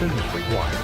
Action is required.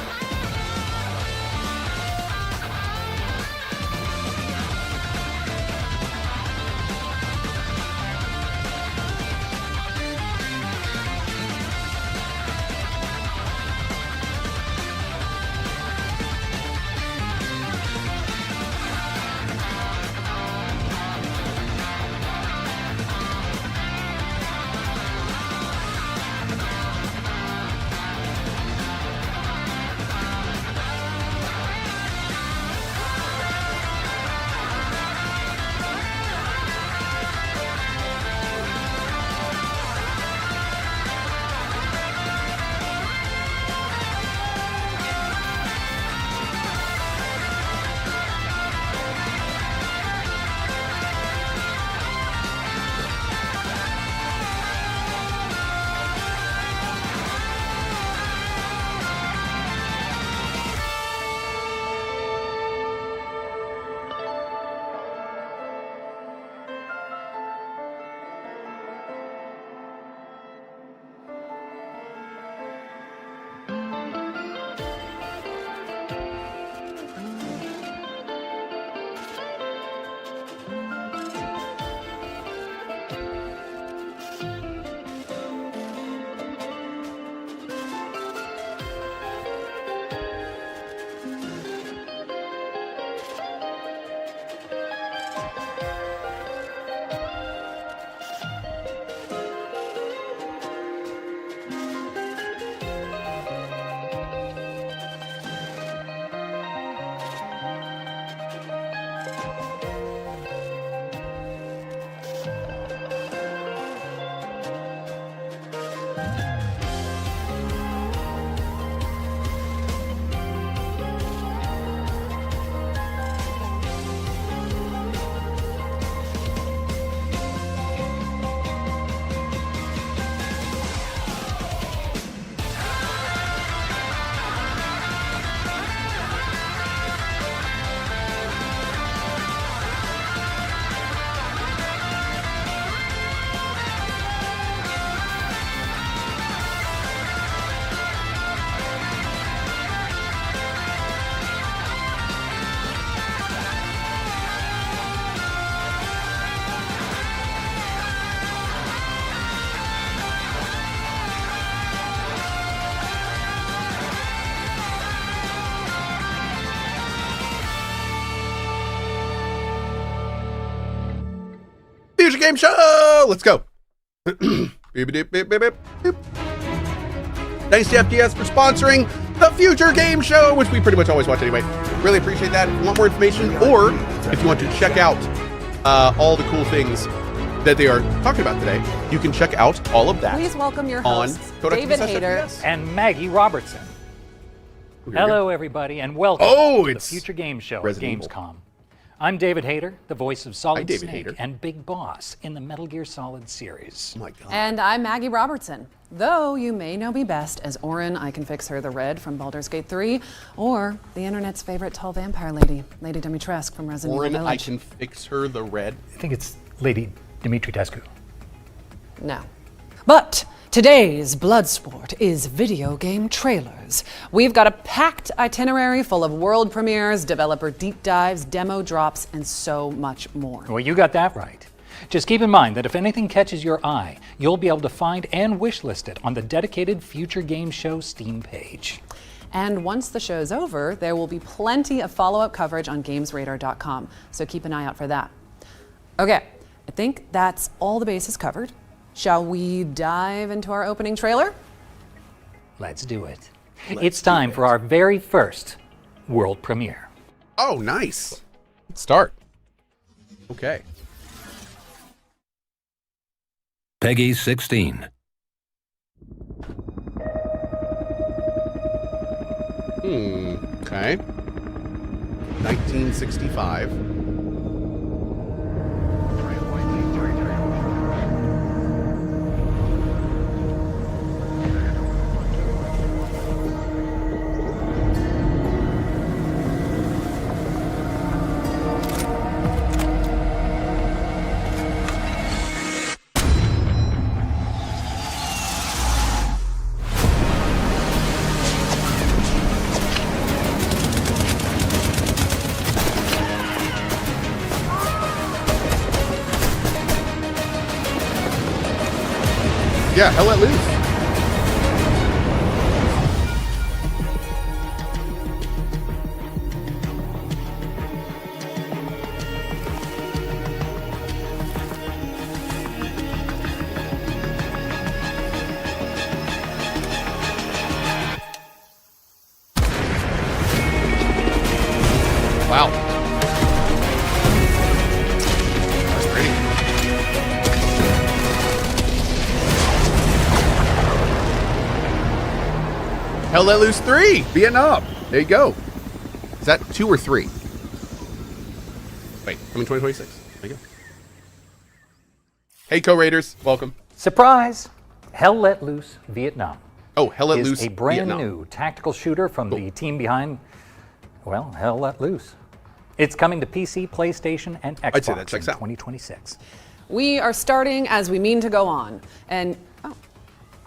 Future Game Show! Let's go. Thanks to FTS for sponsoring the Future Game Show, which we pretty much always watch anyway. Really appreciate that. If you want more information, or if you want to check out all the cool things that they are talking about today, you can check out all of that. Please welcome your hosts, David Hayter and Maggie Robertson. Hello, everybody, and welcome to the Future Game Show at Gamescom. I'm David Hayter, the voice of Solid Snake and Big Boss in the Metal Gear Solid series. Oh my God. And I'm Maggie Robertson. Though you may know me best as Orin, I Can Fix Her the Red from Baldur's Gate 3, or the internet's favorite tall vampire lady, Lady Dimitrescu from Resident Evil Village. Orin, I Can Fix Her the Red. I think it's Lady Dimitrescu. No. But today's Bloodsport is video game trailers. We've got a packed itinerary full of world premieres, developer deep dives, demo drops, and so much more. Well, you got that right. Just keep in mind that if anything catches your eye, you'll be able to find and wishlist it on the dedicated Future Game Show Steam page. And once the show's over, there will be plenty of follow-up coverage on GamesRadar.com, so keep an eye out for that. Okay, I think that's all the bases covered. Shall we dive into our opening trailer? Let's do it. It's time for our very first world premiere. Oh, nice. Let's start. Okay. Peggy 16. Okay. 1965. Yeah, hell let loose. Wow. That's pretty. Hell Let Loose 3, Vietnam. There you go. Is that 2 or 3? Wait, coming 2026. There you go. Hey, co-raiders, welcome. Surprise! Hell Let Loose Vietnam. Oh, Hell Let is Loose a brand Vietnam. new tactical shooter from the team behind, well, Hell Let Loose. It's coming to PC, PlayStation, and Xbox I'd say that checks in out. 2026. We are starting as we mean to go on. And, oh,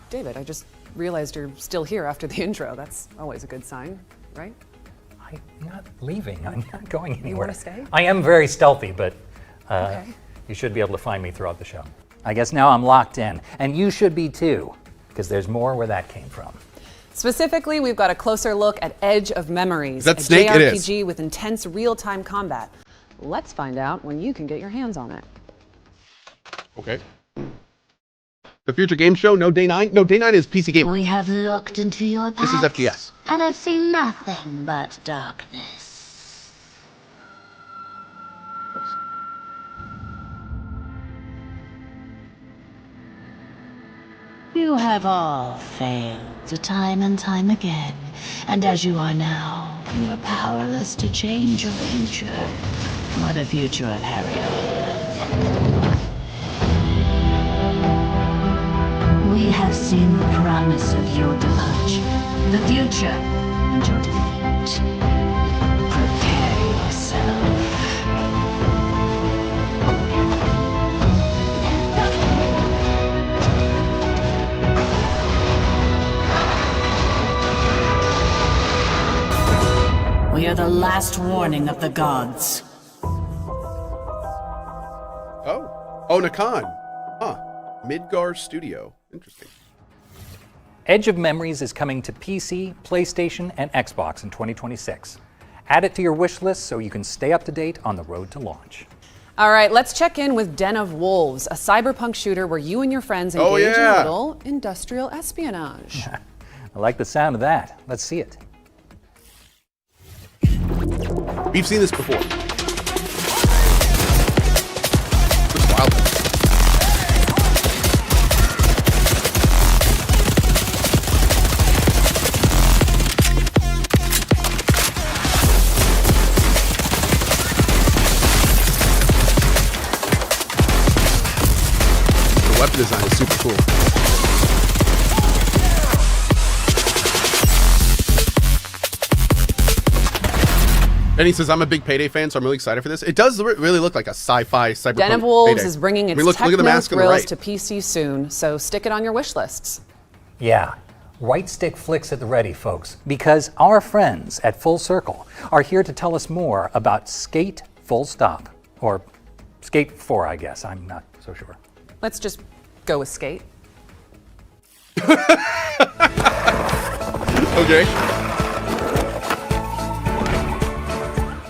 David, I just realized you're still here after the intro. That's always a good sign, right? I'm not leaving. I'm not going anywhere. You want to stay? I am very stealthy, but Okay. you should be able to find me throughout the show. I guess now I'm locked in, and you should be too, because there's more where that came from. Specifically, we've got a closer look at Edge of Memories, Is that a Snake? It is. JRPG with intense real-time combat. Let's find out when you can get your hands on it. Okay. The Future Game Show, no Day 9? No, Day 9 is PC Gamer. We have looked into your This is past FGS. and have seen nothing but darkness. You have all failed time and time again, and as you are now, you are powerless to change your future or the future of Harriet. We have seen the promise of your departure, the future, and your defeat. Prepare yourself. We are the last warning of the gods. Oh, Nakan. Huh. Midgar Studio. Interesting. Edge of Memories is coming to PC, PlayStation, and Xbox in 2026. Add it to your wish list so you can stay up to date on the road to launch. All right, let's check in with Den of Wolves, a cyberpunk shooter where you and your friends engage in a little industrial espionage. I like the sound of that. Let's see it. We've seen this before. Looks wild. The weapon design is super cool. And he says, I'm a big Payday fan, so I'm really excited for this. It does really look like a sci-fi cyberpunk Den of Wolves Payday. is bringing its look at the techno mask on the thrills right. to PC soon, so stick it on your wish lists. Yeah, right stick flicks at the ready, folks, because our friends at Full Circle are here to tell us more about Skate Full Stop, or Skate 4, I guess. I'm not so sure. Let's just go with Skate. Okay.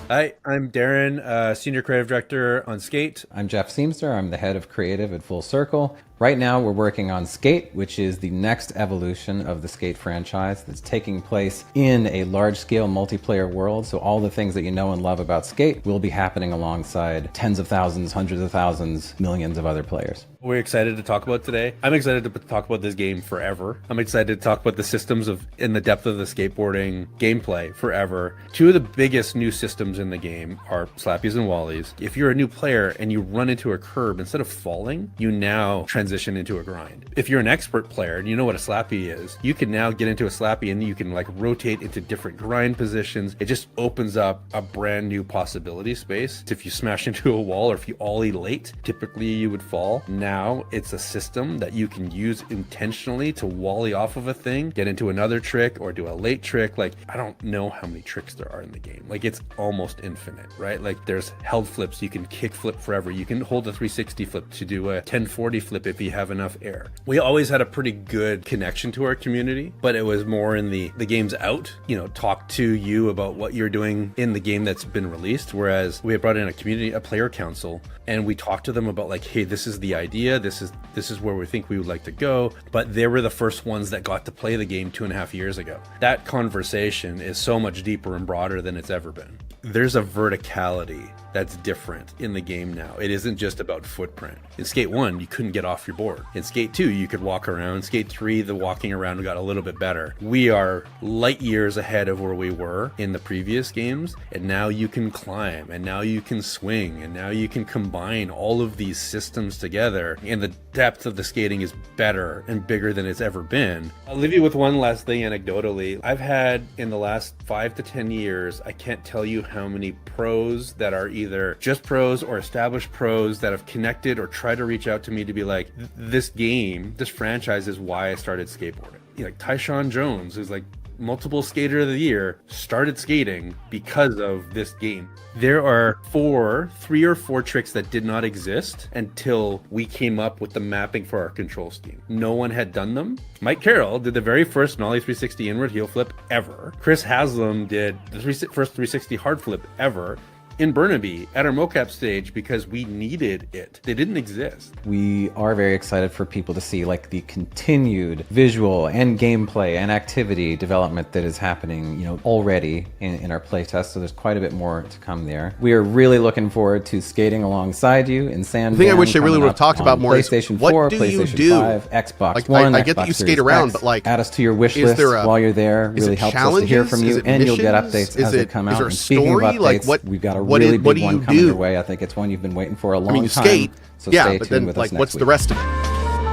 Hi, I'm Darren, Senior Creative Director on Skate. I'm Jeff Seamster. I'm the head of creative at Full Circle. Right now, we're working on Skate, which is the next evolution of the Skate franchise that's taking place in a large-scale multiplayer world. So all the things that you know and love about Skate will be happening alongside tens of thousands, hundreds of thousands, millions of other players. We're excited to talk about today. I'm excited to talk about this game forever. I'm excited to talk about the systems in the depth of the skateboarding gameplay forever. Two of the biggest new systems in the game are slappies and wallies. If you're a new player and you run into a curb, instead of falling, you now transition into a grind. If you're an expert player and you know what a slappy is, you can now get into a slappy and you can like rotate into different grind positions. It just opens up a brand new possibility space. If you smash into a wall or if you ollie late, typically you would fall. Now it's a system that you can use intentionally to wally off of a thing, get into another trick or do a late trick. Like, I don't know how many tricks there are in the game. Like, it's almost infinite, right? Like, there's held flips. You can kick flip forever. You can hold a 360 flip to do a 1040 flip if you have enough air. We always had a pretty good connection to our community, but it was more in the game's out, talk to you about what you're doing in the game that's been released. Whereas we had brought in a player council, and we talked to them about like, hey, this is the idea, this is where we think we would like to go. But they were the first ones that got to play the game 2.5 years ago. That conversation is so much deeper and broader than it's ever been. There's a verticality that's different in the game now. It isn't just about footprint. In Skate 1, you couldn't get off your board. In Skate 2, you could walk around. Skate 3, the walking around got a little bit better. We are light years ahead of where we were in the previous games, and now you can climb, and now you can swing, and now you can combine all of these systems together, and the depth of the skating is better and bigger than it's ever been. I'll leave you with one last thing anecdotally. I've had, in the last 5 to 10 years, I can't tell you how many pros that are either just pros or established pros that have connected or tried to reach out to me to be like, this game, this franchise is why I started skateboarding. Like Tyshawn Jones, who's like multiple skater of the year, started skating because of this game. There are 3 or 4 tricks that did not exist until we came up with the mapping for our control scheme. No one had done them. Mike Carroll did the very first Nollie 360 inward heel flip ever. Chris Haslam did the first 360 hard flip ever in Burnaby at our mocap stage because we needed it. They didn't exist. We are very excited for people to see like the continued visual and gameplay and activity development that is happening, already in our playtest. So there's quite a bit more to come there. We are really looking forward to skating alongside you in Sand. The thing I wish they really would have talked about more PlayStation is 4, what do PlayStation you do? 5, Xbox like, One. I get that you skate around, but like, add us to your wish list while you're there. Really helps us to hear from you, and you'll get updates as they come out. And speaking of updates, we've got a really big one coming your way. I think it's one you've been waiting for a long time. Skate, so yeah, stay but tuned then with like, us next what's week. the rest of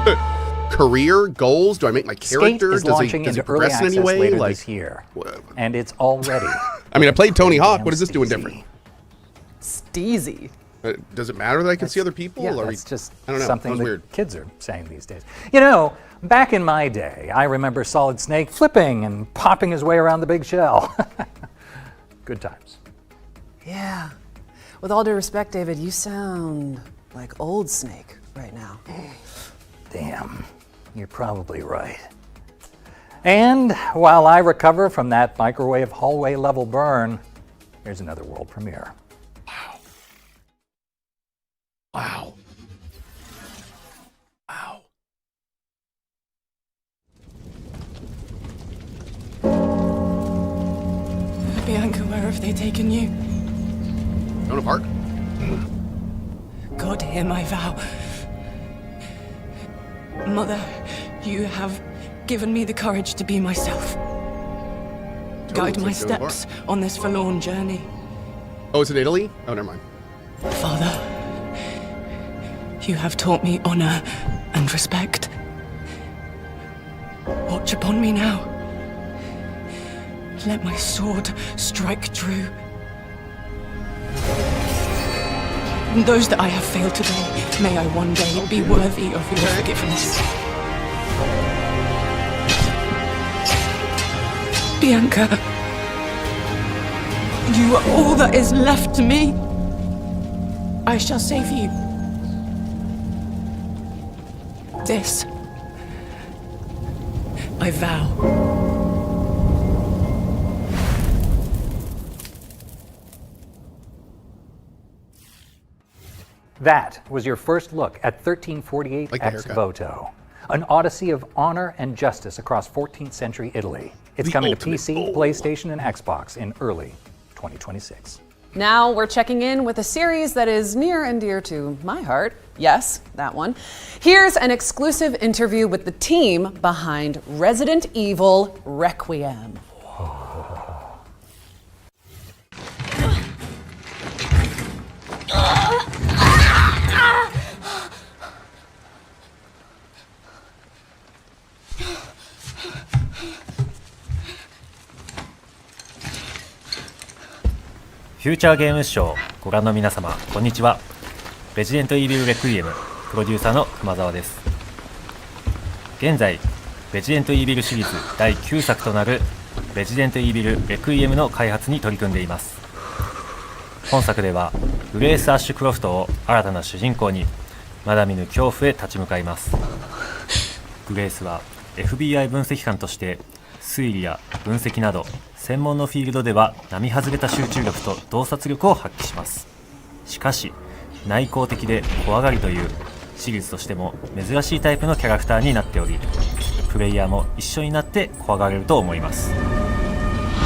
it? Career goals? Do I make my character? Does he progress in any way? Later like this year, and it's already. I mean, I played Tony Hawk. What is this doing different? Steezy. Does it matter that I can see other people? Yeah, or that's just I don't know. something that weird. kids are saying these days. Back in my day, I remember Solid Snake flipping and popping his way around the big shell. Good times. Yeah. With all due respect, David, you sound like old Snake right now. Damn, you're probably right. And while I recover from that microwave hallway level burn, here's another world premiere. Wow. Wow. Bianca, where have they taken you? Joan of Arc? God, hear my vow. Mother, you have given me the courage to be myself. Guide my steps on this forlorn journey. Oh, is it Italy? Oh, never mind. Father, you have taught me honor and respect. Watch upon me now. Let my sword strike true. And those that I have failed today, may I one day be worthy of your forgiveness. Bianca, you are all that is left to me. I shall save you. This, I vow. That was your first look at 1348 Ex Voto, an odyssey of honor and justice across 14th century Italy. It's coming to PC, PlayStation, and Xbox in early 2026. Now we're checking in with a series that is near and dear to my heart. Yes, that one. Here's an exclusive interview with the team behind Resident Evil Requiem.フューチャーゲームショーご覧の皆様こんにちは。レジデントイービルレクイエムプロデューサーの熊沢です。現在レジデントイービルシリーズ第9作となるレジデントイービルレクイエムの開発に取り組んでいます。本作ではグレース・アッシュクロフトを新たな主人公に、まだ見ぬ恐怖へ立ち向かいます。グレースは FBI 分析官として推理や分析など専門のフィールドでは並外れた集中力と洞察力を発揮します。しかし内向的で怖がりというシリーズとしても珍しいタイプのキャラクターになっており、プレイヤーも一緒になって怖がれると思います。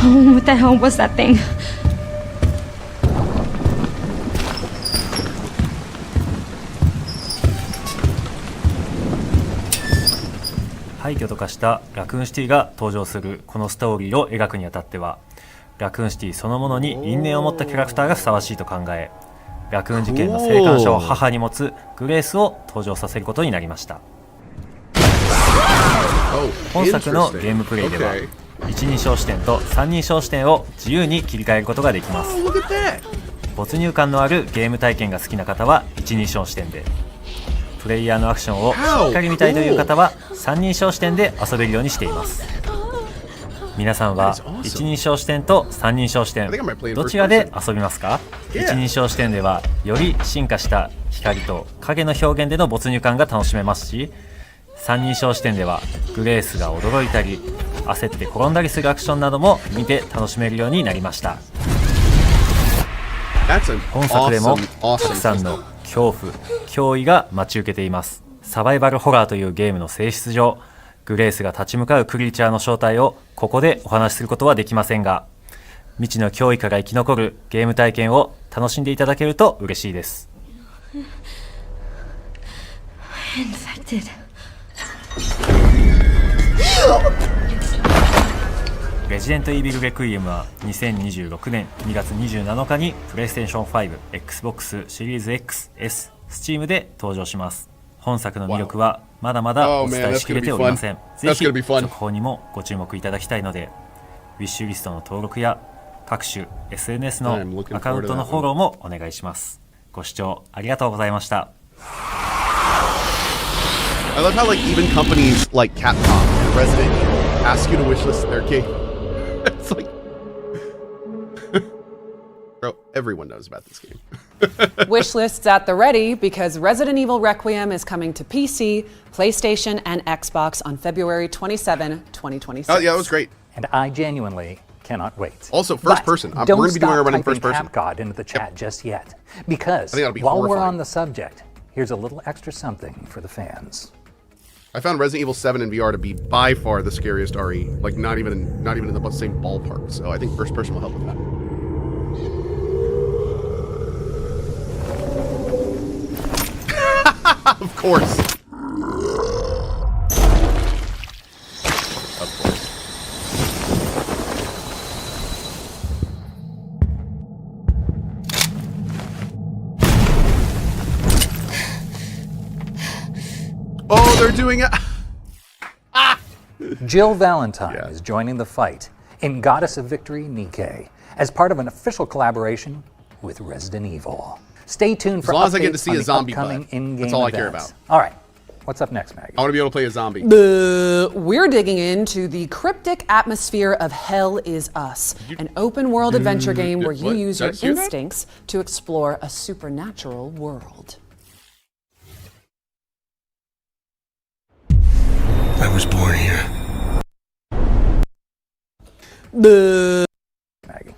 What the hell was that thing? 廃墟と化したラクーンシティが登場するこのストーリーを描くにあたっては、ラクーンシティそのものに因縁を持ったキャラクターがふさわしいと考え、ラクーン事件の生還者を母に持つグレースを登場させることになりました。本作のゲームプレイでは一人称視点と三人称視点を自由に切り替えることができます。没入感のあるゲーム体験が好きな方は一人称視点で、プレイヤーのアクションをしっかり見たいという方は三人称視点で遊べるようにしています。皆さんは一人称視点と三人称視点どちらで遊びますか？一人称視点ではより進化した光と影の表現での没入感が楽しめますし、三人称視点ではグレースが驚いたり焦って転んだりするアクションなども見て楽しめるようになりました。本作でもたくさんの恐怖、脅威が待ち受けています。サバイバルホラーというゲームの性質上、グレースが立ち向かうクリーチャーの正体をここでお話しすることはできませんが、未知の脅威から生き残るゲーム体験を楽しんでいただけると嬉しいです。レジデントイービルレクイエムは2026年2月27日にプレイステーション5、Xbox シリーズ X、S、Steam で登場します。本作の魅力はまだまだお伝えしきれておりません。ぜひ続報にもご注目いただきたいので、ウィッシュリストの登録や各種 SNS のアカウントのフォローもお願いします。ご視聴ありがとうございました。I love how like even companies like Capcom and Resident Evil ask you to wishlist their game. It's like, bro, everyone knows about this game. Wishlists at the ready because Resident Evil Requiem is coming to PC, PlayStation, and Xbox on February 27, 2026. Oh yeah, that was great. And I genuinely cannot wait. Also, first person. We're Don't going to be doing our stop running typing first person. CapCod into the chat just yet, because I think that'll be while we're horrifying. on the subject, here's a little extra something for the fans. I found Resident Evil 7 in VR to be by far the scariest RE. Like not even in the same ballpark. So I think first person will help with that. Of course. Of course. Oh, they're doing it. Jill Valentine is joining the fight in Goddess of Victory Nikkei as part of an official collaboration with Resident Evil. Stay tuned for as long as I get to updates see on a the zombie upcoming butt. in-game That's all I care events. about. All right, what's up next, Maggie? I want to be able to play a zombie. We're digging into the cryptic atmosphere of Hell Is Us, an open-world adventure game where you use your instincts to explore a supernatural world. I was born here. Maggie.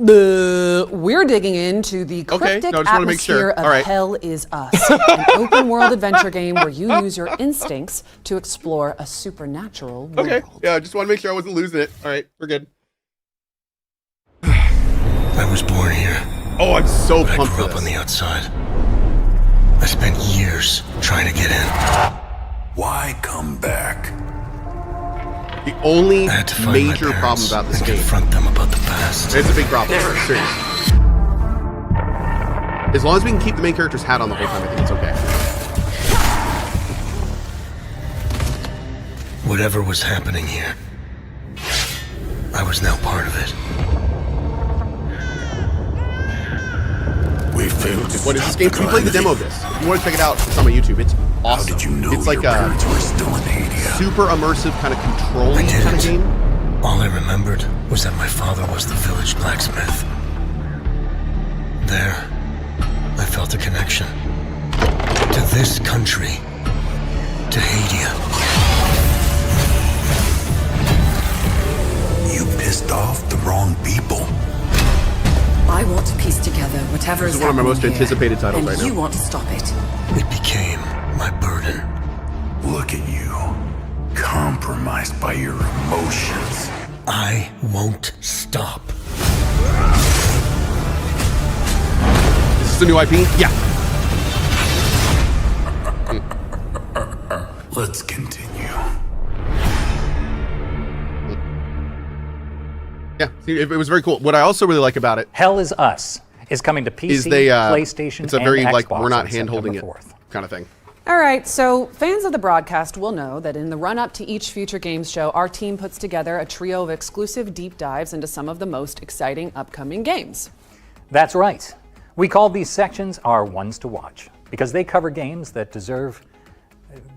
We're digging into the cryptic atmosphere of Hell Is Us, an open-world adventure game where you use your instincts to explore a supernatural world. Okay, yeah, I just want to make sure I wasn't losing it. All right, we're good. I was born here. Oh, I'm so but pumped I grew for up this. on the outside. I spent years trying to get in. Why come back? The only I had to find major my problem parents about this and game. confront them about the past. It's a big problem. Seriously. As long as we can keep the main character's hat on the whole time, I think it's okay. Whatever was happening here, I was now part of it. We failed to What is this game? We played the demo of this. If you want to check it out, it's on my YouTube. It's awesome. How did you know it's like your a parents were still in Haiti? super immersive kind of controlling I kind of didn't. game. All I remembered was that my father was the village blacksmith. There, I felt a connection. To this country. To Hadia. You pissed off the wrong people. I want to piece together whatever This is is one of my most happening here, anticipated titles and right now. you want to stop it. It became my burden. Look at you. Compromised by your emotions. I won't stop. Is this the new IP? Yeah. Let's continue. Yeah, see, it was very cool. What I also really like about it Hell is Us is coming to PC, is they, PlayStation, it's a very, and like, Xbox we're not on hand-holding it September 4th. kind of thing. All right, so fans of the broadcast will know that in the run-up to each Future Games show, our team puts together a trio of exclusive deep dives into some of the most exciting upcoming games. That's right. We call these sections our ones to watch because they cover games that deserve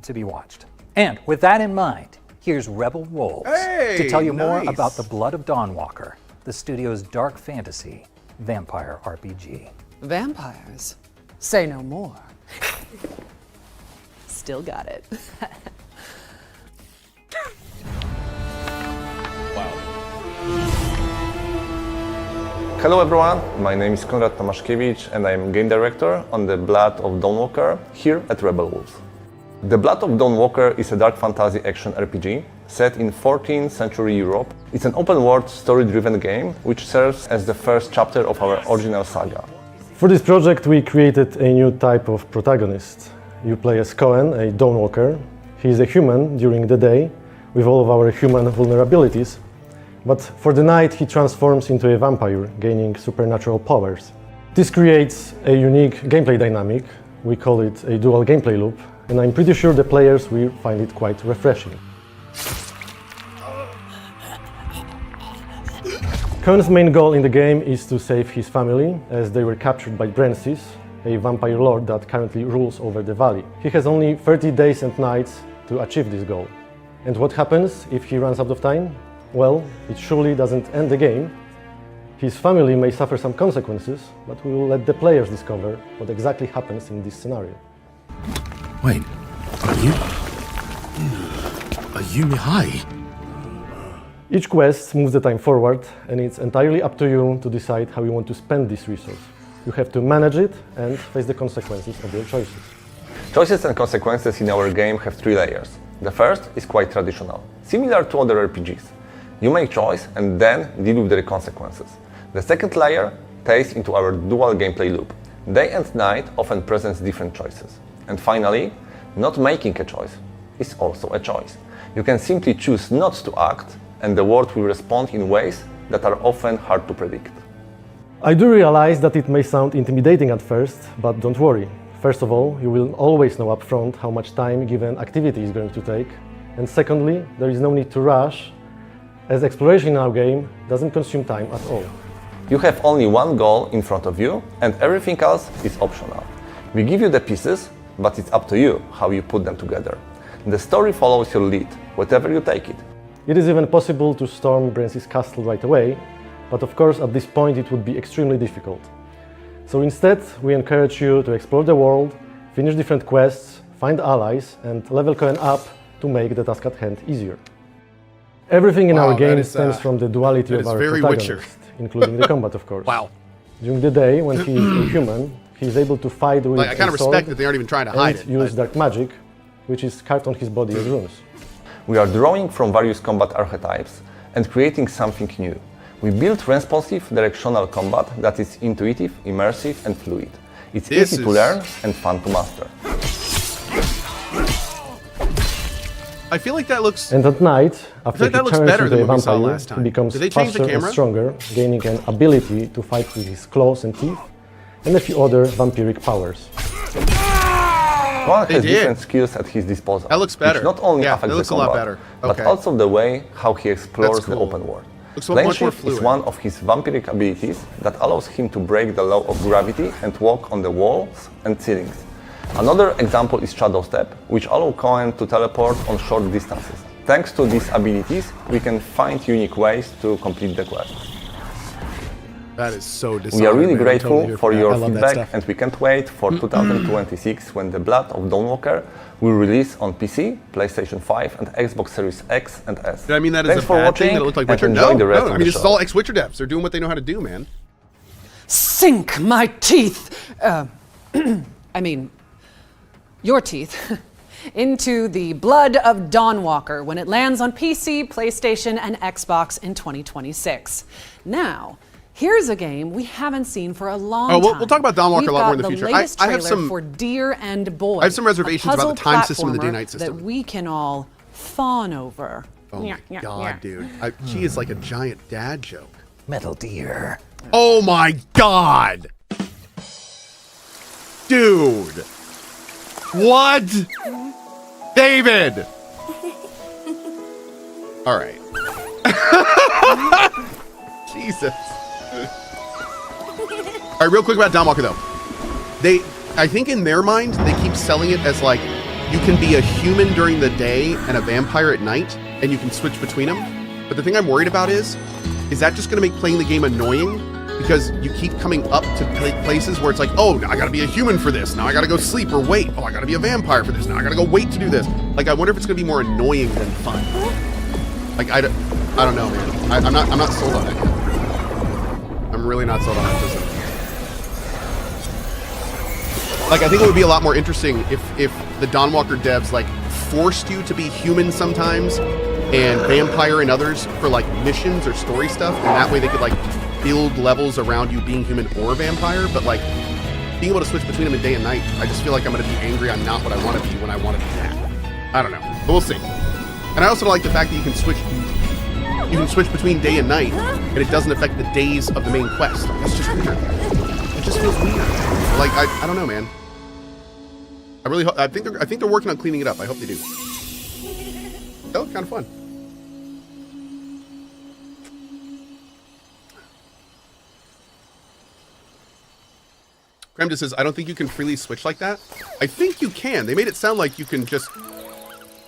to be watched. And with that in mind, here's Rebel Wolves to tell you more about The Blood of Dawnwalker, the studio's dark fantasy vampire RPG. Vampires? Say no more. Still got it. Hello everyone, my name is Konrad Tomaszkiewicz and I am game director on The Blood of Dawnwalker here at Rebel Wolves. The Blood of Dawnwalker is a dark fantasy action RPG set in 14th century Europe. It's an open-world, story-driven game which serves as the first chapter of our original saga. For this project we created a new type of protagonist. You play as Cohh, a Dawnwalker. He is a human during the day with all of our human vulnerabilities, but for the night he transforms into a vampire, gaining supernatural powers. This creates a unique gameplay dynamic. We call it a dual gameplay loop, and I'm pretty sure the players will find it quite refreshing. Cohn's main goal in the game is to save his family, as they were captured by Brensis, a vampire lord that currently rules over the valley. He has only 30 days and nights to achieve this goal. And what happens if he runs out of time? Well, it surely doesn't end the game. His family may suffer some consequences, but we will let the players discover what exactly happens in this scenario. Wait, are you Mihai? Each quest moves the time forward, and it's entirely up to you to decide how you want to spend this resource. You have to manage it and face the consequences of your choices. Choices and consequences in our game have three layers. The first is quite traditional, similar to other RPGs. You make choice and then deal with the consequences. The second layer ties into our dual gameplay loop. Day and night often presents different choices. And finally, not making a choice is also a choice. You can simply choose not to act, and the world will respond in ways that are often hard to predict. I do realize that it may sound intimidating at first, but don't worry. First of all, you will always know upfront how much time given activity is going to take. And secondly, there is no need to rush, as exploration in our game doesn't consume time at all. You have only one goal in front of you, and everything else is optional. We give you the pieces, but it's up to you how you put them together. The story follows your lead, wherever you take it. It is even possible to storm Brensis castle right away, but of course at this point it would be extremely difficult. So instead, we encourage you to explore the world, finish different quests, find allies, and level Cohh up to make the task at hand easier. Everything in our game stems from the duality of our protagonist, including the combat, of course. Wow. During the day, when he is a human, he is able to fight with I kind of respect that they aren't even trying to hide it. Use dark magic, which is carved on his body as runes. We are drawing from various combat archetypes and creating something new. We built responsive directional combat that is intuitive, immersive, and fluid. It's easy to learn and fun to master. I feel like that looks... And at night, after he turns into a vampire, he becomes Did they change faster the and camera? stronger, gaining an ability to fight with his claws and teeth, and a few other vampiric powers. Cohh has different skills at his disposal, That looks better. which not only Yeah, affects that looks the a lot combat, better. but Okay. also the way how he explores That's the cool. open world. Looks much more Planeshift fluid. is one of his vampiric abilities that allows him to break the law of gravity and walk on the walls and ceilings. Another example is Shadow Step, which allows Cohh to teleport on short distances. Thanks to these abilities, we can find unique ways to complete the quests. That is so dishonoring. We are really man. grateful Totally for your I love that feedback, stuff. and we can't wait for 2026 when The Blood of Dawnwalker will release on PC, PlayStation 5, and Xbox Series X and S. Did I mean that Thanks as a for bad watching, thing that it looked like and Witcher? enjoy No, the rest no. of I the mean, this is show. all ex-Witcher devs. They're doing what they know how to do, man. Sink my teeth, your teeth, into the Blood of Dawnwalker when it lands on PC, PlayStation, and Xbox in 2026. Now, here's a game we haven't seen for a long time. We'll talk about Dawnwalker a lot more in the future. We've got the latest I have trailer some for Deer and Boy. I have some reservations about the time system and the day-night system that we can all fawn over. Oh my god, dude. She is like a giant dad joke. Metal Deer. Oh my god! Dude! What? David! Alright. Jesus. Alright, real quick about Dawnwalker though. I think in their mind, they keep selling it as like, you can be a human during the day and a vampire at night, and you can switch between them. But the thing I'm worried about is that just gonna make playing the game annoying? Because you keep coming up to places where it's like, oh, now I gotta be a human for this. Now I gotta go sleep or wait. Oh, I gotta be a vampire for this. Now I gotta go wait to do this. Like, I wonder if it's gonna be more annoying than fun. Like, I don't know, man. I'm not sold on it yet. I'm really not sold on that system. Like, I think it would be a lot more interesting if the Dawnwalker devs, like, forced you to be human sometimes and vampire in others for, like, missions or story stuff. And that way they could, like, build levels around you being human or vampire. But, like, being able to switch between them in day and night, I just feel like I'm going to be angry I'm not what I want to be when I want to be that. I don't know. But we'll see. And I also like the fact that you can switch between day and night, and it doesn't affect the days of the main quest. That's just weird. It just feels weird. Like, I don't know, man. I really hope, I think they're working on cleaning it up. I hope they do. That looked kind of fun. Kremda says, I don't think you can freely switch like that. I think you can. They made it sound like you can just,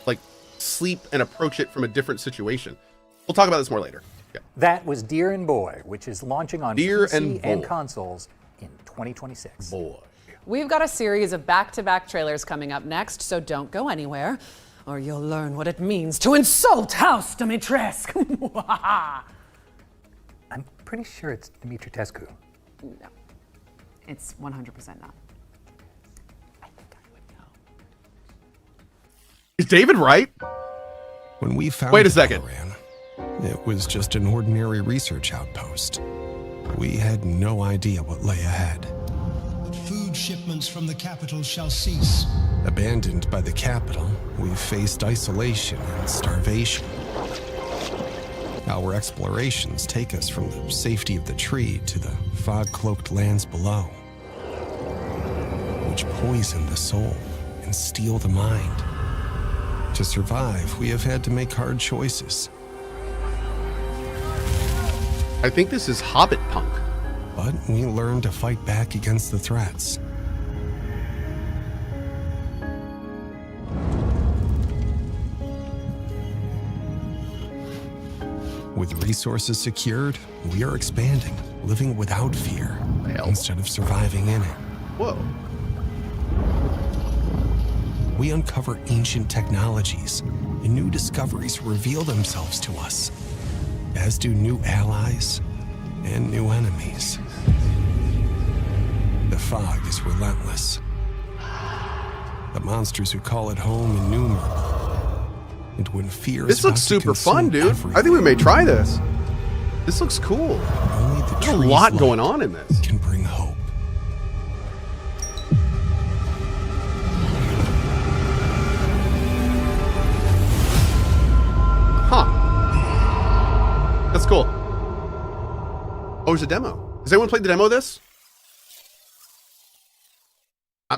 like, sleep and approach it from a different situation. We'll talk about this more later. Yeah. That was Deer and Boy, which is launching on Deer PC and and consoles in 2026. Boy. We've got a series of back-to-back trailers coming up next, so don't go anywhere, or you'll learn what it means to insult House Dimitrescu. I'm pretty sure it's Dimitrescu. No, it's 100% not. I think I would know. Is David right? When we found Wait a second. Valoran, it was just an ordinary research outpost. We had no idea what lay ahead. Food shipments from the capital shall cease. Abandoned by the capital, we faced isolation and starvation. Our explorations take us from the safety of the tree to the fog-cloaked lands below, which poison the soul and steal the mind. To survive, we have had to make hard choices. I think this is Hobbit punk. But we learned to fight back against the threats. With resources secured, we are expanding, living without fear, instead of surviving in it. Whoa. We uncover ancient technologies, and new discoveries reveal themselves to us, as do new allies and new enemies. The fog is relentless. The monsters who call it home innumerable. And when fear This is looks about to super fun, consume dude. I think we may try this. This looks cool. only the There's a tree's lot light going on in this. can bring hope. Huh. That's cool. Oh, there's a demo. Has anyone played the demo of this?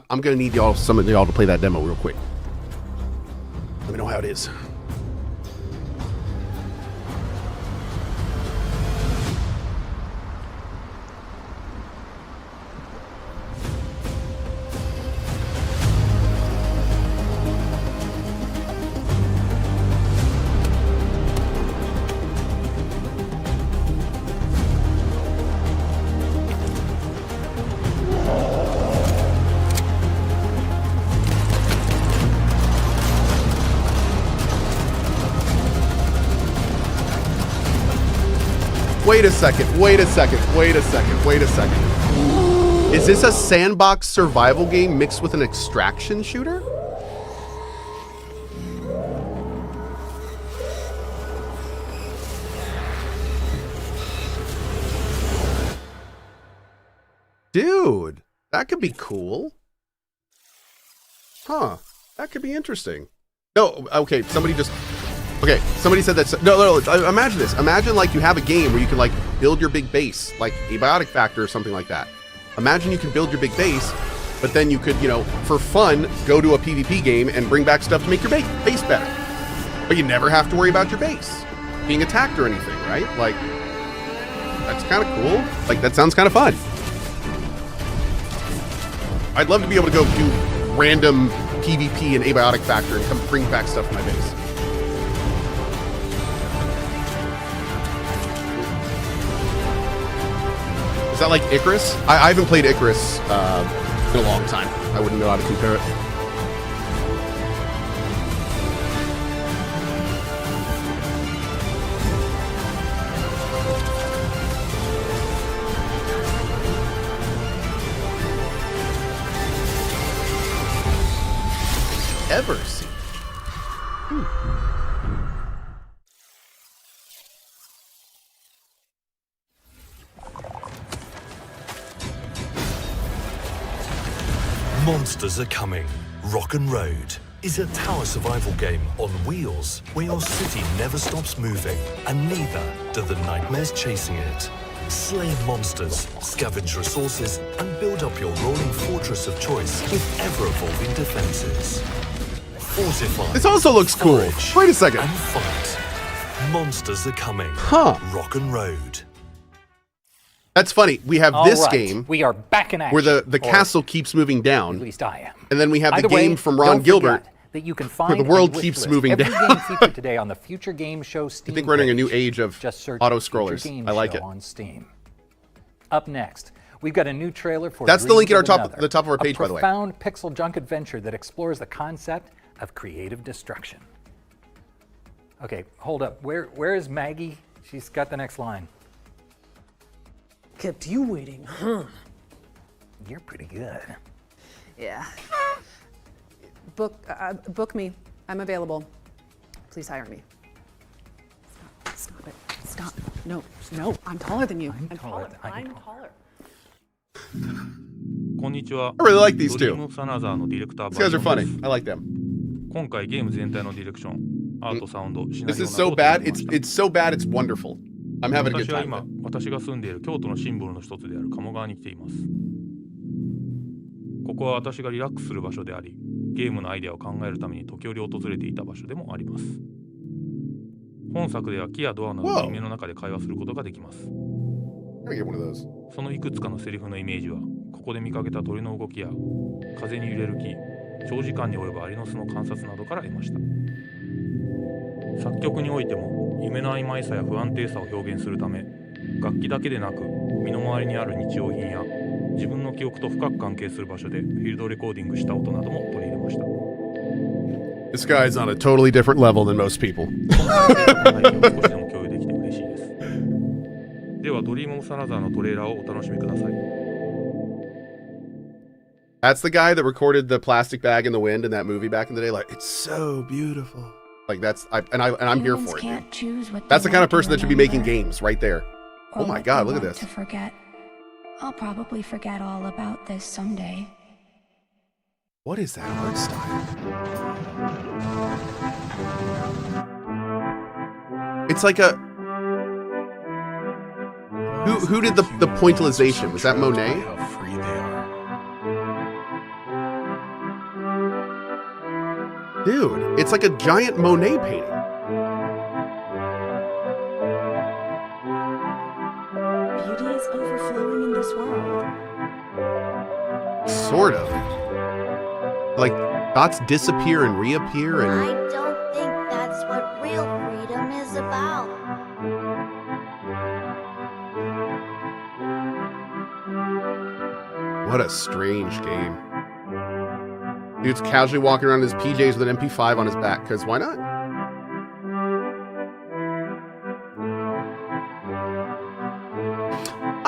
I'm gonna need some of y'all to play that demo real quick. Let me know how it is. Wait a second. Is this a sandbox survival game mixed with an extraction shooter? Dude, that could be cool. Huh. That could be interesting. No, okay, somebody said that. No, imagine this. Imagine like you have a game where you can like build your big base, like Abiotic Factor or something like that. Imagine you can build your big base, but then you could, for fun, go to a PvP game and bring back stuff to make your base better. But you never have to worry about your base being attacked or anything, right? Like, that's kind of cool. Like, that sounds kind of fun. I'd love to be able to go do random PvP and Abiotic Factor and come bring back stuff to my base. Is that like Icarus? I haven't played Icarus in a long time. I wouldn't know how to compare it. Ever seen? Monsters are coming. Rock and Road is a tower survival game on wheels where your city never stops moving and neither do the nightmares chasing it. Slay monsters, scavenge resources, and build up your rolling fortress of choice with ever-evolving defenses. Fortify. This also looks cool. Wait a second. And fight. Monsters are coming. Huh. Rock and Road. That's funny. We have this game. We are back in action. Where the castle keeps moving down. At least I am. And then we have the Either way, game from Ron Gilbert. That you can find where the world and keeps wishlist moving every down. game featured today on the Future Game Show Steam I think we're entering a new page. age of Just search auto Future scrollers. Game I like Show it. on Steam. Up next, we've got a new trailer for That's the link at Dreams of the top of our page, a by the way. profound pixel junk adventure that explores the concept of creative destruction. Okay, hold up. Where is Maggie? She's got the next line. Kept you waiting, huh? You're pretty good. Yeah. Book me. I'm available. Please hire me. Stop it. Stop. No. I'm taller than you. I'm taller. I'm taller. I really like these two. These guys are funny. I like them. This is so bad. It's so bad. It's wonderful. I'm having a good time. 私が住んでいる京都のシンボルの一つである鴨川に来ています。ここは私がリラックスする場所であり、ゲームのアイデアを考えるために時折訪れていた場所でもあります。本作では木やドアなどの夢の中で会話することができます。そのいくつかのセリフのイメージは、ここで見かけた鳥の動きや風に揺れる木、長時間に及ぶアリの巣の観察などから得ました。作曲においても夢の曖昧さや不安定さを表現するため、楽器だけでなく身の回りにある日用品や自分の記憶と深く関係する場所でフィールドレコーディングした音なども取り入れました。This guy's on a totally different level than most people. 少しでも共有できて嬉しいです。ではドリームオブサナザーのトレーラーをお楽しみください。That's the guy that recorded the plastic bag in the wind in that movie back in the day. Like, it's so beautiful. Like I'm here for it. That's the kind of person that should be making games right there. Oh my God, look at this. To forget. I'll probably forget all about this someday. What is that art style? It's like a... Who did the pointillization? Was that Monet? How free they are. Dude, it's like a giant Monet painting. Beauty is overflowing in this world. Sort of. Like, thoughts disappear and reappear and... I don't think that's what real freedom is about. What a strange game. Dude's casually walking around in his PJs with an MP5 on his back, because why not?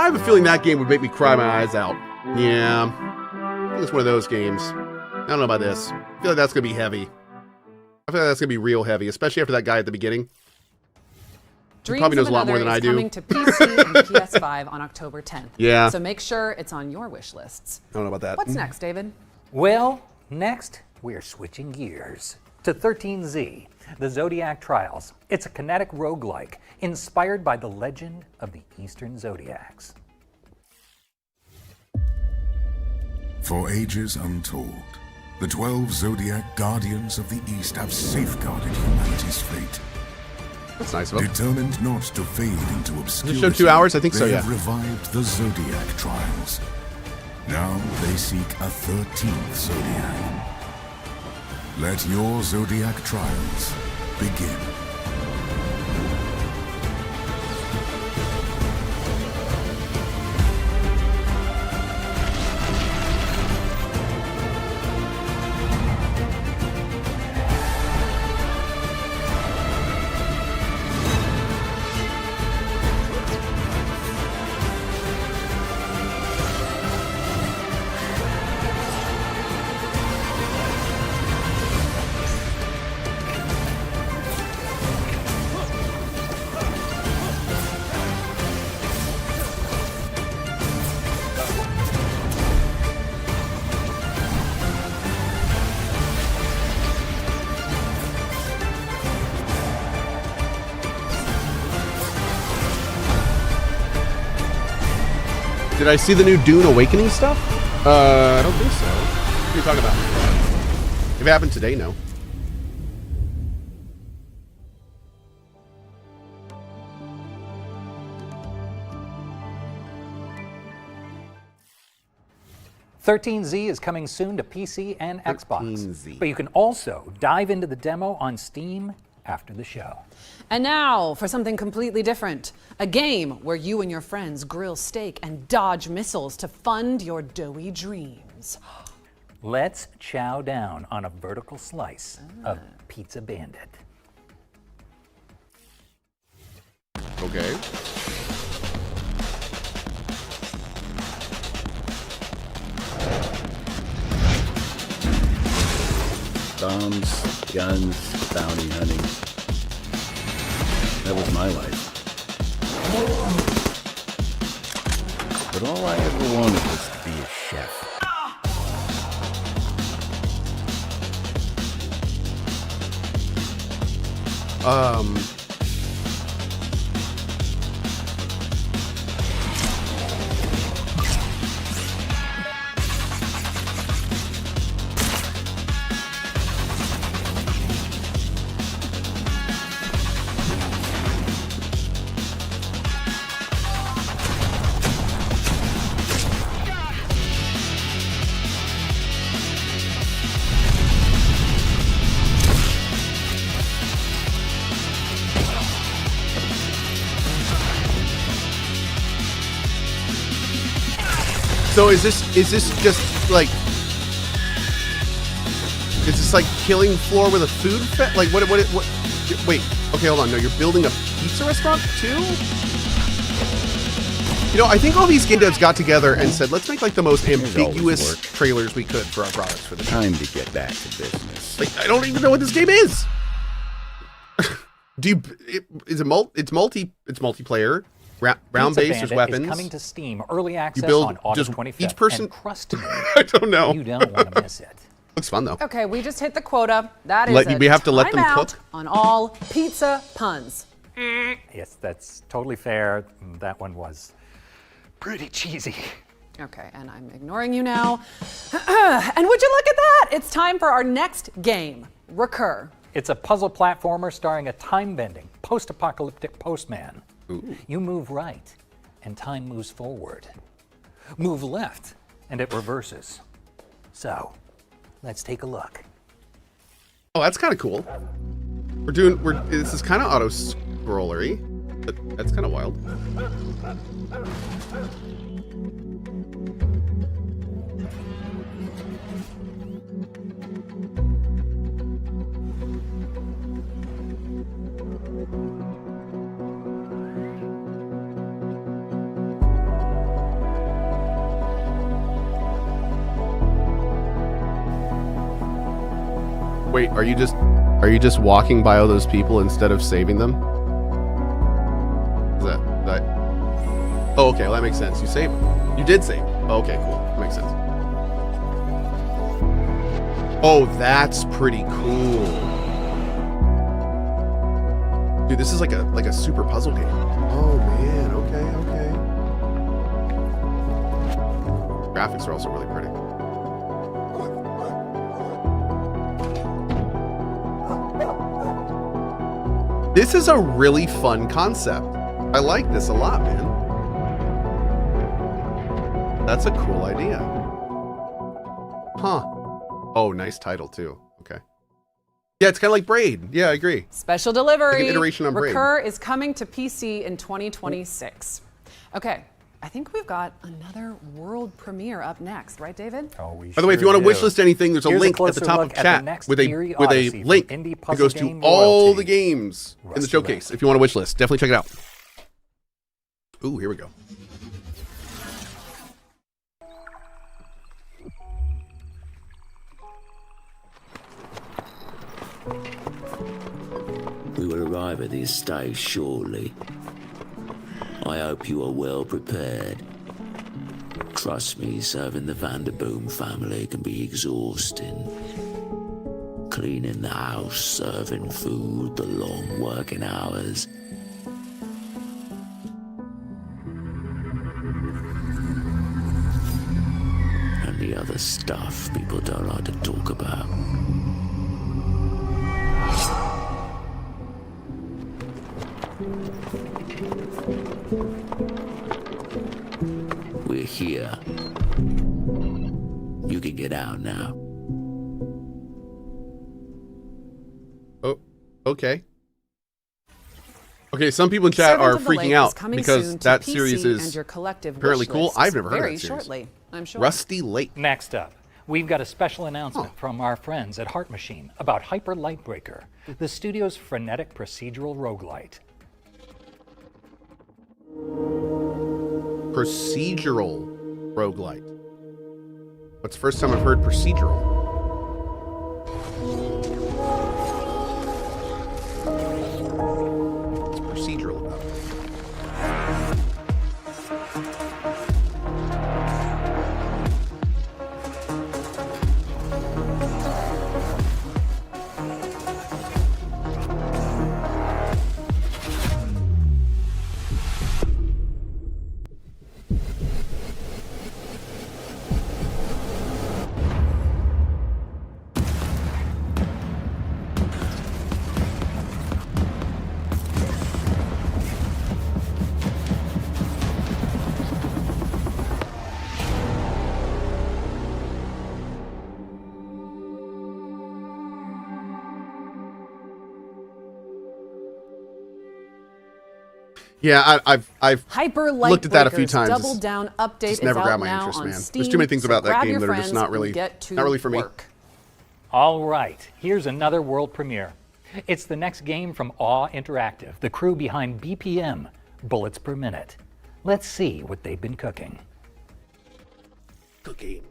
have a feeling that game would make me cry my eyes out. Yeah. I think it's one of those games. I don't know about this. I feel like that's going to be heavy. I feel like that's going to be real heavy, especially after that guy at the beginning. He probably knows a lot more than I do. Coming to PC and PS5 on October 10th. Yeah. So make sure it's on your wish lists. I don't know about that. What's next, David? Well, next we're switching gears to 13Z, the Zodiac Trials. It's a kinetic roguelike inspired by the legend of the Eastern Zodiacs. For ages untold, the 12 Zodiac Guardians of the East have safeguarded humanity's fate. That's nice of them. Determined not to fade into obscurity, show 2 hours? I think so, they yeah. have revived the Zodiac Trials. Now they seek a 13th Zodiac. Let your Zodiac Trials begin. Did I see the new Dune Awakening stuff? I don't think so. What are you talking about? If it happened today, no. Z is coming soon to PC and Xbox. But you can also dive into the demo on Steam after the show. And now for something completely different. A game where you and your friends grill steak and dodge missiles to fund your doughy dreams. Let's chow down on a vertical slice of Pizza Bandit. Okay. Bombs, guns, bounty hunting. That was my life. But all I ever wanted was to be a chef. So is this just like, is this like killing floor with a food like what wait, okay, hold on, no, you're building a pizza restaurant too? You know, I think all these game devs got together and said, let's make like the most ambiguous trailers we could for our products for the time to get back to business. Like, I don't even know what this game is. It's multiplayer. Round-based, there's weapons. Is coming to Steam, early access you build on August 25th. Each person, and trust me, I don't know. You don't want to miss it. Looks fun though. Okay, we just hit the quota. That is we have to let them cook on all pizza puns. Yes, that's totally fair. That one was pretty cheesy. Okay, and I'm ignoring you now. And would you look at that? It's time for our next game, Recur. It's a puzzle platformer starring a time-bending, post-apocalyptic postman. Ooh. You move right, and time moves forward. Move left, and it reverses. So, let's take a look. Oh, that's kind of cool. This is kind of auto-scrollery, but that's kind of wild. Wait, are you just walking by all those people instead of saving them? Is that? Oh, okay. Well, that makes sense. You saved them. You did save them. Oh, okay, cool. That makes sense. Oh, that's pretty cool. Dude, this is like a super puzzle game. Oh man, okay. Graphics are also really pretty. This is a really fun concept. I like this a lot, man. That's a cool idea. Huh. Oh, nice title too. Okay. Yeah, it's kind of like Braid. Yeah, I agree. Special delivery. Like an iteration on Braid. Recur is coming to PC in 2026. Okay, I think we've got another world premiere up next, right, David? Oh, we By the way, if you want to wishlist anything, there's a link at the top of chat with a link that goes to all the games in the showcase. If you want to wishlist, definitely check it out. Ooh, here we go. We will arrive at the estate shortly. I hope you are well prepared. Trust me, serving the Vanderboom family can be exhausting. Cleaning the house, serving food, the long working hours. And the other stuff people don't like to talk about. We're here. You can get out now. Oh, okay. Okay, some people in chat are freaking out because that series is apparently cool. I've never heard of that series. Shortly, I'm sure. Rusty Lake. Next up, we've got a special announcement from our friends at Heart Machine about Hyper Lightbreaker, the studio's frenetic procedural roguelite. Procedural roguelite. What's the first time I've heard procedural? What's procedural about it? Yeah, I've Hyper looked at that a few times. Double Down update Just never is grabbed out my now interest, on man. Steam, There's too many things so about that grab game your that are just friends not really for me. All right, here's another world premiere. It's the next game from Awe Interactive, the crew behind BPM, Bullets Per Minute. Let's see what they've been cooking. Cooking.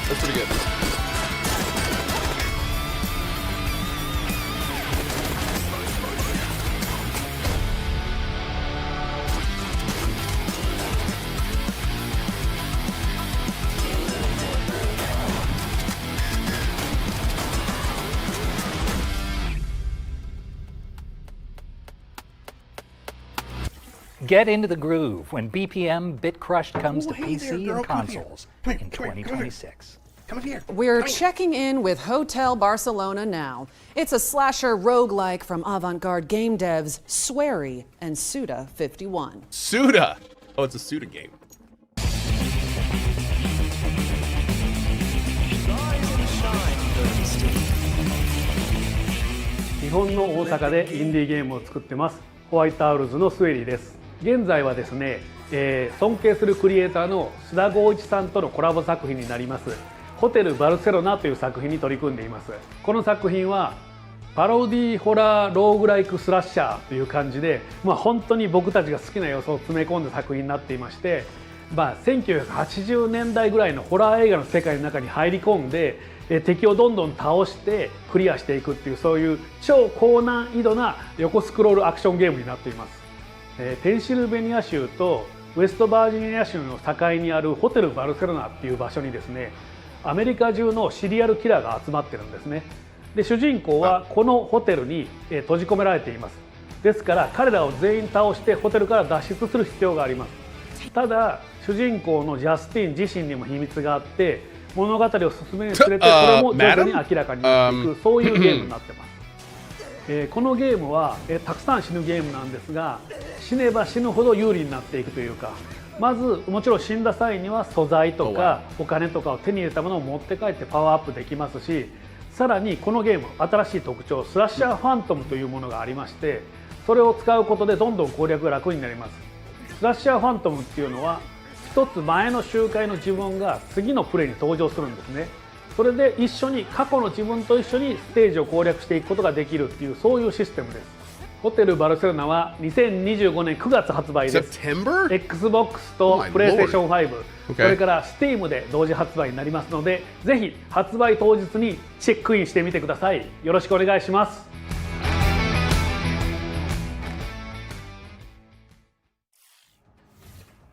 That's pretty good. Get into the groove when BPM Bit Crushed comes to PC and consoles in 2026. Come up here. We're checking in with Hotel Barcelona now. It's a slasher roguelike from avant-garde game devs Swery and Suda51. Suda! Oh, it's a Suda game. 日本の大阪でインディーゲームを作ってますホワイトアウルズのスエリーです。現在はですね、尊敬するクリエイターの須田剛一さんとのコラボ作品になりますホテルバルセロナという作品に取り組んでいます。この作品はパロディホラーローグライクスラッシャーという感じで、本当に僕たちが好きな要素を詰め込んだ作品になっていまして、1980年代ぐらいのホラー映画の世界の中に入り込んで敵をどんどん倒してクリアしていくっていう、そういう超高難易度な横スクロールアクションゲームになっています。ペンシルベニア州とウェストバージニア州の境にあるホテルバルセロナっていう場所にですね、アメリカ中のシリアルキラーが集まってるんですね。で主人公はこのホテルに閉じ込められています。ですから彼らを全員倒してホテルから脱出する必要があります。ただ主人公のジャスティン自身にも秘密があって、物語を進めにつれてこれも徐々に明らかになっていく、そういうゲームになってます。このゲームはたくさん死ぬゲームなんですが、死ねば死ぬほど有利になっていくというか、まずもちろん死んだ際には素材とかお金とかを手に入れたものを持って帰ってパワーアップできますし、さらにこのゲーム新しい特徴スラッシャーファントムというものがありまして、それを使うことでどんどん攻略が楽になります。スラッシャーファントムっていうのは一つ前の周回の自分が次のプレイに登場するんですね。それで一緒に過去の自分と一緒にステージを攻略していくことができるっていう、そういうシステムです。ホテルバルセロナは2025年9月発売です。Xbox と PlayStation 5、それから Steam で同時発売になりますので、ぜひ発売当日にチェックインしてみてください。よろしくお願いします。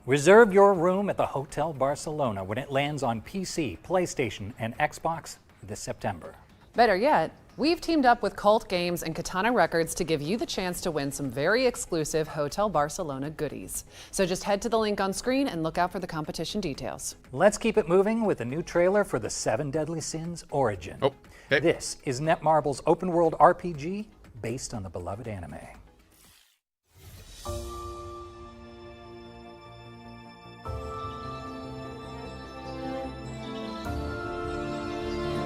Reserve your room at the Hotel Barcelona when it lands on PC, PlayStation, and Xbox this September. Better yet, we've teamed up with Cult Games and Katana Records to give you the chance to win some very exclusive Hotel Barcelona goodies. So just head to the link on screen and look out for the competition details. Let's keep it moving with a new trailer for the 7 Deadly Sins Origin. This is Netmarble's open-world RPG based on the beloved anime.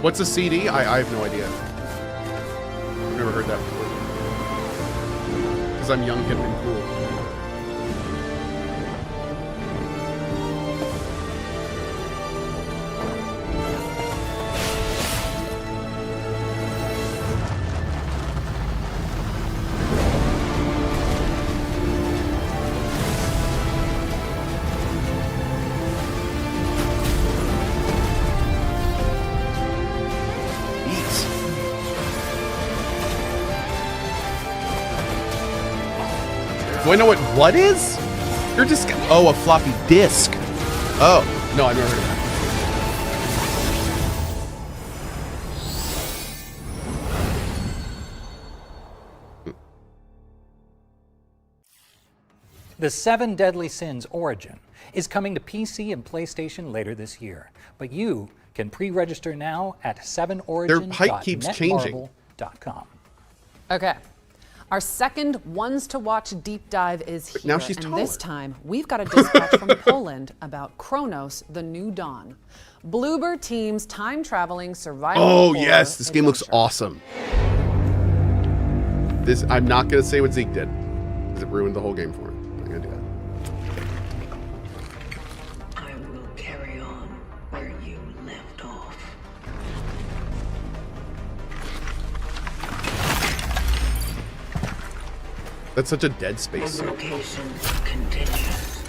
What's a CD? I have no idea. I've never heard that before. Because I'm young, hip, and cool. Do I know what is? You're just a floppy disk. Oh no, I've never heard of that. The 7 Deadly Sins Origin is coming to PC and PlayStation later this year, but you can pre-register now at 7origin.netmarble.com. Okay. Our second Ones to Watch deep dive is here, now she's and taller. this time we've got a dispatch from Poland about Kronos, the New Dawn. Bluebird Team's time-traveling survival horror yes, this game looks adventure. awesome. I'm not gonna say what Zeke did, because it ruined the whole game for him. I'm not gonna do that. I will carry on where you left off. That's such a Dead Space. Location continues.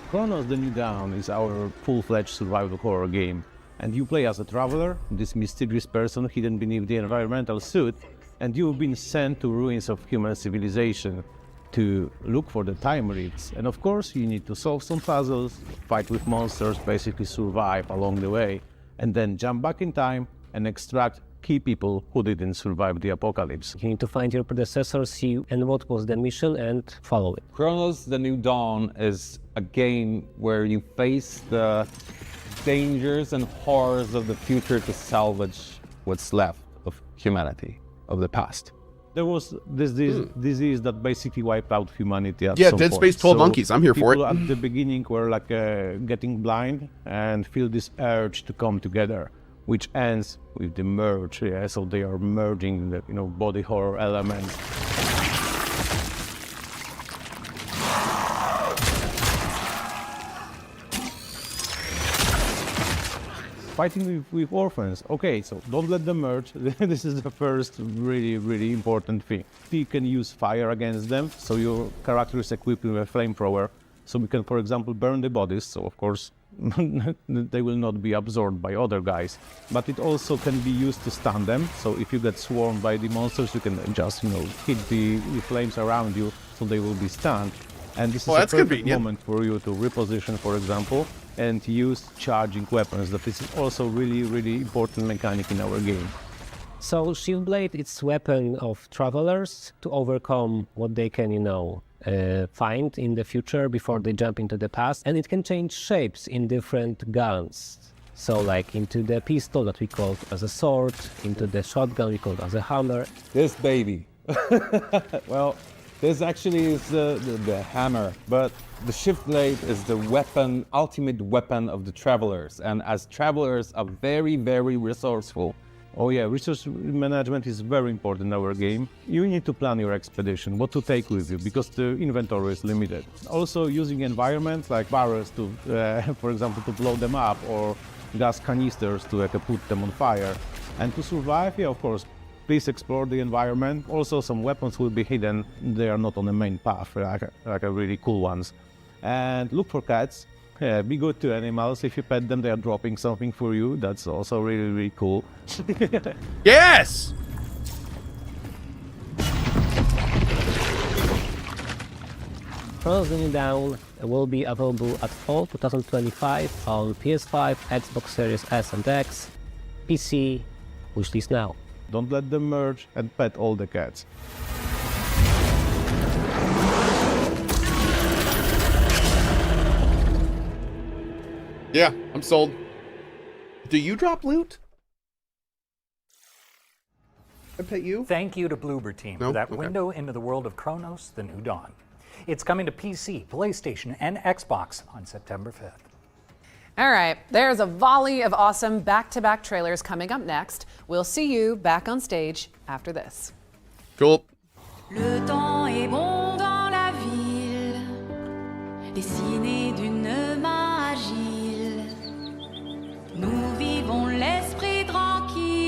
Kronos the New Dawn is our full-fledged survival horror game, and you play as a traveler, this mysterious person hidden beneath the environmental suit, and you've been sent to ruins of human civilization to look for the time rifts. And of course, you need to solve some puzzles, fight with monsters, basically survive along the way, and then jump back in time and extract key people who didn't survive the apocalypse. You need to find your predecessor, see and what was the mission, and follow it. Kronos the New Dawn is a game where you face the dangers and horrors of the future to salvage what's left of humanity, of the past. There was this disease that basically wiped out humanity at some Dead point. Space 12 Monkeys. I'm here for it. People at the beginning were like getting blind and feel this urge to come together, which ends with the merge. Yeah, so they are merging the body horror elements. Fighting with orphans. Okay, so don't let them merge. This is the first really important thing. You can use fire against them, so your character is equipped with a flamethrower, so we can, for example, burn the bodies, so of course they will not be absorbed by other guys. But it also can be used to stun them, so if you get swarmed by the monsters, you can just, hit the flames around you, so they will be stunned. And this is a perfect moment for you to reposition, for example, and use charging weapons. That is also really important mechanic in our game. So Shield Blade, it's weapon of travelers to overcome what they can, find in the future before they jump into the past, and it can change shapes in different guns. So like into the pistol that we call as a sword, into the shotgun we call as a hammer. This baby. Well, this actually is the hammer, but the Shift Blade is the weapon, ultimate weapon of the travelers, and as travelers are very resourceful. Oh yeah, resource management is very important in our game. You need to plan your expedition, what to take with you, because the inventory is limited. Also using environments like barrels to, for example, to blow them up, or gas canisters to put them on fire. And to survive, yeah, of course, please explore the environment. Also, some weapons will be hidden. They are not on the main path, like a really cool ones. And look for cats. Yeah, be good to animals. If you pet them, they are dropping something for you. That's also really cool. Yes! Chronos: The New Dawn will be available at fall 2025 on PS5, Xbox Series S and X, PC, wishlist now. Don't let them merge and pet all the cats. Yeah, I'm sold. Do you drop loot? I pet you? Thank you to Bloober Team for that window into the world of Chronos: The New Dawn. It's coming to PC, PlayStation, and Xbox on September 5th. All right, there's a volley of awesome back-to-back trailers coming up next. We'll see you back on stage after this. Cool. Le temps est bon dans la ville, dessiné d'une main agile. Nous vivons l'esprit tranquille.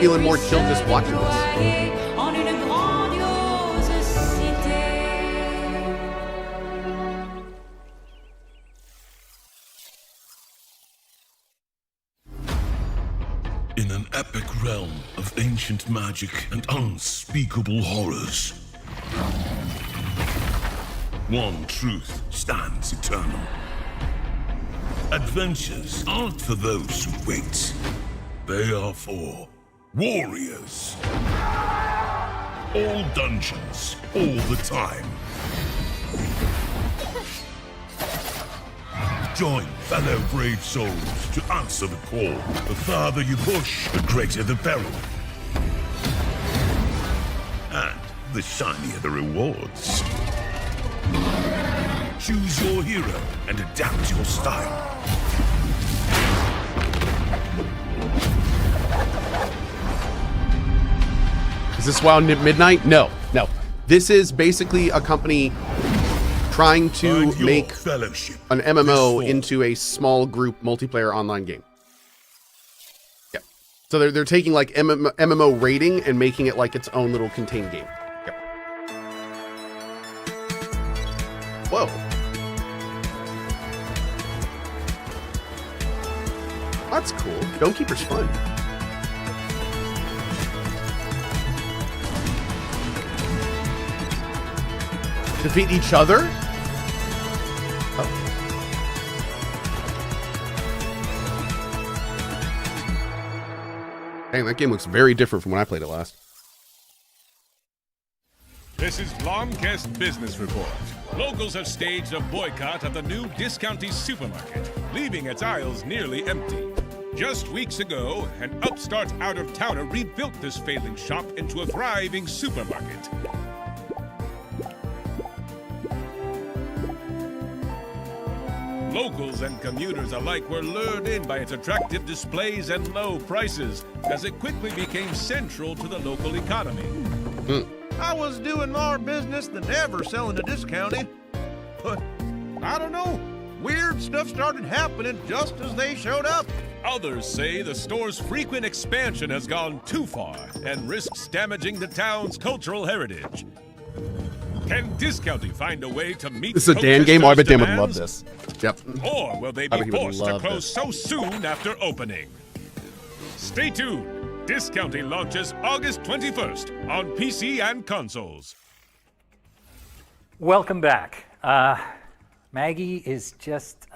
Feeling more chill just watching this. In an epic realm of ancient magic and unspeakable horrors, one truth stands eternal. Adventures aren't for those who wait. They are for warriors. All dungeons, all the time. Join fellow brave souls to answer the call. The farther you push, the greater the peril. And the shinier the rewards. Choose your hero and adapt your style. Is this WoW Midnight? No. This is basically a company trying to make an MMO into a small group multiplayer online game. Yep. So they're taking like MMO rating and making it like its own little contained game. Yep. Whoa. That's cool. Goalkeeper's fun. Defeat each other? Oh. Dang, that game looks very different from when I played it last. This is Blomkest Business Report. Locals have staged a boycott of the new Discounty supermarket, leaving its aisles nearly empty. Just weeks ago, an upstart out-of-towner rebuilt this failing shop into a thriving supermarket. Locals and commuters alike were lured in by its attractive displays and low prices, as it quickly became central to the local economy. I was doing more business than ever selling a discounty. But, I don't know, weird stuff started happening just as they showed up. Others say the store's frequent expansion has gone too far and risks damaging the town's cultural heritage. Can Discounty find a way to meet This is a Dan game? Oh, I bet Dan would love demands? this. Yep. Or will they be forced to close so soon after opening? Stay tuned. Discounty launches August 21st on PC and consoles. Welcome back. Maggie is just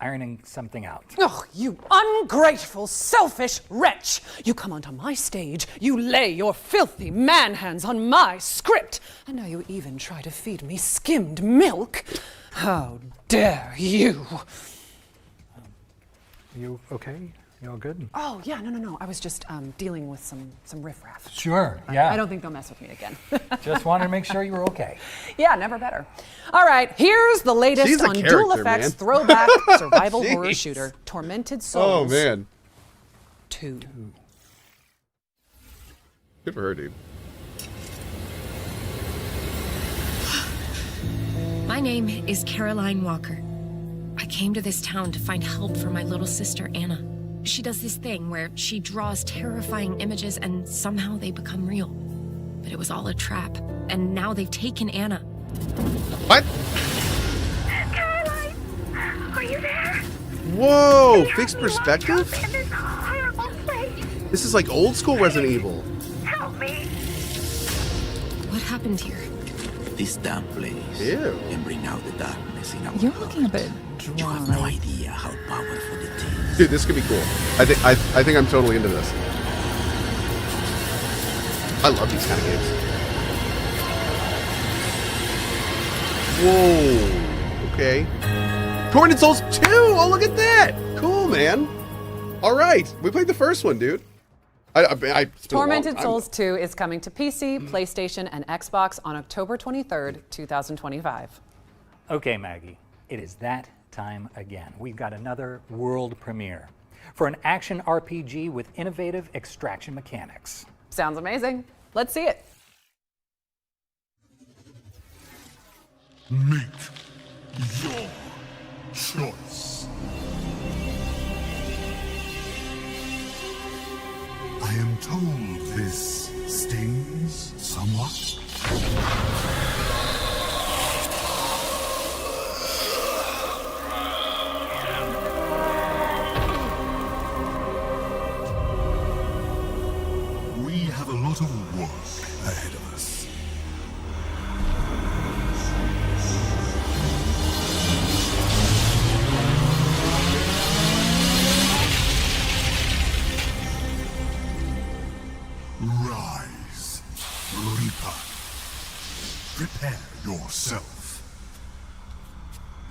ironing something out. Oh, you ungrateful, selfish wretch! You come onto my stage, you lay your filthy man hands on my script, and now you even try to feed me skimmed milk? How dare you! You okay? You all good? Oh, yeah, no. I was just dealing with some riffraff. Sure, yeah. I don't think they'll mess with me again. Just wanted to make sure you were okay. Yeah, never better. All right, here's the latest on Dual Effects throwback survival horror shooter, Tormented Souls. Oh, man. 2. Good for her, dude. My name is Caroline Walker. I came to this town to find help for my little sister, Anna. She does this thing where she draws terrifying images and somehow they become real. But it was all a trap, and now they've taken Anna. What? Caroline, are you there? Whoa, fixed perspective? In this horrible place. This is like old school Resident Evil. Help me. What happened here? This damn place can bring out the darkness in our You're looking a bit dry. You have no idea how powerful it is. Dude, this could be cool. I think I'm totally into this. I love these kind of games. Whoa. Okay. Tormented Souls 2! Oh, look at that! Cool, man. All right. We played the first one, dude. Tormented Souls 2 is coming to PC, PlayStation, and Xbox on October 23rd, 2025. Okay, Maggie, it is that time again. We've got another world premiere for an action RPG with innovative extraction mechanics. Sounds amazing. Let's see it. Make your choice. I am told this stings somewhat. We have a lot of work ahead of us. Rise, Reaper. Prepare yourself.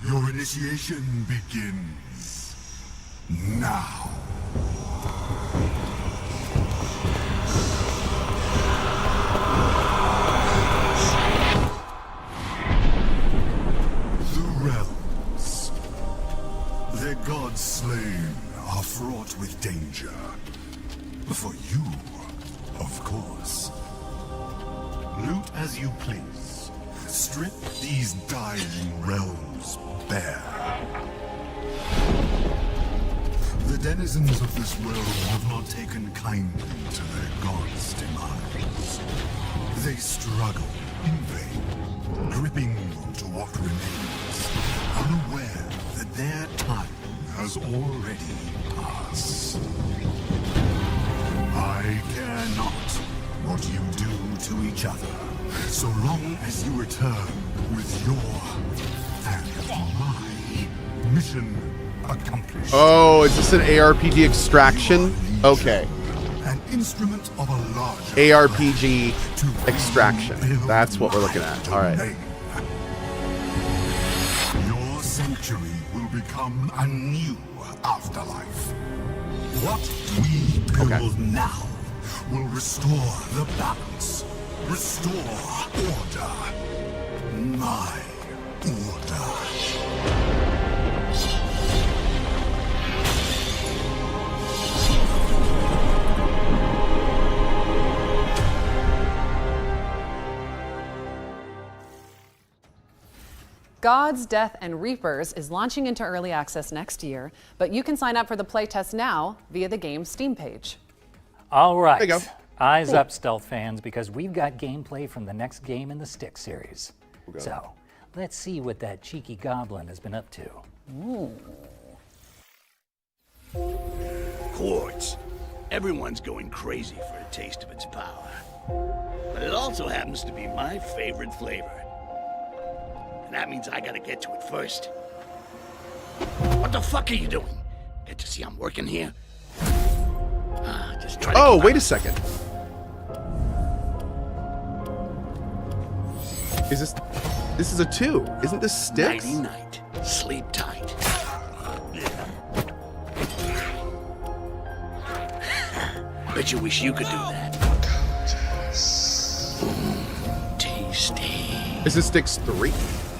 Your initiation begins now. The realms, their gods slain, are fraught with danger. For you, of course. Loot as you please. Strip these dying realms bare. The denizens of this world have not taken kindly to their god's demise. They struggle in vain, gripping onto what remains, unaware that their time has already passed. I care not what you do to each other, so long as you return with your and my mission accomplished. Oh, is this an ARPG extraction? Okay. An instrument of a larger ARPG extraction. That's what we're looking at. All right. Your sanctuary will become a new afterlife. What we build now will restore the balance, restore order. My order. Gods, Death, and Reapers is launching into early access next year, but you can sign up for the playtest now via the game's Steam page. All right. There you go. Eyes Cool. up, stealth fans, because we've got gameplay from the next game in the Stick series. So, let's see what that cheeky goblin has been up to. Quartz. Everyone's going crazy for a taste of its power. But it also happens to be my favorite flavor. And that means I gotta get to it first. What the fuck are you doing? Get to see I'm working here? Just try to Oh, keep wait my- a second. Is this is a 2? Isn't this Sticks? Nighty night. Sleep tight. Bet you wish you could do that. Tasty. Is this Sticks 3?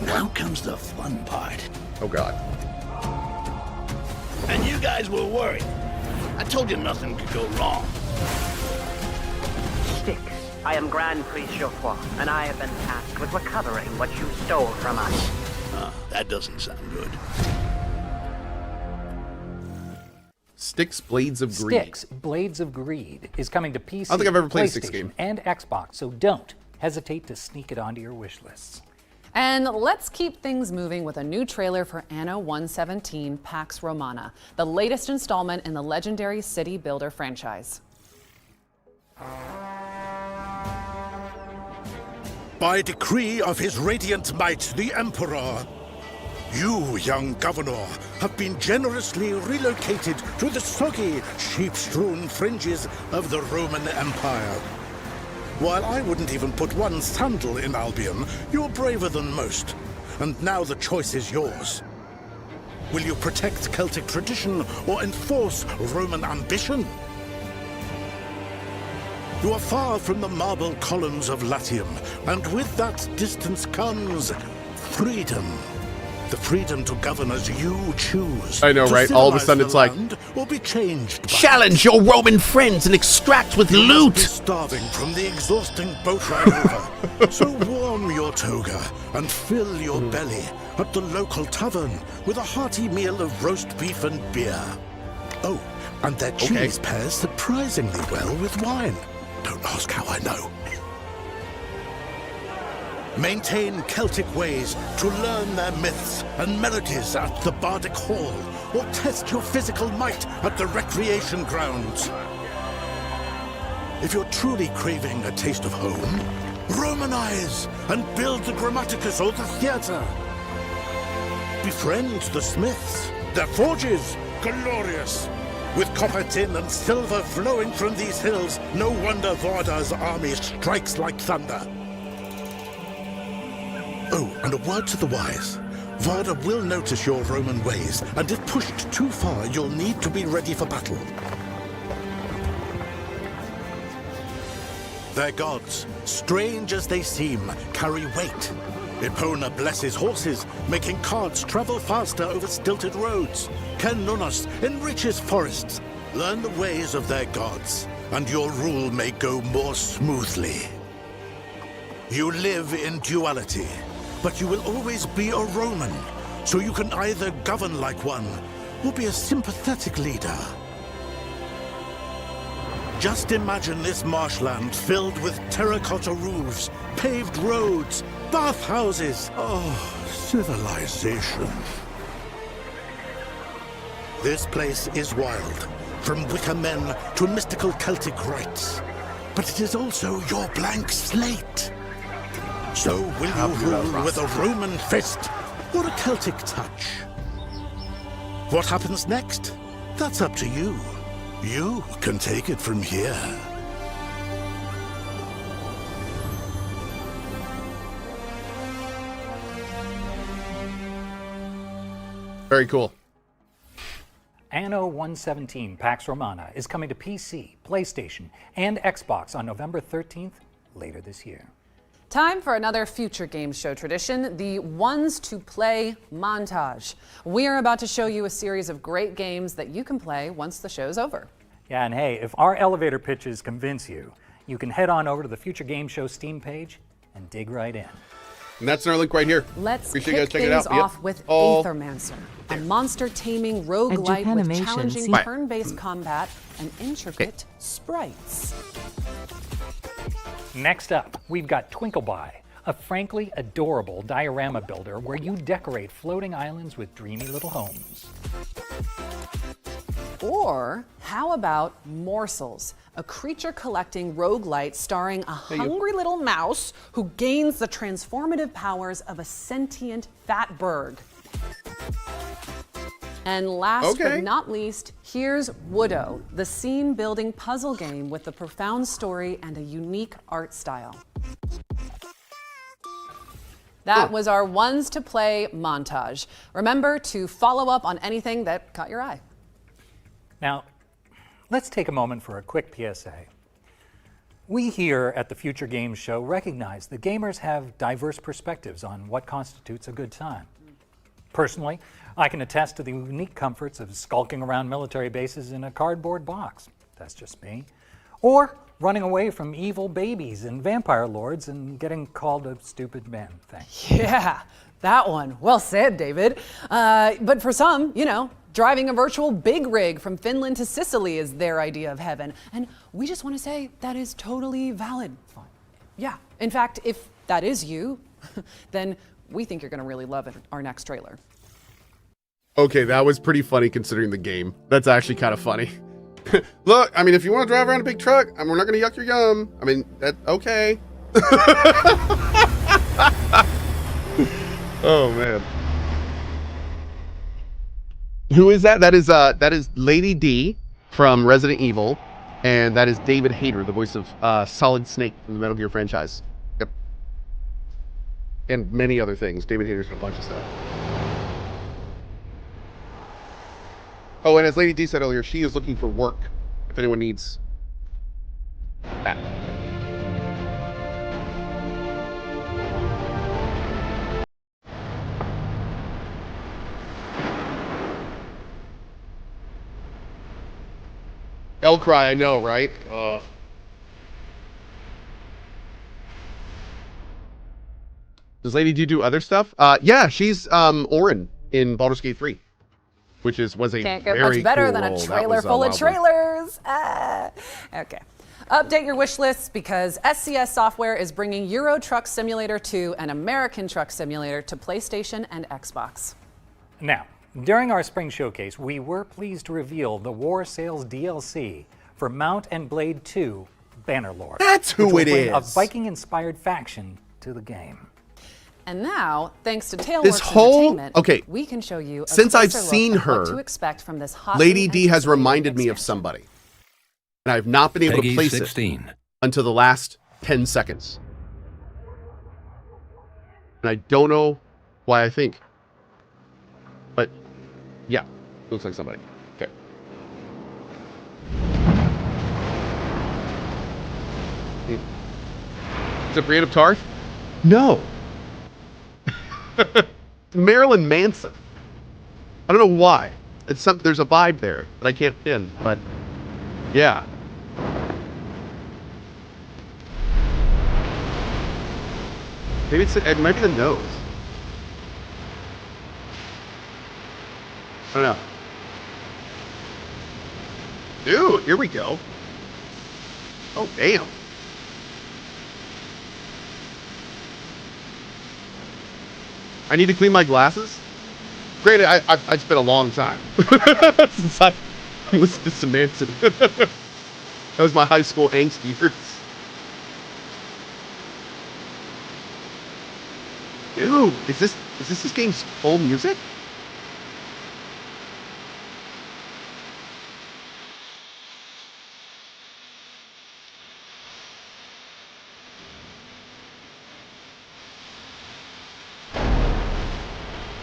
Now comes the fun part. Oh god. And you guys were worried. I told you nothing could go wrong. Sticks, I am Grand Priest Geoffroy, and I have been tasked with recovering what you stole from us. That doesn't sound good. Sticks Blades of Greed. Sticks Blades of Greed is coming to PC, I don't think I've ever played a Sticks PlayStation, game. and Xbox, so don't hesitate to sneak it onto your wish lists. And let's keep things moving with a new trailer for Anno 117 Pax Romana, the latest installment in the legendary city builder franchise. By decree of his radiant might, the Emperor, you, young governor, have been generously relocated to the soggy, sheep-strewn fringes of the Roman Empire. While I wouldn't even put one sandal in Albion, you're braver than most. And now the choice is yours. Will you protect Celtic tradition or enforce Roman ambition? You are far from the marble columns of Latium, and with that distance comes freedom. The freedom to govern as you choose. I know, right? All of a sudden it's like, or be changed. challenge your Roman friends and extract with loot. Be starving from the exhausting boat ride over. So warm your toga and fill your belly at the local tavern with a hearty meal of roast beef and beer. Oh, and their cheese pairs surprisingly well with wine. Don't ask how I know. Maintain Celtic ways to learn their myths and melodies at the Bardic Hall, or test your physical might at the recreation grounds. If you're truly craving a taste of home, Romanize and build the Grammaticus or the theatre. Befriend the smiths, their forges glorious. With copper, tin, and silver flowing from these hills, no wonder Varda's army strikes like thunder. Oh, and a word to the wise. Varda will notice your Roman ways, and if pushed too far, you'll need to be ready for battle. Their gods, strange as they seem, carry weight. Epona blesses horses, making carts travel faster over stilted roads. Ken Nunos enriches forests. Learn the ways of their gods, and your rule may go more smoothly. You live in duality, but you will always be a Roman, so you can either govern like one, or be a sympathetic leader? Just imagine this marshland filled with terracotta roofs, paved roads, bathhouses. Oh, civilization. This place is wild, from wicker men to mystical Celtic rites. But it is also your blank slate. So will you rule with a Roman fist or a Celtic touch? What happens next? That's up to you. You can take it from here. Very cool. Anno 117 Pax Romana is coming to PC, PlayStation, and Xbox on November 13th, later this year. Time for another future game show tradition, the Ones to Play montage. We are about to show you a series of great games that you can play once the show's over. Yeah, and hey, if our elevator pitches convince you, you can head on over to the Future Game Show Steam page and dig right in. And that's our link right here. Let's Appreciate you guys kick checking it things out. off with Aethermancer, a monster-taming roguelite with Japanimation challenging seems- turn-based combat and intricate sprites. Next up, we've got Twinkleby, a frankly adorable diorama builder where you decorate floating islands with dreamy little homes. Or how about Morsels, a creature-collecting roguelite starring a hungry little mouse who gains the transformative powers of a sentient fatberg. And last Okay. but not least, here's Woodo, the scene-building puzzle game with a profound story and a unique art style. That was our Ones to Play montage. Remember to follow up on anything that caught your eye. Now, let's take a moment for a quick PSA. We here at the Future Games Show recognize that gamers have diverse perspectives on what constitutes a good time. Personally, I can attest to the unique comforts of skulking around military bases in a cardboard box. That's just me. Or running away from evil babies and vampire lords and getting called a stupid man thing. Yeah, that one. Well said, David. But for some, driving a virtual big rig from Finland to Sicily is their idea of heaven. And we just want to say that is totally valid. Yeah, in fact, if that is you, then we think you're going to really love our next trailer. Okay, that was pretty funny considering the game. That's actually kind of funny. Look, I mean, if you want to drive around a big truck, we're not going to yuck your yum. I mean, okay. Oh, man. Who is that? That is Lady D from Resident Evil, and that is David Hayter, the voice of Solid Snake from the Metal Gear franchise. Yep. And many other things. David Hayter's done a bunch of stuff. Oh, and as Lady D said earlier, she is looking for work, if anyone needs that. Cry, I know, right? Does Lady D do other stuff? Yeah, she's Orin in Baldur's Gate 3, which was a Can't get very much better cool than a role. trailer full of trailers. Okay. Update your wish lists because SCS Software is bringing Euro Truck Simulator 2 and American Truck Simulator to PlayStation and Xbox. Now, during our spring showcase, we were pleased to reveal the War Sales DLC for Mount and Blade 2 Bannerlord. That's who which will it bring a is. Viking-inspired faction to the game. And now, thanks to Tailworks This whole- Entertainment, okay, we can show you a since I've closer look seen at her, what to expect from this Lady D has reminded me of somebody. And I've not been able to place 16. it until the last 10 seconds. And I don't know why I think. But, yeah, looks like somebody. Okay. Is it Brienne of Tarth? No. Marilyn Manson. I don't know why. There's a vibe there that I can't pin, but yeah. Maybe it might be the nose. I don't know. Dude, here we go. Oh, damn. I need to clean my glasses? Granted, it's been a long time since I listened to some Manson. That was my high school angst years. Dude, is this game's full music?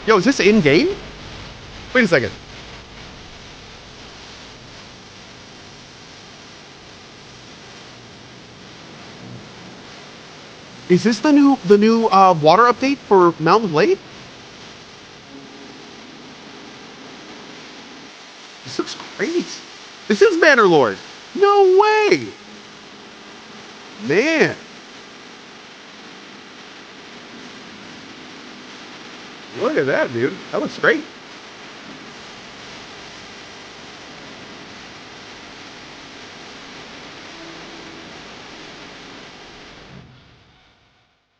Yo, is this in-game? Wait a second. Is this the new water update for Mountain Blade? This looks great. This is Bannerlord. No way. Man. Look at that, dude. That looks great.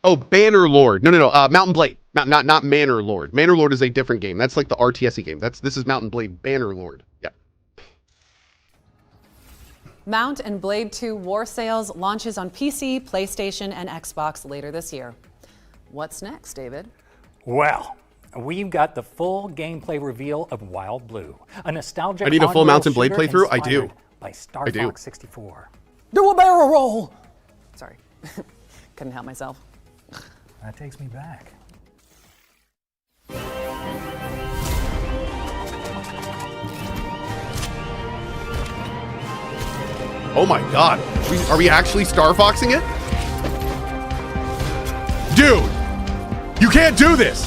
Oh, Bannerlord. No. Mountain Blade. Not Manor Lord. Manor Lord is a different game. That's like the RTS game. This is Mountain Blade Bannerlord. Yeah. Mount and Blade 2 War Sales launches on PC, PlayStation, and Xbox later this year. What's next, David? Well, we've got the full gameplay reveal of Wild Blue, a nostalgic. I need a full Mountain Blade playthrough. I do. By Star Fox 64. Do a barrel roll. Sorry, couldn't help myself. That takes me back. Oh my god. Are we actually Star Foxing it? Dude! You can't do this!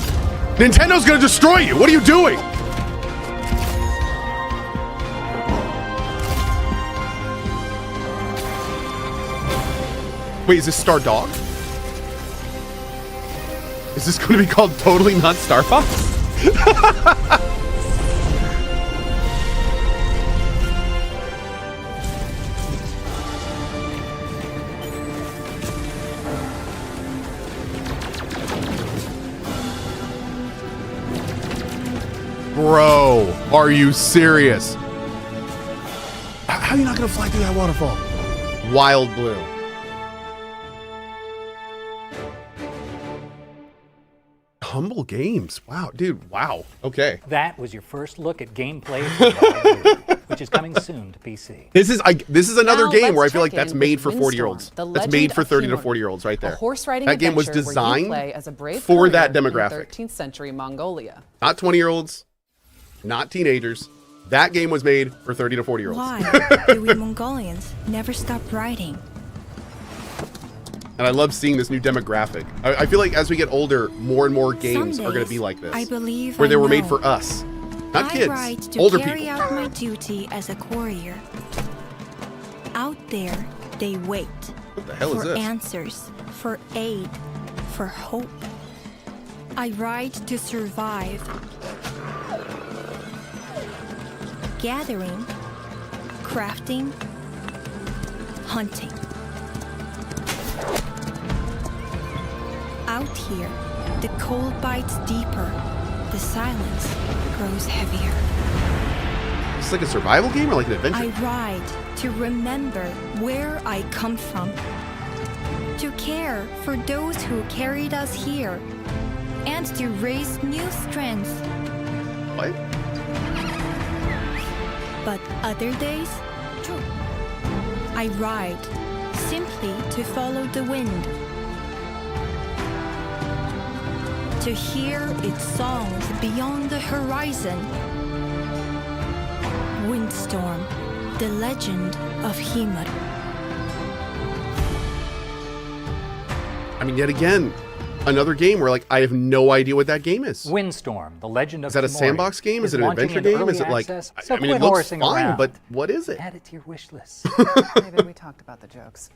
Nintendo's gonna destroy you! What are you doing? Wait, is this Star Dog? Is this going to be called Totally Not Star Fox? Bro, are you serious? How are you not going to fly through that waterfall? Wild Blue. Humble Games. Wow, dude. Wow. Okay. That was your first look at gameplay, for which is coming soon to PC. This is another game where I feel like that's made for 40-year-olds. That's made for 30 to 40-year-olds right there. A horse riding that game was adventure where you designed play as a brave for that courier demographic. In 13th century Mongolia. Not 20-year-olds, not teenagers. That game was made for 30 to 40-year-olds. Why do we Mongolians never stop riding? And I love seeing this new demographic. I feel like as we get older, more and more games are going to be like this. I believe where they were know. made for us. Not I kids, ride to older carry people. out my duty as a courier. Out there, they wait. What the hell is for this? answers, for aid, for hope. I ride to survive. Gathering, crafting, hunting. Out here, the cold bites deeper, the silence grows heavier. It's like a survival game or like an adventure? I ride to remember where I come from, to care for those who carried us here, and to raise new strengths. What? But other days, I ride simply to follow the wind, to hear its songs beyond the horizon. Windstorm, the legend of Himar. I mean, yet again, another game where like I have no idea what that game is. Windstorm, the legend of Is that a Timori sandbox game? Is it an launching adventure into game? early Is it like access, I so mean quit it looks horsing fine, around. but what is it? Add it to your wish list. David, we talked about the jokes.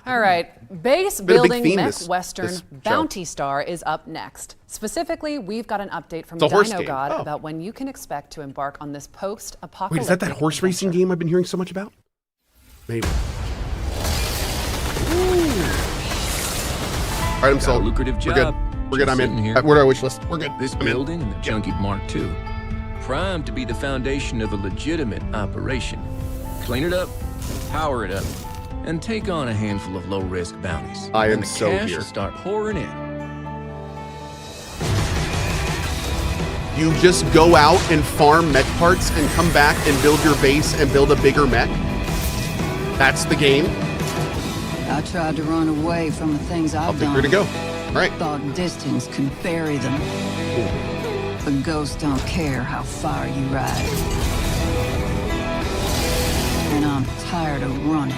All right, base Been a big building theme mech this western show. Bounty Star is up next. Specifically, we've got an update from It's a horse Dino game. God Oh. about when you can expect to embark on this Wait, post-apocalyptic. is that horse racing game I've been hearing so much about? Maybe. All right, I'm sold. Lucrative We're job. good. We're good. I'm in. Sitting here. Where do I wish list? We're good. This building and the Junkie Mark II, primed to be the foundation of a legitimate operation. Clean it up, power it up, and take on a handful of low-risk bounties. I am and the so cash here. will start pouring in. You just go out and farm mech parts and come back and build your base and build a bigger mech. That's the game. I tried to run away from the things I've I'll take done. her to go. All right. Thought distance could bury them. But ghosts don't care how far you ride. And I'm tired of running.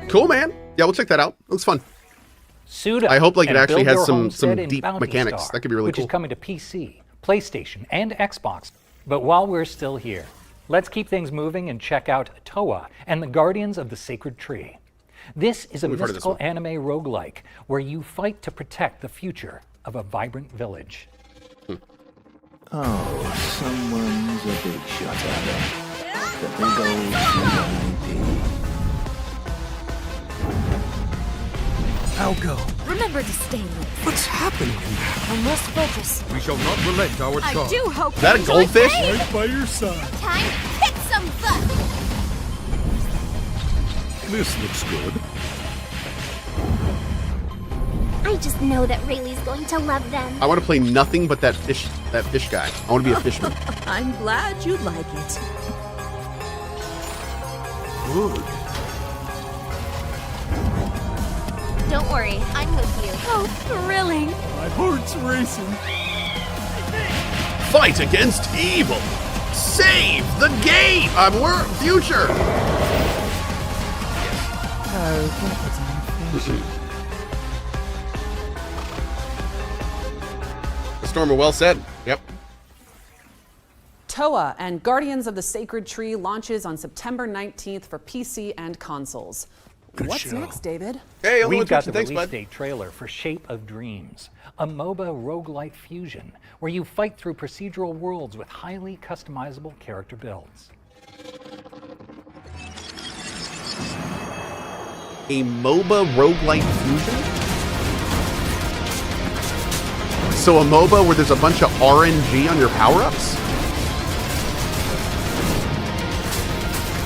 Cool, man. Yeah, we'll check that out. Looks fun. Suit up I hope like it and actually build has your some homestead in deep Bounty mechanics. Star, That could be really which cool. is coming to PC, PlayStation, and Xbox. But while we're still here, let's keep things moving and check out Toa and the Guardians of the Sacred Tree. This is a We've heard of this mystical one. anime roguelike where you fight to protect the future of a vibrant village. Oh, someone's a big shot at her. The big old VIP. I'll go. Remember to stay low. What's happening? I must focus. We shall not relent our I charge. do hope Is that a you enjoy goldfish? playing. Right by your side. Time to kick some butt. This looks good. I just know that Rayleigh's going to love them. I want to play nothing but that fish guy. I want to be a fishman. I'm glad you like it. Good. Don't worry, I'm with you. Oh, thrilling. My heart's racing. Fight against evil. Save the game. Future. Stormer, well said. Yep. Toa and Guardians of the Sacred Tree launches on September 19th for PC and consoles. What's show. next, David? Hey, We've got the release date trailer for Shape of Dreams, a MOBA roguelike fusion where you fight through procedural worlds with highly customizable character builds. A MOBA roguelike fusion? So a MOBA where there's a bunch of RNG on your power-ups?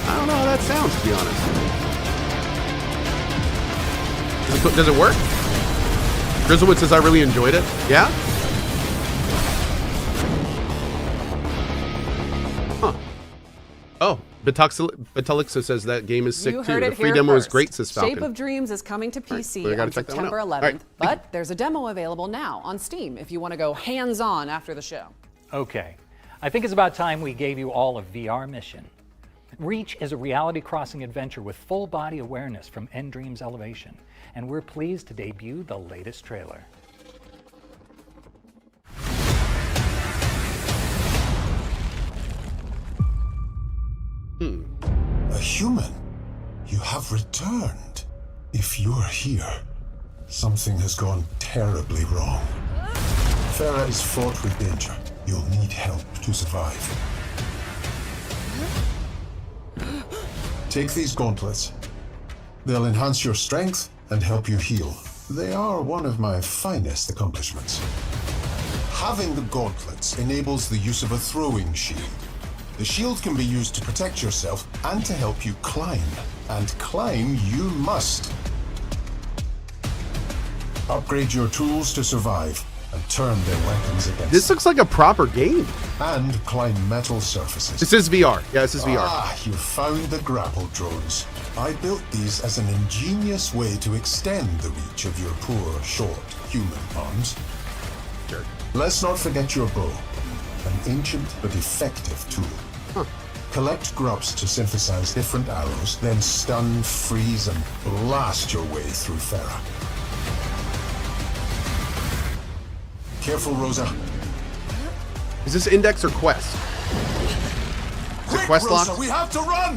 I don't know how that sounds, to be honest. Does it work? Grizzlewood says I really enjoyed it. Yeah? Huh. Oh, Betulixo says that game is sick You too. heard The it free here demo is first. great, says Falcon. Shape of Dreams is coming to PC well, I gotta on check that one September out. 11th, All right. but there's a demo available now on Steam if you want to go hands-on after the show. Okay, I think it's about time we gave you all a VR mission. Reach is a reality-crossing adventure with full body awareness from Endream's Elevation, and we're pleased to debut the latest trailer. A human? You have returned. If you're here, something has gone terribly wrong. Farah is fraught with danger. You'll need help to survive. Take these gauntlets. They'll enhance your strength and help you heal. They are one of my finest accomplishments. Having the gauntlets enables the use of a throwing shield. The shield can be used to protect yourself and to help you climb. And climb you must. Upgrade your tools to survive and turn their weapons against This looks like a proper game. and climb metal surfaces. This is VR. Yeah, this is VR. Ah, you found the grapple drones. I built these as an ingenious way to extend the reach of your poor, short human arms. Sure. Let's not forget your bow, an ancient but effective tool. Collect grubs to synthesize different arrows, then stun, freeze, and blast your way through Farah. Careful, Rosa. Is this index or quest? Is it quest Rosa, locked? we have to run!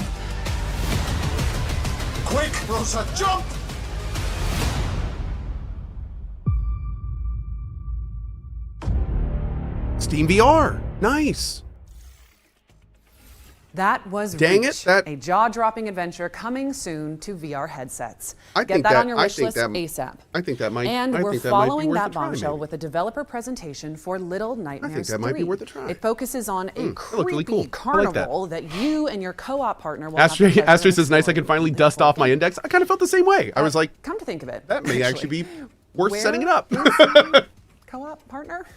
Quick, Rosa, jump! Steam VR. Nice. That was Dang Reach, it, a jaw-dropping adventure coming soon to VR headsets. I Get think that that- on your I wish think list that- ASAP. I think that might. And I we're think that might be following worth that a try, bombshell maybe. with a developer presentation for Little Nightmares that might be 3. worth a try. It focuses on a that looked really creepy cool. I like that. carnival that you and your co-op partner will Astrid, have to pleasure Astrid says, "Nice, I can finally dust off my index." I kind of felt the same way. I was like, Come to think of it, that may actually be worth where setting it up. co-op partner?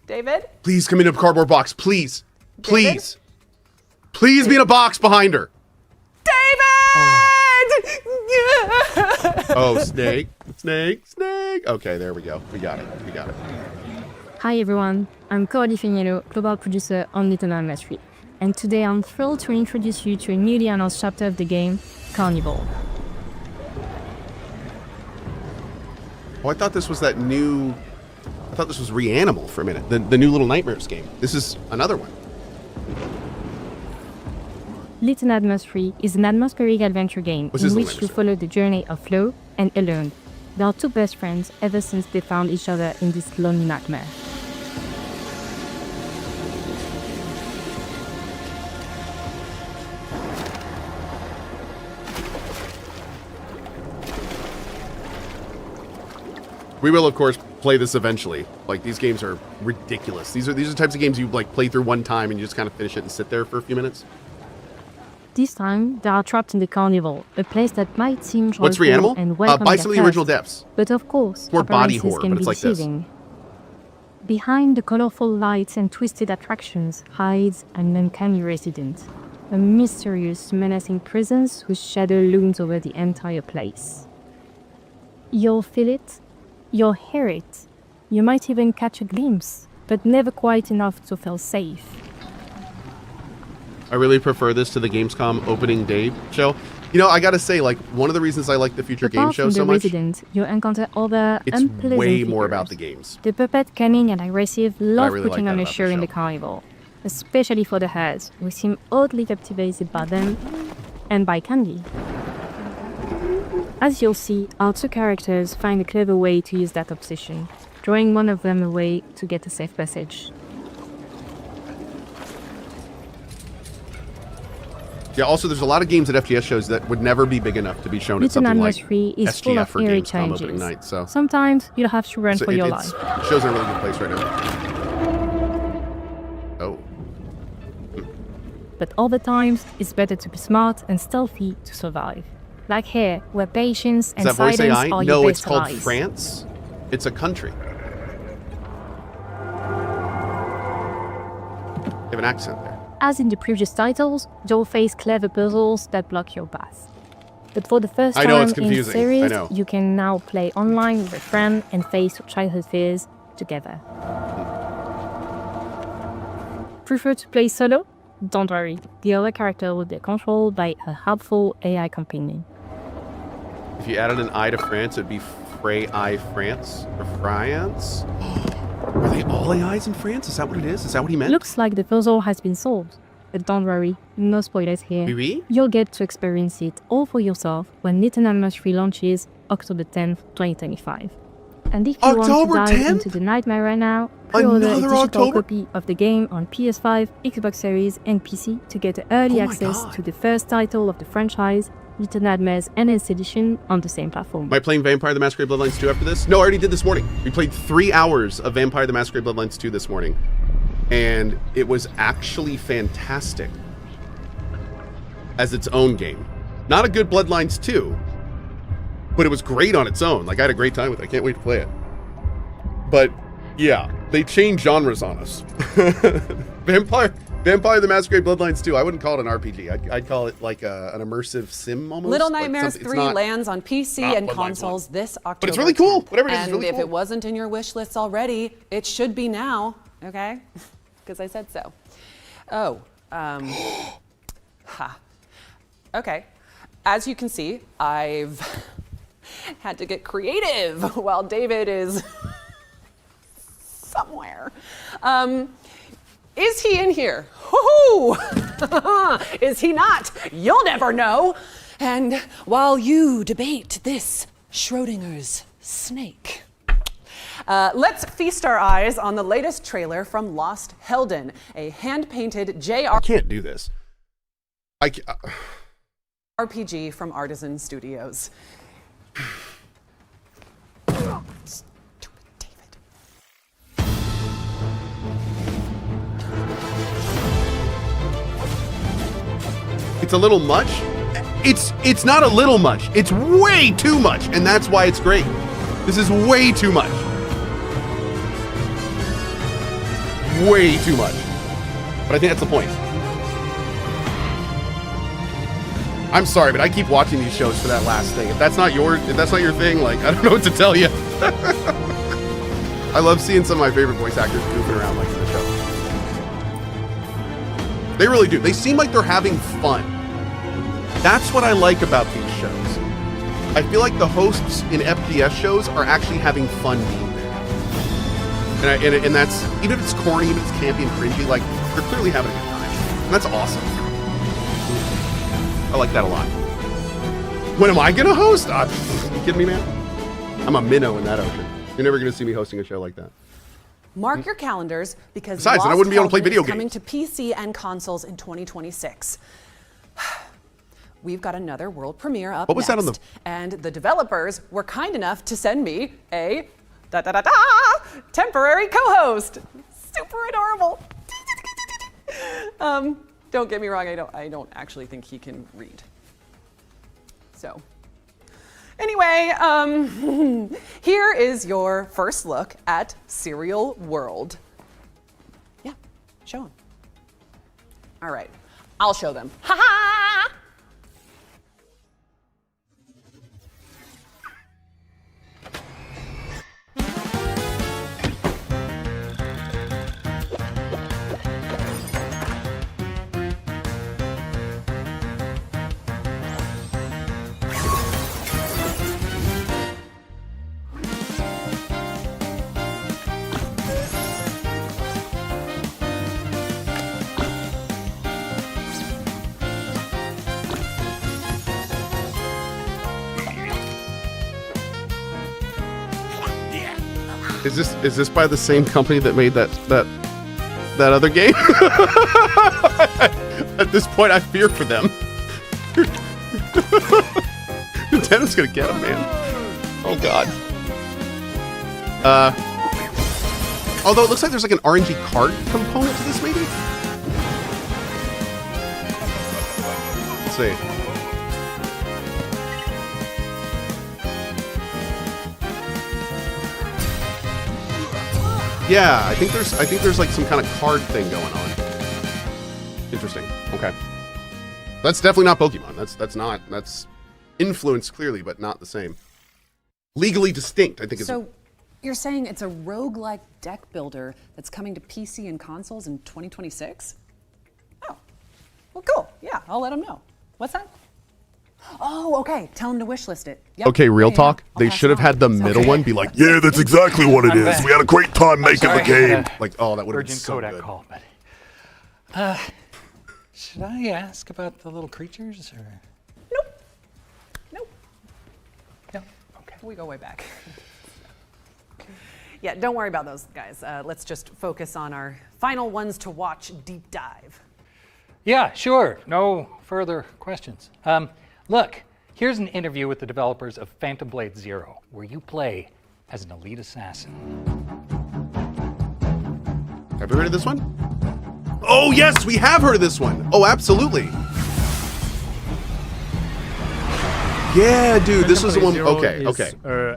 David? Please come in a cardboard box, please, please, please be in a box behind her. David! Oh, snake, snake, snake. Okay, there we go. We got it. We got it. Hi everyone, I'm Cohh, global producer on Little Nightmares 3, and today I'm thrilled to introduce you to a newly announced chapter of the game, Carnival. Oh, I thought this was that new. I thought this was Reanimal for a minute. The new Little Nightmares game. This is another one. Little Nightmares 3 is an atmospheric adventure game What's this in Little which you follow the journey of Flo and Alone. They are two best friends ever since they found each other in this lonely nightmare. We will, of course, play this eventually. Like, these games are ridiculous. These are the types of games you like play through one time and you just kind of finish it and sit there for a few minutes. This time, they are trapped in the carnival, a place that might seem joyful What's Reanimal? and welcoming Buy some of the at original first. devs. But of course, It's more body appearances horror, can but be it's like this. deceiving. Behind the colorful lights and twisted attractions hides an uncanny resident, a mysterious, menacing presence whose shadow looms over the entire place. You'll feel it, you'll hear it, you might even catch a glimpse, but never quite enough to feel safe. I really prefer this to the Gamescom opening day show. You know, I gotta say, like, one of the reasons I like the Future Game Apart Show from so the much, resident, you encounter other it's unpleasant way more figures. about the games. The puppet, cunning and aggressive, love really putting like on that a about show the in the carnival, especially for the hares, who seem oddly captivated by them and by candy. As you'll see, our two characters find a clever way to use that obsession, drawing one of them away to get a safe passage. Yeah, also, there's a lot of games at FGS shows that would never be big enough to be shown at Little something Nightmares like 3 is full SGF of or eerie Gamescom challenges. opening night. So Sometimes you'll have to run So for your it's life. show's in a really good place right now. Oh. But other times, it's better to be smart and stealthy to survive. Like here, where patience Is and that voice silence AI? are your No, best it's called allies. France. It's a country. They have an accent there. As in the previous titles, you'll face clever puzzles that block your path. But for the first I know, time it's in the confusing. I series, know. you can now play online with a friend and face your childhood fears together. Prefer to play solo? Don't worry, the other character will be controlled by a helpful AI companion. If you added an I to France, it'd be Frey I France or France. Are they all AIs in France? Is that what it is? Is that what he meant? Looks like the puzzle has been solved. But don't worry, no spoilers here. Oui, oui? You'll get to experience it all for yourself when Little Nightmares 3 launches October 10th, 2025. And if you October want to dive 10th? into the nightmare right now, pre-order a Another digital October? copy of the game on PS5, Xbox Series, and PC to get early Oh my access God. to the first title of the franchise, Little Nightmares NS Edition, on the same platform. Am I playing Vampire the Masquerade Bloodlines 2 after this? No, I already did this morning. We played 3 hours of Vampire the Masquerade Bloodlines 2 this morning. And it was actually fantastic as its own game. Not a good Bloodlines 2, but it was great on its own. Like, I had a great time with it. I can't wait to play it. But yeah, they changed genres on us. Vampire the Masquerade Bloodlines 2, I wouldn't call it an RPG. I'd call it like an immersive sim almost. Little Like Nightmares something- 3 lands on PC and Bloodlines consoles this October. But it's really cool. 10th. Whatever it is, and it's really if cool. it wasn't in your wish list already, it should be now, okay? Because I said so. Oh, ha. Okay. As you can see, I've had to get creative while David is there. Is he in here? Woohoo! Is he not? You'll never know. And while you debate this Schrodinger's snake, let's feast our eyes on the latest trailer from Lost Helden, a hand-painted I can't do this. RPG from Artisan Studios. It's a little much. It's not a little much. It's way too much, and that's why it's great. This is way too much. Way too much. But I think that's the point. I'm sorry, but I keep watching these shows for that last thing. If that's not your thing, like, I don't know what to tell you. I love seeing some of my favorite voice actors goofing around like in the show. They really do. They seem like they're having fun. That's what I like about these shows. I feel like the hosts in FPS shows are actually having fun being there. And that's, even if it's corny, even if it's campy and cringy, like, they're clearly having a good time. And that's awesome. I like that a lot. When am I gonna host? You kidding me, man? I'm a minnow in that ocean. You're never gonna see me hosting a show like that. Mark your calendars, because Besides, then I Lost wouldn't be able to play Helden video is coming games. to PC and consoles in 2026. We've got another world premiere up What was that next, on the- and the developers were kind enough to send me a temporary co-host. Super adorable. Don't get me wrong, I don't actually think he can read. So, anyway, here is your first look at Serial World. Yeah, show them. All right, I'll show them. Ha ha! Is this by the same company that made that other game? At this point, I fear for them. Nintendo's gonna get him, man. Oh god. Although it looks like there's like an RNG card component to this, maybe. Let's see. Yeah, I think there's like some kind of card thing going on. Interesting. Okay. That's definitely not Pokemon. That's influenced clearly, but not the same. Legally distinct, I think is. So, you're saying it's a roguelike deck builder that's coming to PC and consoles in 2026? Oh, well, cool. Yeah, I'll let them know. What's that? Oh, okay. Tell them to wishlist it. Yep. Okay, real Yeah, talk. I'll They pass should have it on. had the middle Okay. one be like, yeah, that's exactly what it is. We had a great time making the game. Like, oh, that would have been Urgent so Kodak good. call, but should I ask about the little creatures or? Nope. Okay. We go way back. Yeah, don't worry about those guys. Let's just focus on our final ones to watch deep dive. Yeah, sure. No further questions. Look, here's an interview with the developers of Phantom Blade Zero, where you play as an elite assassin. Have you heard of this one? Oh yes, we have heard of this one. Oh, absolutely. Yeah, dude, this was the one. Okay.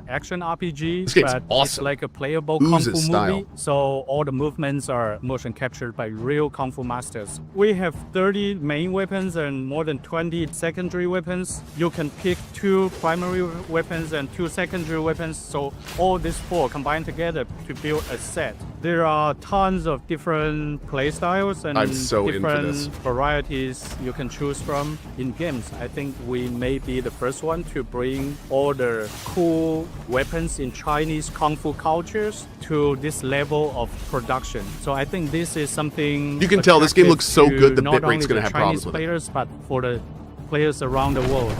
Action RPG, This game's but awesome. it's like a playable kung fu Oozes style. movie. So all the movements are motion captured by real kung fu masters. We have 30 main weapons and more than 20 secondary weapons. You can pick 2 primary weapons and 2 secondary weapons. So all these 4 combined together to build a set. There are tons of different play styles and I'm so into different this. varieties you can choose from in games. I think we may be the first one to bring all the cool weapons in Chinese kung fu cultures to this level of production. So I think this is something you can tell this game looks so good the not bitrate's only going to the have Chinese problems with players, but for the players around the world.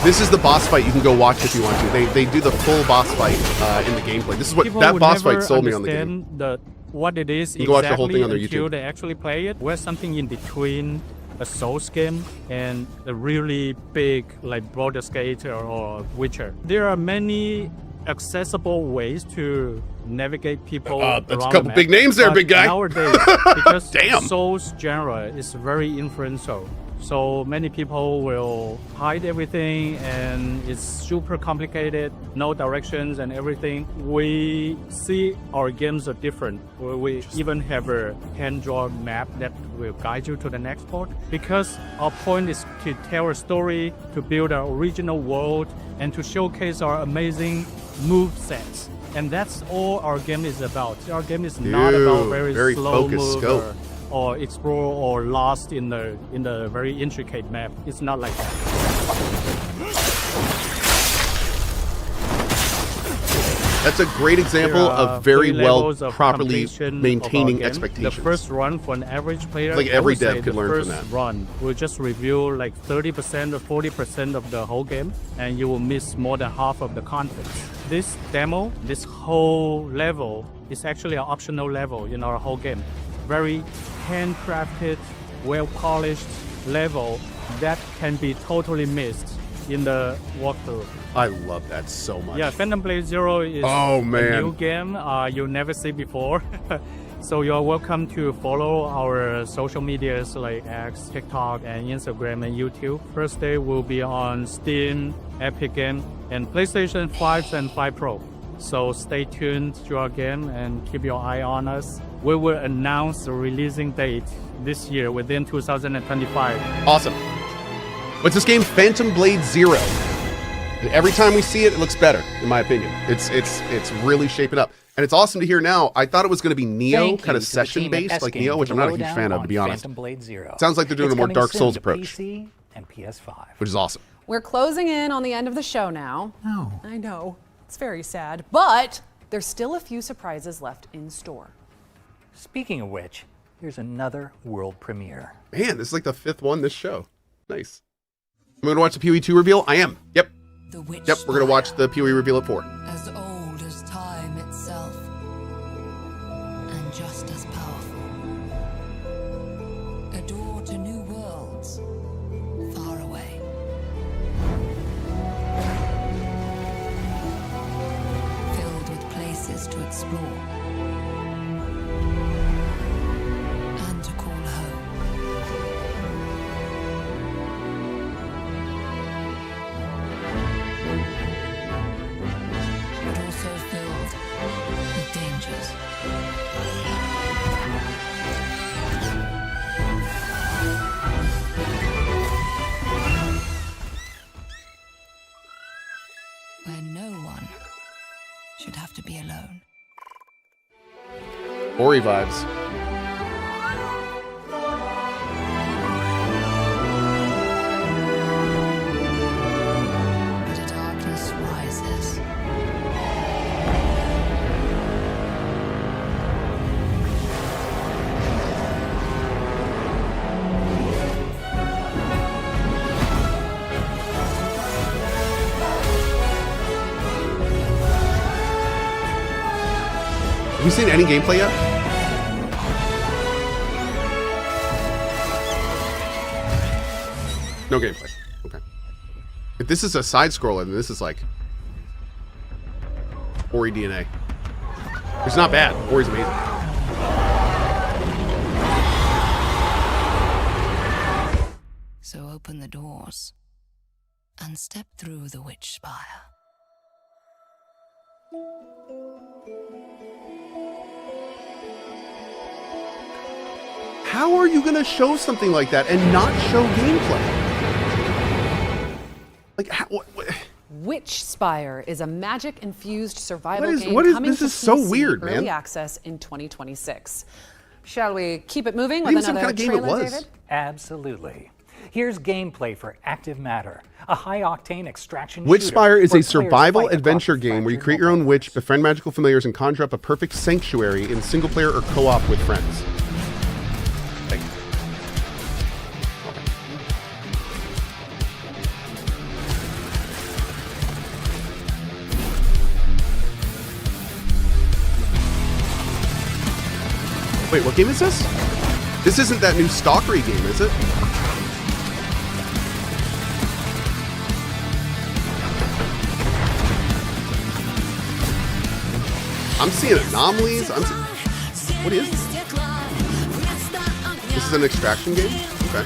This is the boss fight you can go watch if you want to. They do the full boss fight in the gameplay. This is what that boss fight sold me on the game. What it is you can watch the whole thing on their until YouTube. They actually play it. We're something in between a Souls game and a really big like Baldur's Gate or Witcher. There are many accessible ways to navigate people that's a around couple the map. big names there, But big guy. Nowadays, because Damn. Souls genre is very influential. So many people will hide everything and it's super complicated, no directions and everything. We see our games are different. We even have a hand-drawn map that will guide you to the next port. Because our point is to tell a story, to build our original world, and to showcase our amazing move sets. And that's all our game is about. Our game is not about very slow focused move scope. or explore or lost in the very intricate map. It's not like that. That's a great example of very well properly maintaining The expectations. first run for an average player, Like I every would say dev could the learn from first that. run will just review like 30% or 40% of the whole game, and you will miss more than half of the content. This demo, this whole level, is actually an optional level in our whole game. Very handcrafted, well-polished level that can be totally missed in the walkthrough. I love that so much. Yeah, Phantom Blade Zero is Oh, a man. new game you'll never see before. So you're welcome to follow our social medias like X, TikTok, and Instagram and YouTube. First day will be on Steam, Epic Game, and PlayStation 5 and 5 Pro. So stay tuned to our game and keep your eye on us. We will announce the releasing date this year within 2025. Awesome. What's this game? Phantom Blade Zero. And every time we see it, it looks better, in my opinion. It's really shaping up. And it's awesome to hear now. I thought it was going to be Neo, kind of session-based, like Neo, which I'm not a huge fan of, to be honest. Sounds like they're doing a more Dark Souls approach, PC and PS5. which is awesome. We're closing in on the end of the show now. No. I know. It's very sad. But there's still a few surprises left in store. Speaking of which, here's another world premiere. Man, this is like the 5th one this show. Nice. I'm going to watch the PoE 2 reveal? I am. Yep. Yep, we're going to watch the PoE reveal at 4. As old as time itself, and just as powerful. A door to new worlds, far away. Filled with places to explore. And to call home. But also filled with dangers. Where no one should have to be alone. Ori vibes. But a darkness rises. Have you seen any gameplay yet? No gameplay. Okay. If this is a side scroller, then this is like Ori DNA. It's not bad. Ori's amazing. So open the doors and step through the witch spire. How are you going to show something like that and not show gameplay? Like, what? Witch Spire is a magic-infused survival game coming this to is so PC weird, early man. access in 2026. Shall we keep it moving with Name some another kind of game it trailer, was. David? Absolutely. Here's gameplay for Active Matter, a high-octane extraction Witchspire shooter is where a players survival fight across adventure game where you create your own witch, befriend magical familiars, and conjure up a perfect sanctuary in single player or co-op with friends. Thank you. Wait, what game is this? This isn't that new Stalkery game, is it? I'm seeing anomalies. What is this? This is an extraction game? Okay.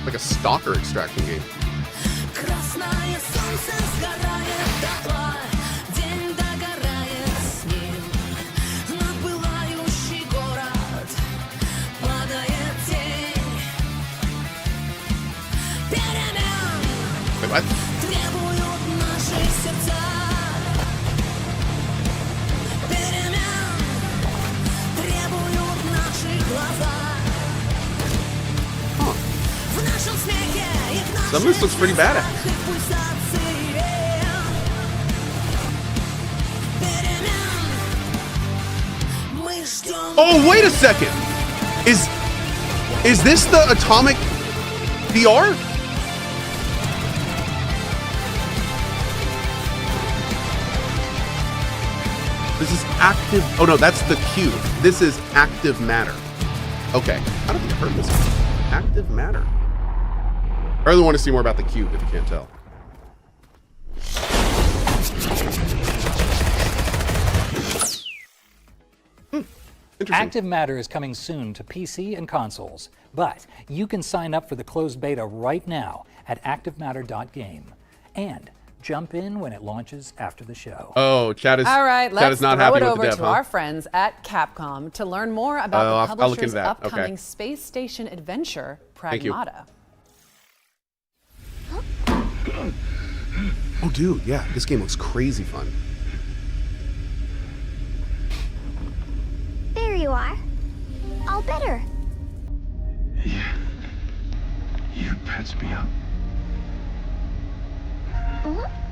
Like a stalker extraction game. Wait, what? Some of this looks pretty badass. Oh, wait a second! Is this the Atomic VR? This is active. Oh no, that's the cube. This is Active Matter. Okay. I don't think I've heard this one. Active Matter. I really want to see more about the cube if you can't tell. Active Matter is coming soon to PC and consoles, but you can sign up for the closed beta right now at activematter.game and jump in when it launches after the show. Oh, chat is all right. Let's not throw happy it with over the dev, to huh? our friends at Capcom to learn more about the I'll look into publisher's that. upcoming Okay. space station adventure, Thank you. Pragmata. Oh, dude, yeah, this game looks crazy fun. There you are. All better. You patched me up.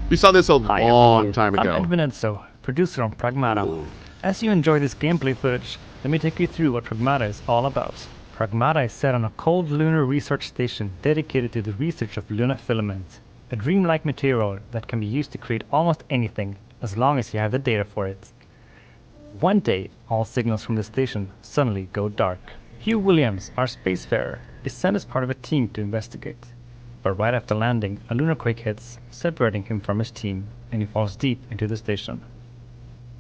We saw this a long time ago. I'm Edvinenzo, producer on Pragmata. As you enjoy this gameplay footage, let me take you through what Pragmata is all about. Pragmata is set on a cold lunar research station dedicated to the research of lunar filaments, a dreamlike material that can be used to create almost anything as long as you have the data for it. One day, all signals from the station suddenly go dark. Hugh Williams, our spacefarer, is sent as part of a team to investigate. But right after landing, a lunar quake hits, separating him from his team, and he falls deep into the station.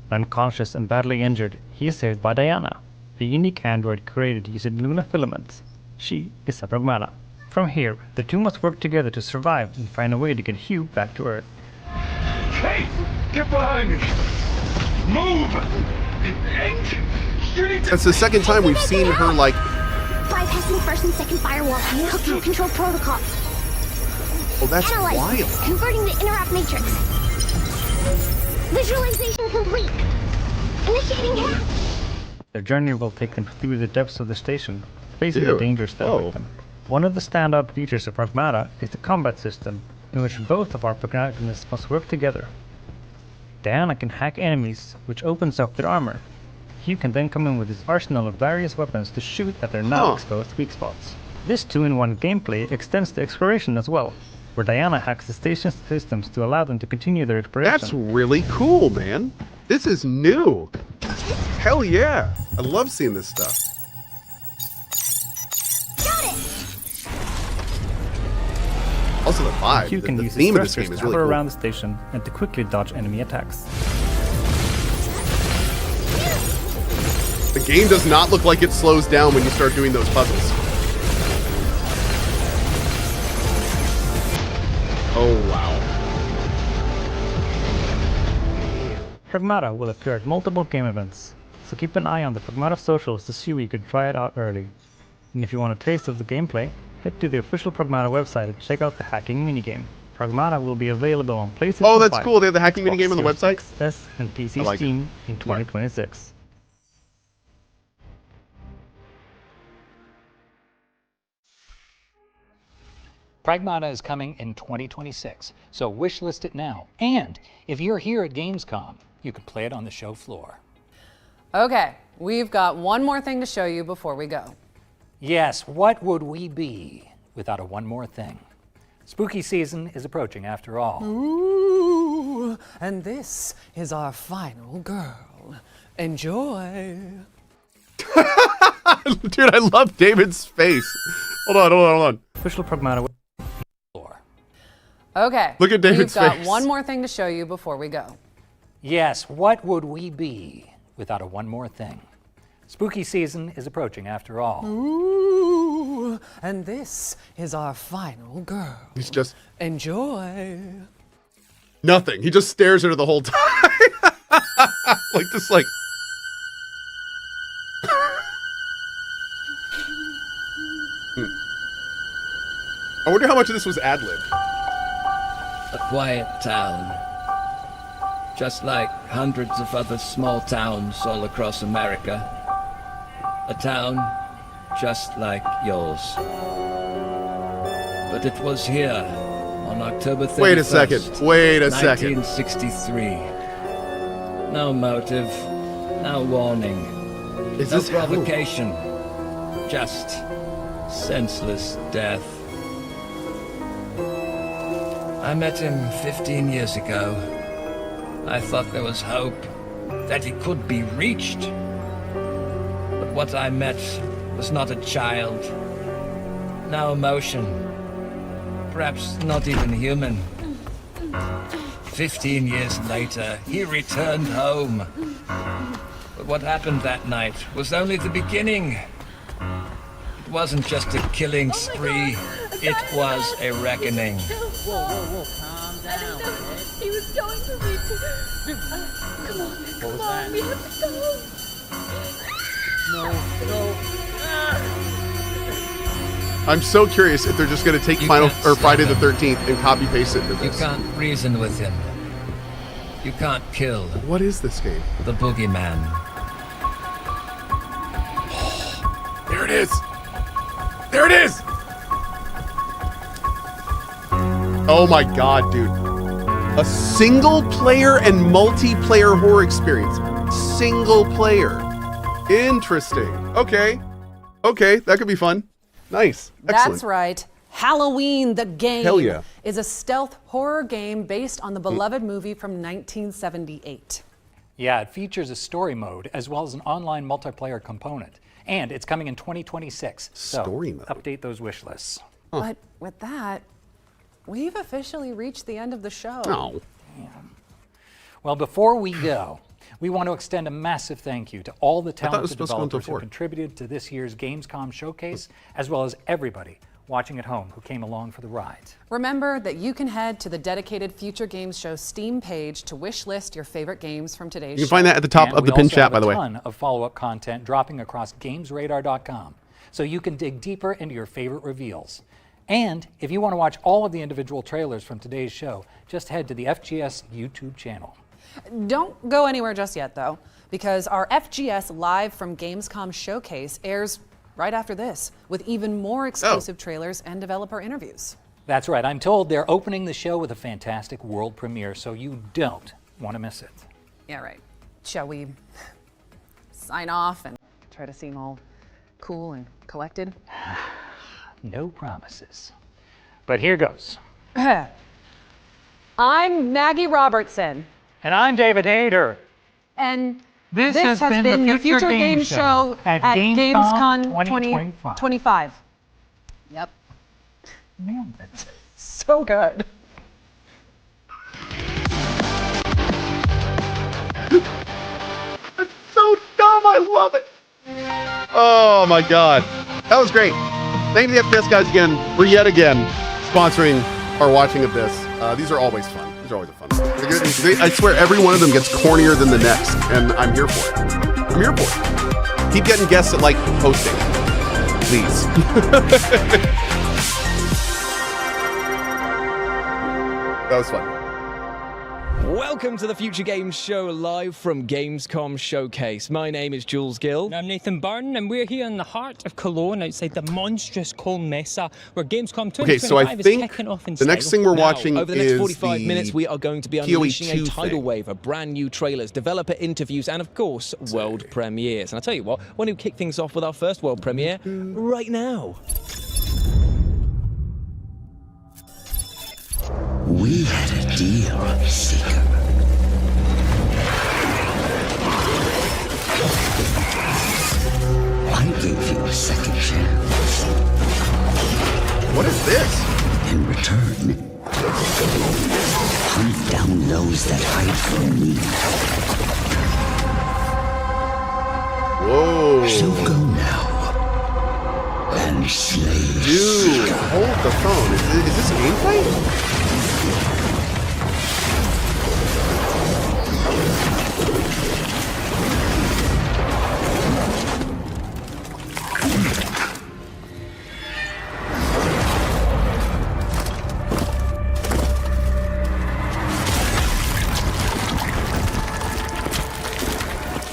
Unconscious and badly injured, he is saved by Diana, a unique android created using lunar filaments. She is a Pragmata. From here, the two must work together to survive and find a way to get Hugh back to Earth. Hey! Get behind me! Move! That's the second time we've seen her, like... Bypassing first and second firewall. Hooking control protocol. Oh, that's Analyze. wild. Converting the interrupt matrix. Visualization complete. Initiating hack. Their journey will take them through the depths of the station, facing the Dude. dangers that await them. One of the standout features of Pragmata is the combat system, in which both of our protagonists must work together. Diana can hack enemies, which opens up their armor. Hugh can then come in with his arsenal of various weapons to shoot at their now exposed weak spots. This 2-in-1 gameplay extends to exploration as well, where Diana hacks the station's systems to allow them to continue their exploration. That's really cool, man. This is new. Hell yeah. I love seeing this stuff. Also the vibe, Hugh can the use theme of his this game thrusters is to really hover cool. around the station and to quickly dodge enemy attacks. The game does not look like it slows down when you start doing those puzzles. Oh, wow. Pragmata will appear at multiple game events, so keep an eye on the Pragmata socials to see where you can try it out early. And if you want a taste of the gameplay, head to the official Pragmata website and check out the hacking minigame. Pragmata will be available on PlayStation 5, Oh, that's cool. They have the hacking minigame on the Xbox website? Series X and PC I like it. Steam in 2026. Pragmata is coming in 2026, so wishlist it now. And if you're here at Gamescom, you can play it on the show floor. Okay, we've got one more thing to show you before we go. Yes, what would we be without a one more thing? Spooky season is approaching after all. Ooh, and this is our final girl. Enjoy. Dude, I love David's face. Hold on. Official Pragmata. Okay, Look at David's we've got face. one more thing to show you before we go. Yes, what would we be without a one more thing? Spooky season is approaching after all. Ooh, and this is our final girl. He's just Enjoy. nothing. He just stares at her the whole time. like. I wonder how much of this was ad-lib. A quiet town. Just like hundreds of other small towns all across America. A town just like yours. But it was here on October 31st. Wait a second. 1963. No motive, no warning. Is no this provocation. Just senseless death. I met him 15 years ago. I thought there was hope, that he could be reached. But what I met was not a child. No emotion. Perhaps not even human. 15 years later, he returned home. But what happened that night was only the beginning. It wasn't just a killing spree. It was a reckoning. Whoa, calm down. He was going to reach it. Come on, we have to go. No. I'm so curious if they're just going to take Friday the 13th and copy paste it into You this. can't reason with him. You can't kill. What is this game? The boogeyman. There it is. There it is. Oh my god, dude. A single player and multiplayer horror experience. Single player. Interesting. Okay, that could be fun. Nice. Excellent. That's right. Halloween the Game Hell yeah. is a stealth horror game based on the beloved movie from 1978. Yeah, it features a story mode as well as an online multiplayer component. And it's coming in 2026. Story mode. Update those wish lists. But with that, we've officially reached the end of the show. Oh. Well, before we go, we want to extend a massive thank you to all the talented developers who contributed to this year's Gamescom showcase, as well as everybody watching at home who came along for the ride. Remember that you can head to the dedicated Future Games Show Steam page to wish list your favorite games from today's show. You can find that at the top of the pin chat, by the way. We also have a ton of follow-up content dropping across GamesRadar.com, so you can dig deeper into your favorite reveals. And if you want to watch all of the individual trailers from today's show, just head to the FGS YouTube channel. Don't go anywhere just yet, though, because our FGS Live from Gamescom showcase airs right after this, with even more exclusive trailers and developer interviews. That's right. I'm told they're opening the show with a fantastic world premiere, so you don't want to miss it. Yeah, right. Shall we sign off and try to seem all cool and collected? No promises. But here goes. I'm Maggie Robertson. And I'm David Hayter. And This has been the Future Game Show at Gamescom 2025. Yep. Man, that's so good. It's so dumb. I love it. Oh my god. That was great. Thank you to the FPS guys again for yet again sponsoring our watching of this. These are always fun. These are always fun. I swear every one of them gets cornier than the next, and I'm here for it. I'm here for it. Keep getting guests at like hosting, please. That was fun. Welcome Welcome to the Future Games Show, live from Gamescom Showcase. My name is Jules Gill. And I'm Nathan Byrne, and we're here in the heart of Cologne, outside the monstrous Cohh Mesa, where Gamescom 2025 is kicking off in the next thing we're watching over the next is 45 the minutes, we are going to be PoE unleashing a 2 tidal thing. wave of brand new trailers, developer interviews, and of course, world premieres. And I tell you what, why don't we kick things off with our first world premiere right now? We had a deal, Seeker. I gave you a second chance. What is this? In return, hunt down those that hide from me. Whoa. So go now and slay. Dude, hold the phone. Is this gameplay?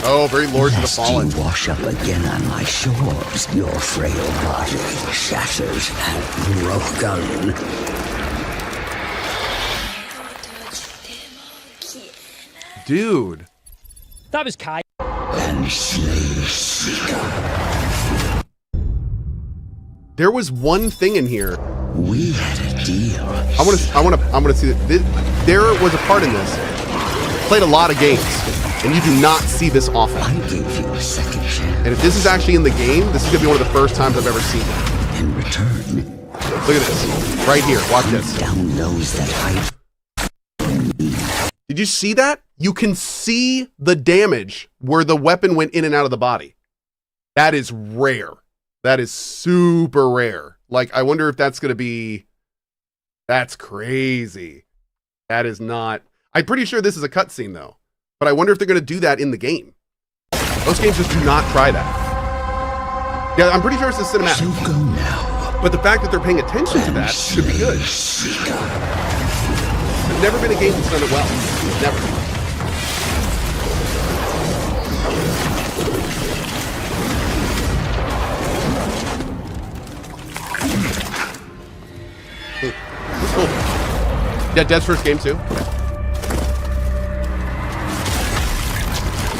Oh, very Lords of the Fallen. Lest you wash up again on my shores, your frail body shatters at Rohguln. Dude. That was Kai. And slay Seeker. There was one thing in here. We had a deal. I want to see that. There was a part in this. Played a lot of games, and you do not see this often. I gave you a second chance. And if this is actually in the game, this is gonna be one of the first times I've ever seen it. In return, look at this right here. Watch this. Down those that hide. Did you see that? You can see the damage where the weapon went in and out of the body. That is rare. That is super rare. Like, I wonder if that's going to be... That's crazy. That is not... I'm pretty sure this is a cutscene, though. But I wonder if they're going to do that in the game. Most games just do not try that. Yeah, I'm pretty sure it's a cinematic. So go now. But the fact that they're paying attention to that should be good. There's never been a game that's done it well. Never. That's cool. Yeah, Dead's first game too.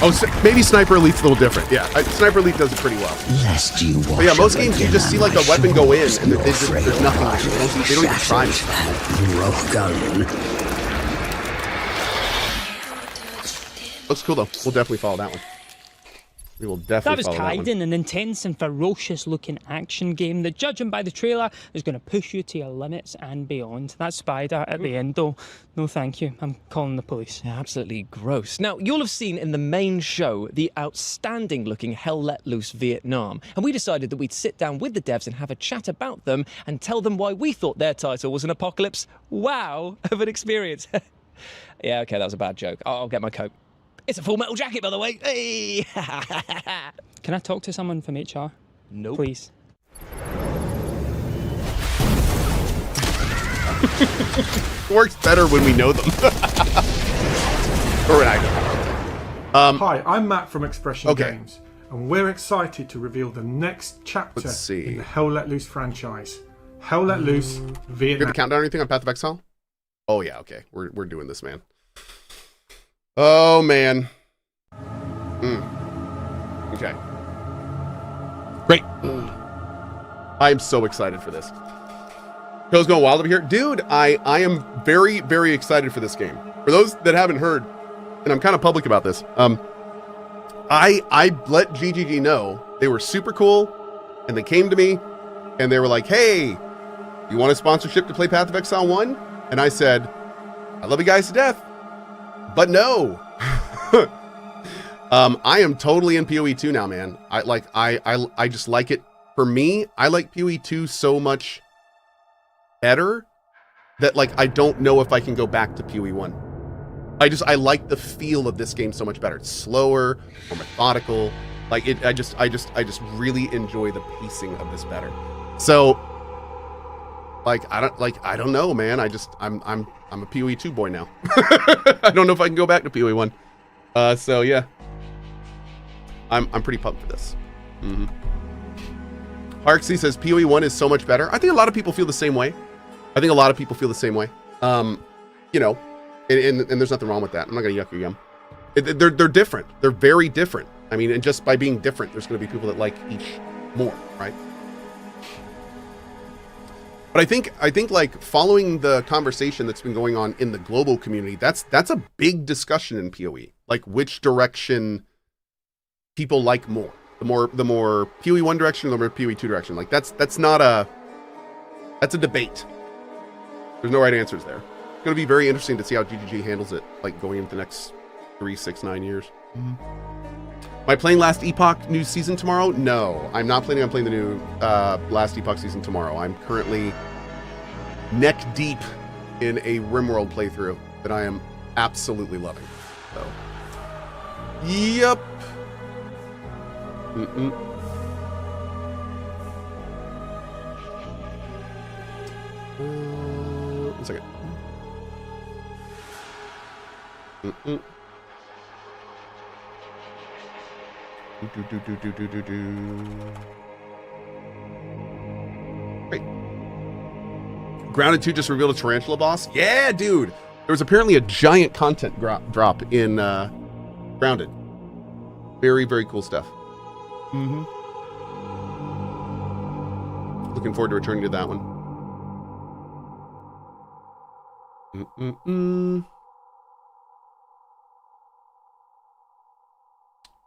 Oh, so maybe Sniper Elite's a little different. Yeah, Sniper Elite does it pretty well. Lest you wash but yeah, most up games you again just see on like my a weapon go in shores, and your there's nothing there. They don't even try shatters it. at Rohguln. Looks cool though. We'll definitely follow that one. We will That definitely was follow that one. Kaiden, an intense and ferocious looking action game that, judging by the trailer, is going to push you to your limits and beyond. That spider at the end, though, no thank you. I'm calling the police. Yeah, absolutely gross. Now, you'll have seen in the main show the outstanding looking Hell Let Loose Vietnam, and we decided that we'd sit down with the devs and have a chat about them and tell them why we thought their title was an apocalypse wow of an experience. Yeah, okay, that was a bad joke. I'll get my coat. It's a Full Metal Jacket, by the way. Hey! Can I talk to someone from HR? No. Please. Works better when we know them. Or when I know. Hi, I'm Matt from Expression Games, and we're excited to reveal the next chapter in the Hell Let Loose franchise. Hell Let Loose Vietnam. You have the countdown or anything on Path of Exile? Oh yeah, okay. We're doing this, man. Oh man. Okay. Great. I am so excited for this. Hill's going wild over here. Dude, I am very, very excited for this game. For those that haven't heard, and I'm kind of public about this, I let GGG know they were super cool, and they came to me, and they were like, hey, you want a sponsorship to play Path of Exile 1? And I said, I love you guys to death. But no, I am totally in PoE 2 now, man. I just like it. For me, I like PoE 2 so much better that like I don't know if I can go back to PoE 1. I like the feel of this game so much better. It's slower, more methodical. Like it, I just really enjoy the pacing of this better. So Like I don't know, man. I'm a PoE 2 boy now. I don't know if I can go back to PoE 1. So yeah. I'm pretty pumped for this. Mm-hmm. Harksey says PoE 1 is so much better. I think a lot of people feel the same way. You know, and there's nothing wrong with that. I'm not gonna yuck your yum. They're different. They're very different. I mean, and just by being different, there's gonna be people that like each more, right? But I think like following the conversation that's been going on in the global community, that's a big discussion in PoE. Like which direction people like more. The more PoE 1 direction, the more PoE 2 direction. Like that's a debate. There's no right answers there. It's gonna be very interesting to see how GGG handles it, like going into the next 3, 6, 9 years. Mm-hmm. Am I playing Last Epoch new season tomorrow? No, I'm not planning on playing the new Last Epoch season tomorrow. I'm currently neck deep in a RimWorld playthrough that I am absolutely loving. So, yep. One second. Great. Grounded 2 just revealed a tarantula boss. Yeah, dude. There was apparently a giant content drop in Grounded. Very, very cool stuff. Mm-hmm. Looking forward to returning to that one.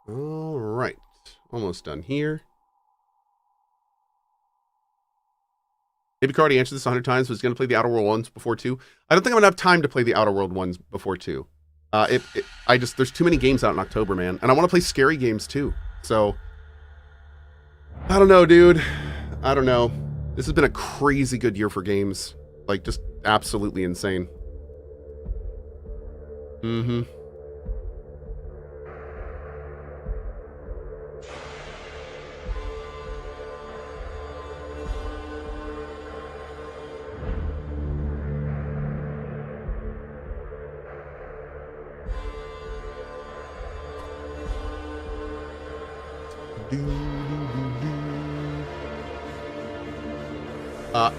All right. Almost done here. Maybe Cardi answered this 100 times, but he's going to play the Outer World ones before 2. I don't think I'm going to have time to play the Outer World ones before 2. There's too many games out in October, man. And I want to play scary games too. So, I don't know, dude. I don't know. This has been a crazy good year for games. Like, just absolutely insane. Mm-hmm.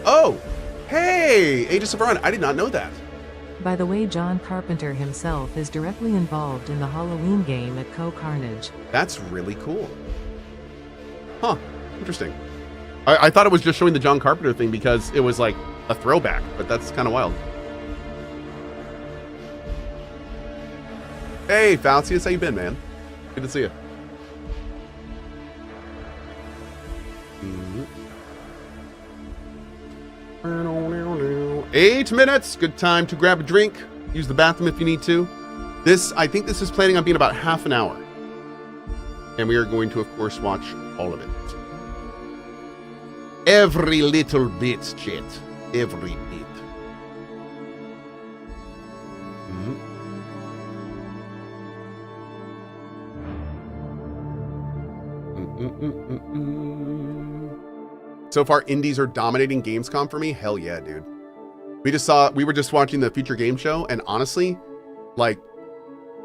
Oh, hey, Aegis of Orion. I did not know that. By the way, John Carpenter himself is directly involved in the Halloween game at CohhCarnage. That's really cool. Huh, interesting. I thought it was just showing the John Carpenter thing because it was like a throwback, but that's kind of wild. Hey, Falcius, how you been, man? Good to see you. 8 minutes. Good time to grab a drink. Use the bathroom if you need to. I think this is planning on being about half an hour. And we are going to, of course, watch all of it. Every little bit, chat. Every bit. So far, indies are dominating Gamescom for me. Hell yeah, dude. We were just watching the Future Game Show, and honestly, like,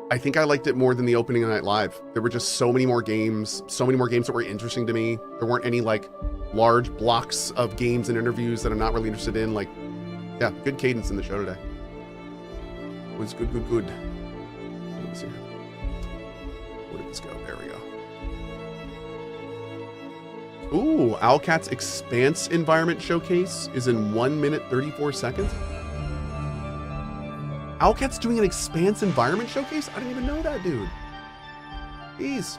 I think I liked it more than the opening night live. There were just so many more games that were interesting to me. There weren't any like large blocks of games and interviews that I'm not really interested in. Like, yeah, good cadence in the show today. It was good. Let's see here. Where did this go? There we go. Ooh, Owlcat's Expanse Environment Showcase is in 1 minute 34 seconds. Owlcat's doing an Expanse Environment Showcase? I didn't even know that, dude. Jeez.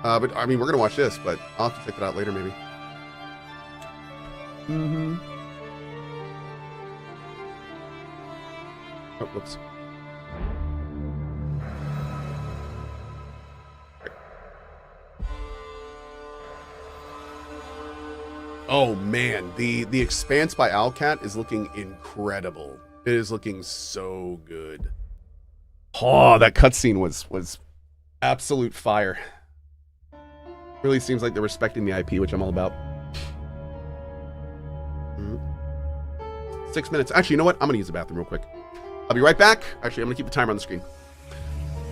But I mean, we're gonna watch this, but I'll have to check it out later, maybe. Mm-hmm. Oh, whoops. Oh man, the Expanse by Owlcat is looking incredible. It is looking so good. Oh, that cutscene was absolute fire. Really seems like they're respecting the IP, which I'm all about. 6 minutes. Actually, you know what? I'm going to use the bathroom real quick. I'll be right back. Actually, I'm going to keep the timer on the screen.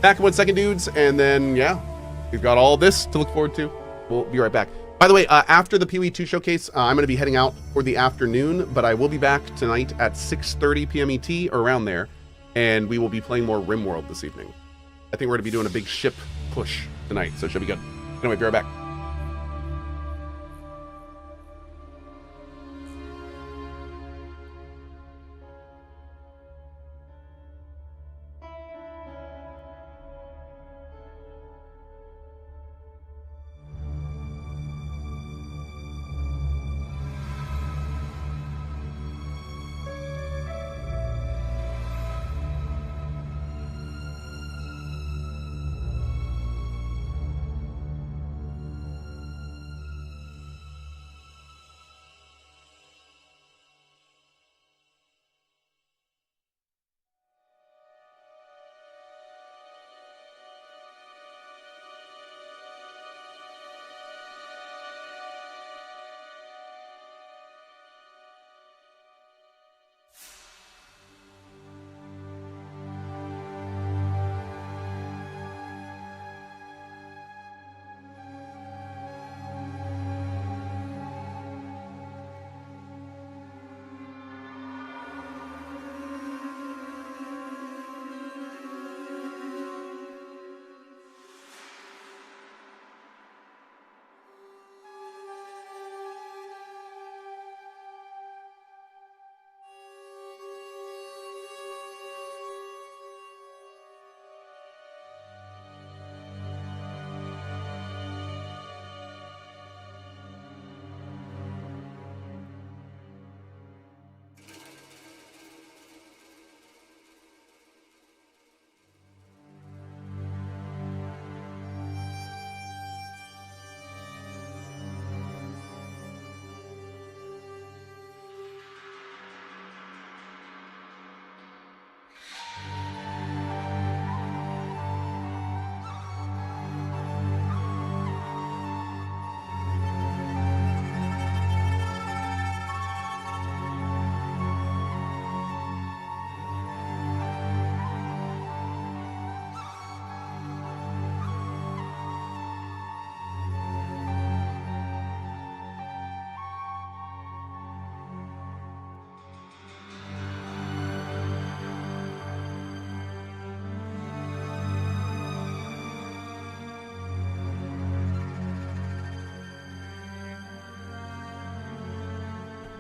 Back in 1 second, dudes. And then, yeah, we've got all this to look forward to. We'll be right back. By the way, after the PoE 2 showcase, I'm going to be heading out for the afternoon, but I will be back tonight at 6:30 p.m. ET or around there, and we will be playing more RimWorld this evening. I think we're going to be doing a big ship push tonight, so it should be good. Anyway, be right back.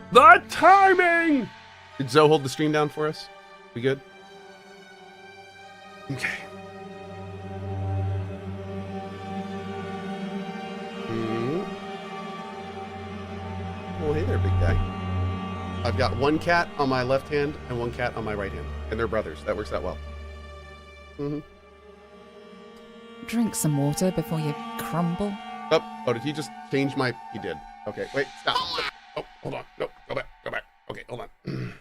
The timing! Did Zoe hold the stream down for us? We good? Okay. Oh, hey there, big guy. I've got one cat on my left hand and one cat on my right hand. And they're brothers. That works out well. Drink some water before you crumble. Oh, did he just change my... He did. Okay, wait, stop. Oh, hold on. No, go back. Okay, hold on.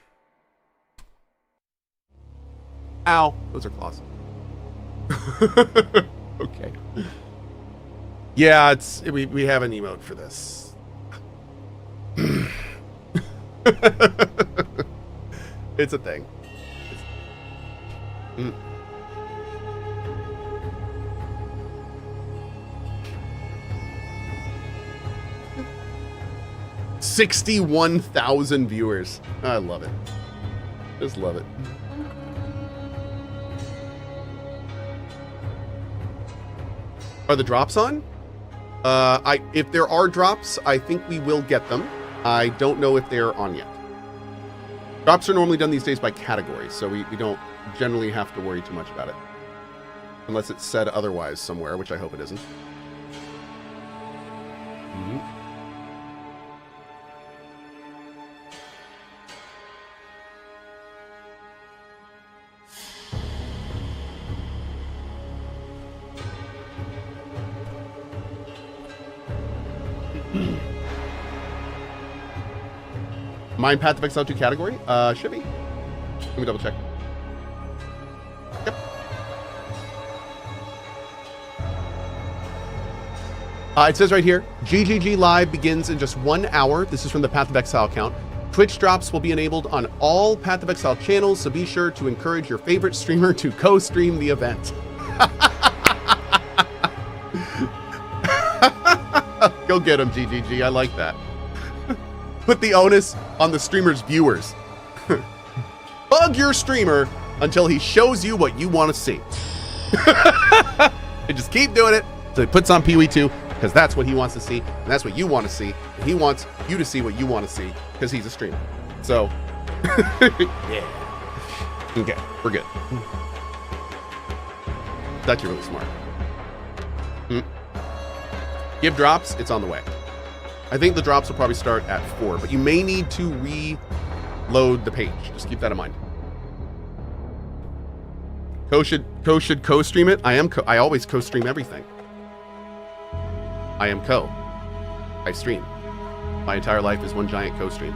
Ow. Those are claws. Okay. Yeah, we have an emote for this. It's a thing. 61,000 viewers. I love it. Just love it. Are the drops on? If there are drops, I think we will get them. I don't know if they're on yet. Drops are normally done these days by category, so we don't generally have to worry too much about it. Unless it's said otherwise somewhere, which I hope it isn't. Mine Path of Exile 2 category? Should be. Let me double check. Yep. It says right here, GGG Live begins in just 1 hour. This is from the Path of Exile account. Twitch drops will be enabled on all Path of Exile channels, so be sure to encourage your favorite streamer to co-stream the event. Go get him, GGG. I like that. Put the onus on the streamer's viewers. Bug your streamer until he shows you what you want to see. And just keep doing it until he puts on Pee-wee 2, because that's what he wants to see, and that's what you want to see. And he wants you to see what you want to see, because he's a streamer. So, yeah. Okay, we're good. That's really smart. Give drops, it's on the way. I think the drops will probably start at 4, but you may need to reload the page. Just keep that in mind. Cohh should co-stream it. I always co-stream everything. I am Cohh. I stream. My entire life is one giant co-stream.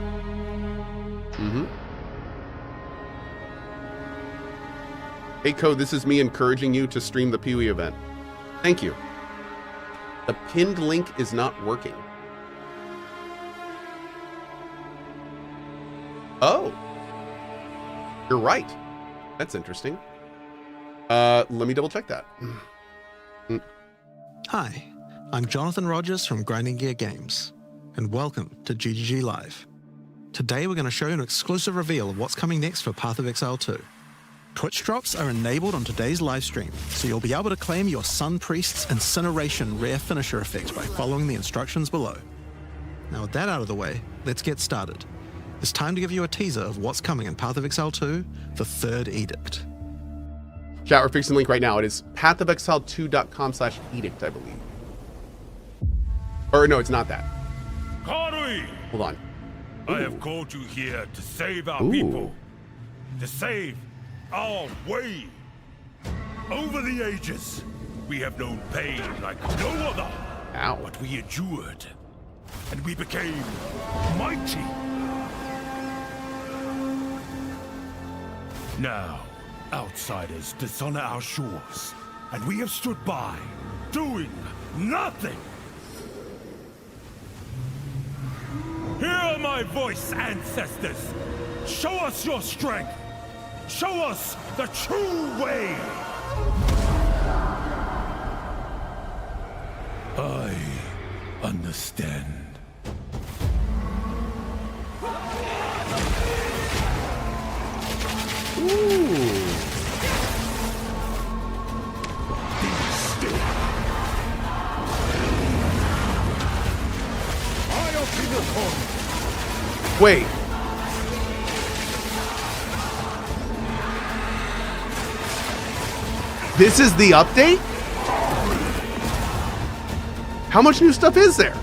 Hey Cohh, this is me encouraging you to stream the Pee-wee event. Thank you. The pinned link is not working. Oh. You're right. That's interesting. Let me double check that. Hi, I'm Jonathan Rogers from Grinding Gear Games, and welcome to GGG Live. Today we're going to show you an exclusive reveal of what's coming next for Path of Exile 2. Twitch drops are enabled on today's live stream, so you'll be able to claim your Sun Priest's Incineration rare finisher effect by following the instructions below. Now with that out of the way, let's get started. It's time to give you a teaser of what's coming in Path of Exile 2, the Third Edict. Chat, we're fixing the link right now. It is pathofexile2.com/edict, I believe. Or no, it's not that. Karui! Hold on. I have called you here to save our people. To save our way. Over the ages, we have known pain like no other. Ow. But we endured. And we became mighty. Now, outsiders dishonor our shores, and we have stood by, doing nothing. Hear my voice, ancestors. Show us your strength. Show us the true way. I understand. Wait. This is the update? How much new stuff is there?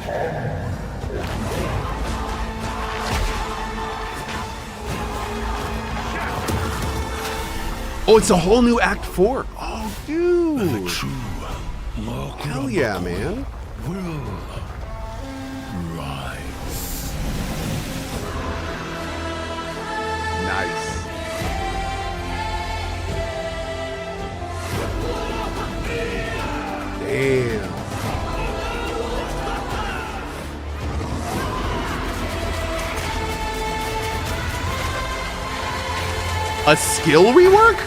Oh, it's a whole new Act 4. Oh, dude. Hell yeah, man. Nice. Damn. A skill rework?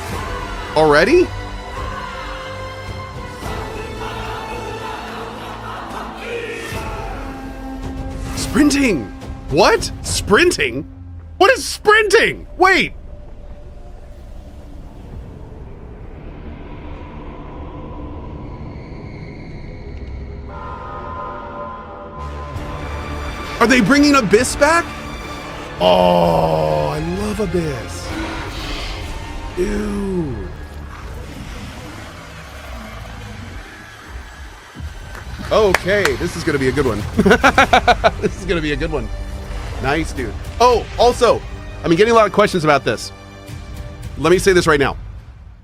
Already? Sprinting! What? Sprinting? What is sprinting? Wait! Are they bringing Abyss back? Oh, I love Abyss. Dude. Okay, this is going to be a good one. This is going to be a good one. Nice, dude. Oh, also, I've been getting a lot of questions about this. Let me say this right now.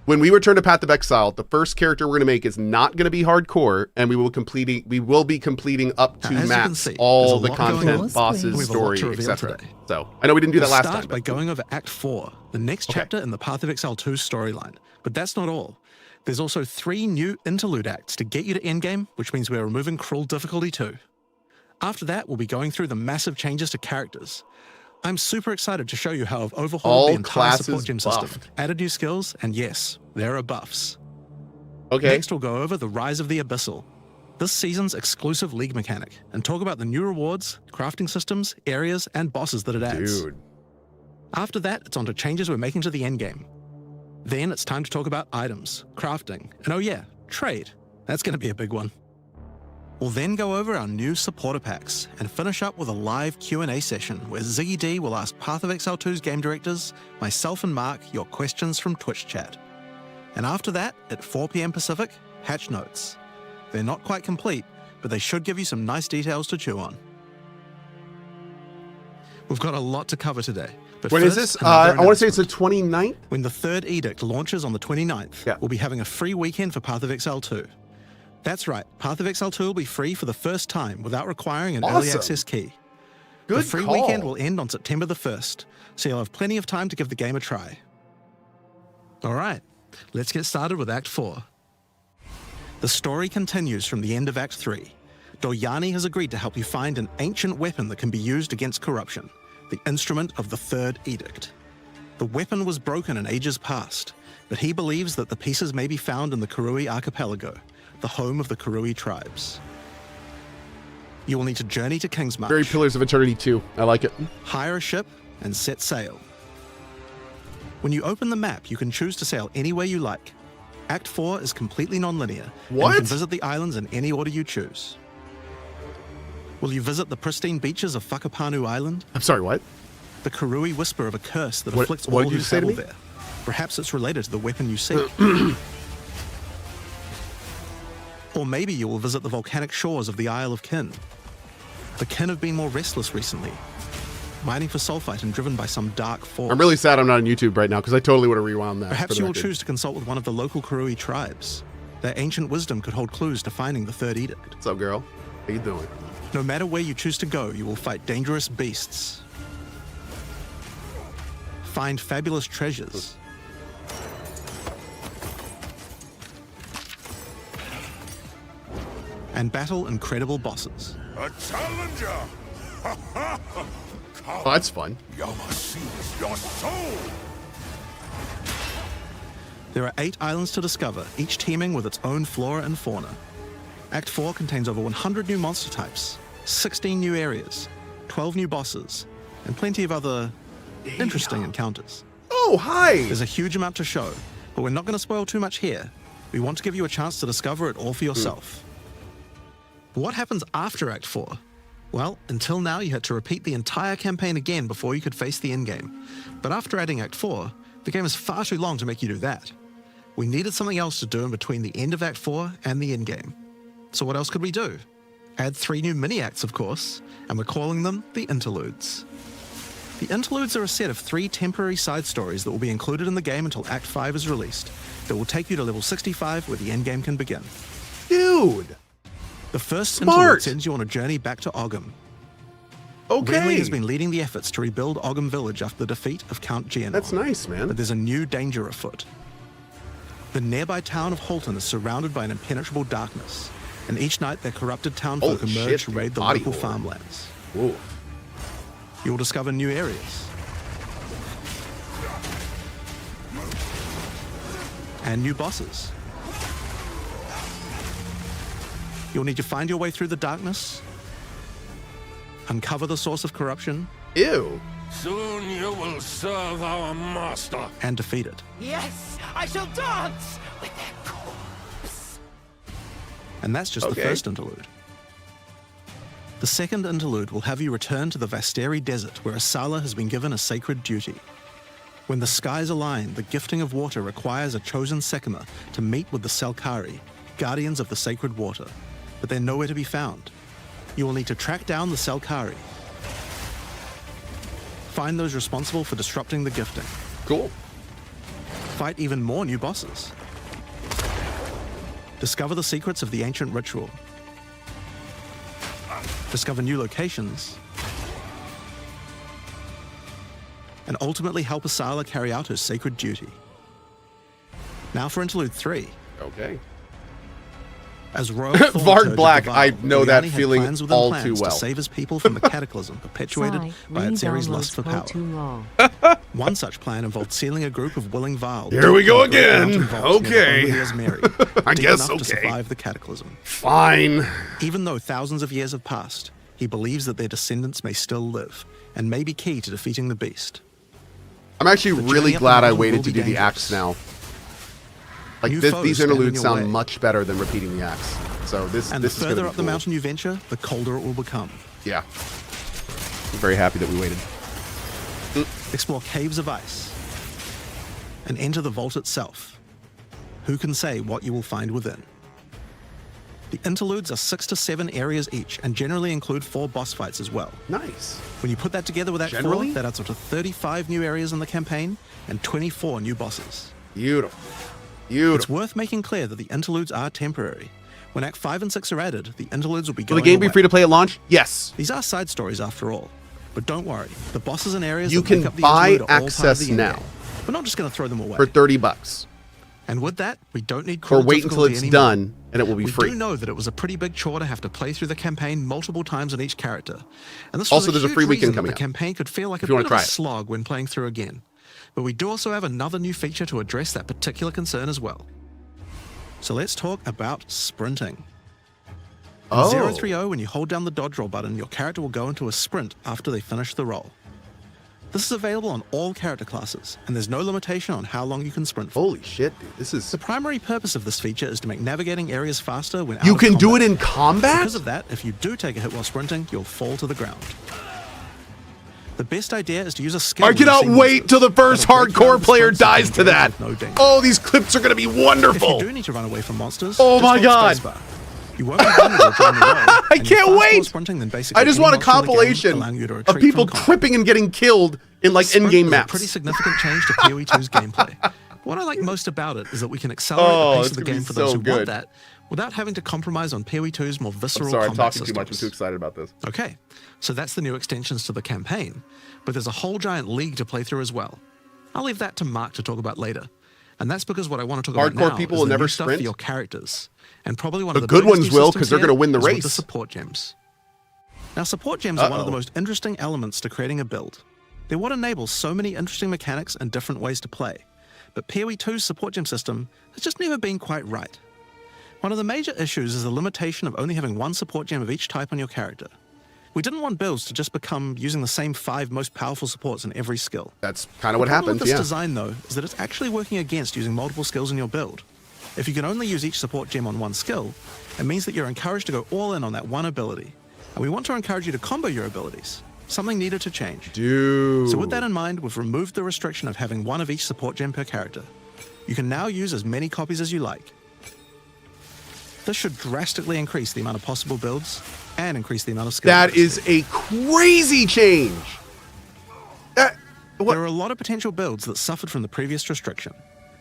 When we return to Path of Exile, the first character we're going to make is not going to be hardcore, and we will be completing up to max all the content, bosses, story, etc. So I know we didn't do that last time. Start by going over Act 4, the next chapter in the Path of Exile 2 storyline. But that's not all. There's also 3 new interlude acts to get you to endgame, which means we're removing cruel difficulty too. After that, we'll be going through the massive changes to characters. I'm super excited to show you how I've overhauled the entire support gem system, buffed. added new skills, and yes, there are buffs. Okay. Next, we'll go over the Rise of the Abyssal, this season's exclusive league mechanic, and talk about the new rewards, crafting systems, areas, and bosses that it adds. Dude. After that, it's on to changes we're making to the endgame. Then it's time to talk about items, crafting, and oh yeah, trade. That's going to be a big one. We'll then go over our new supporter packs and finish up with a live Q&A session where Ziggy D will ask Path of Exile 2's game directors, myself and Mark, your questions from Twitch chat. And after that, at 4 p.m. Pacific, patch notes. They're not quite complete, but they should give you some nice details to chew on. We've got a lot to cover today. But when first, is this? another I want to say it's the announcement. 29th. When the third edict launches on the 29th, we'll be having a free weekend for Path of Exile 2. That's right, Path of Exile 2 will be free for the first time without requiring an early access key. Good The free call. weekend will end on September the 1st, so you'll have plenty of time to give the game a try. All right, let's get started with Act 4. The story continues from the end of Act 3. Doryani has agreed to help you find an ancient weapon that can be used against corruption, the instrument of the Third Edict. The weapon was broken in ages past, but he believes that the pieces may be found in the Karui archipelago, the home of the Karui tribes. You will need to journey to Kingsmarch. Very Pillars of Eternity 2. I like it. Hire a ship and set sail. When you open the map, you can choose to sail anywhere you like. Act 4 is completely non-linear. And you can visit the islands in any order you choose. Will you visit the pristine beaches of Whakapanu Island? I'm sorry, what? The Karui whisper of a curse that What- afflicts what all did you who say to travel me? there. Perhaps it's related to the weapon you seek. Or maybe you will visit the volcanic shores of the Isle of Kin. The Kin have been more restless recently, mining for sulfite and driven by some dark force. I'm really sad I'm not on YouTube right now because I totally would have rewound that. for Perhaps the you will record. choose to consult with one of the local Karui tribes. Their ancient wisdom could hold clues to finding the Third Edict. What's up, girl? How you doing? No matter where you choose to go, you will fight dangerous beasts, find fabulous treasures, and battle incredible bosses. A challenger! Oh, that's fun. Yama sees your soul! There are 8 islands to discover, each teeming with its own flora and fauna. Act 4 contains over 100 new monster types, 16 new areas, 12 new bosses, and plenty of other interesting encounters. Oh, hi! There's a huge amount to show, but we're not going to spoil too much here. We want to give you a chance to discover it all for yourself. What happens after Act 4? Well, until now you had to repeat the entire campaign again before you could face the endgame. But after adding Act 4, the game is far too long to make you do that. We needed something else to do in between the end of Act 4 and the endgame. So what else could we do? Add 3 new mini-acts, of course, and we're calling them the Interludes. The Interludes are a set of 3 temporary side stories that will be included in the game until Act 5 is released, that will take you to level 65 where the endgame can begin. Dude! The first Smart! interlude sends you on a journey back to Ogham. Okay. Renly has been leading the efforts to rebuild Ogham Village after the defeat of Count Geonon. That's nice, man. But there's a new danger afoot. The nearby town of Holton is surrounded by an impenetrable darkness, and each night their corrupted townfolk Holy emerge shit, to raid the body local horror. farmlands. Whoa. You'll discover new areas. And new bosses. You'll need to find your way through the darkness, uncover the source of corruption. Ew. Soon you will serve our master. And defeat it. Yes, I shall dance with their corpse. And that's just the first interlude. The second interlude will have you return to the Vasteri Desert, where Asala has been given a sacred duty. When the skies align, the gifting of water requires a chosen Sekima to meet with the Selkari, guardians of the sacred water, but they're nowhere to be found. You will need to track down the Selkari. Find those responsible for disrupting the gifting. Cool. Fight even more new bosses. Discover the secrets of the ancient ritual. Discover new locations. And ultimately help Asala carry out her sacred duty. Now for Interlude 3. Okay. As Royal Vard Black, I know that Oriani had feeling plans within all plans too well. To save his people from the cataclysm perpetuated by its Ares' lust for power. One such plan involved sealing a group of willing Vaal. Here we go again. Okay. I guess to survive the cataclysm. Fine. Even though thousands of years have passed, he believes that their descendants may still live and may be key to defeating the beast. I'm actually really glad I waited to do the axe now. Like these interludes sound much better than repeating the axe. So this and this the is further gonna up be the cool. mountain you venture, the colder it will become. Yeah. I'm very happy that we waited. Explore caves of ice and enter the vault itself. Who can say what you will find within? The interludes are 6 to 7 areas each and generally include 4 boss fights as well. Nice. When you put that together with Act 4, that adds up to 35 new areas in the campaign and 24 new bosses. Beautiful. Beautiful. It's worth making clear that the interludes are temporary. When Act 5 and 6 are added, the interludes will be Will going the game be away. free to play at launch? Yes. These are side stories after all. But don't worry, the bosses and areas You that can make up the buy interlude are all part of access the now. endgame. We're not just going to throw them away. For $30. And with that, we don't need Or cool wait until difficulty it's anymore. done and it will be We free. do know that it was a pretty big chore to have to play through the campaign multiple times on each character. And this Also, was there's a huge free weekend reason that coming the up, campaign could feel like a if you bit wanna of try a it. slog when playing through again. But we do also have another new feature to address that particular concern as well. So let's talk about sprinting. In 030, when you hold down the dodge roll button, your character will go into a sprint after they finish the roll. This is available on all character classes, and there's no limitation on how long you can sprint for. Holy shit, dude. This is... The primary purpose of this feature is to make navigating areas faster when out You of can do combat. it in combat? Because of that, if you do take a hit while sprinting, you'll fall to the ground. The best idea is to use a skill. I when you cannot see wait monsters. till the first That'll break down hardcore the player sprints and dies to engage that. with no danger. Oh, these clips are going to be wonderful. If you do need to run away from monsters, Oh just my hold God. spacebar. You won't be vulnerable during the roll. I and can't you're faster while wait. Sprinting than basically I just any want a monster in the game, compilation allowing you to of retreat people from combat. clipping and getting killed in like Sprint in-game is maps. a pretty significant change to PoE2's gameplay. What I like most about it is that we can accelerate Oh, the pace it's of the gonna game be for those so who good. want that, without having to compromise on PoE2's more visceral I'm sorry, I'm combat talking too much. I'm systems. too excited about this. Okay, so that's the new extensions to the campaign, but there's a whole giant league to play through as well. I'll leave that to Mark to talk about later. And that's because what I want to talk about Hardcore now people is will the never new stuff sprint? for your characters. And probably one The of the good biggest ones new will, systems 'cause they're here gonna win the is with race. the support gems. Now, support gems are one of the most interesting elements to creating a build. They're what enables so many interesting mechanics and different ways to play. But PoE2's support gem system has just never been quite right. One of the major issues is the limitation of only having one support gem of each type on your character. We didn't want builds to just become using the same 5 most powerful supports in every skill. That's kind of what The problem happens, with this yeah. design, though, is that it's actually working against using multiple skills in your build. If you can only use each support gem on one skill, it means that you're encouraged to go all in on that one ability. And we want to encourage you to combo your abilities. Something needed to change. Dude. So with that in mind, we've removed the restriction of having one of each support gem per character. You can now use as many copies as you like. This should drastically increase the amount of possible builds and increase the amount of skill. That is a crazy change. There are a lot of potential builds that suffered from the previous restriction.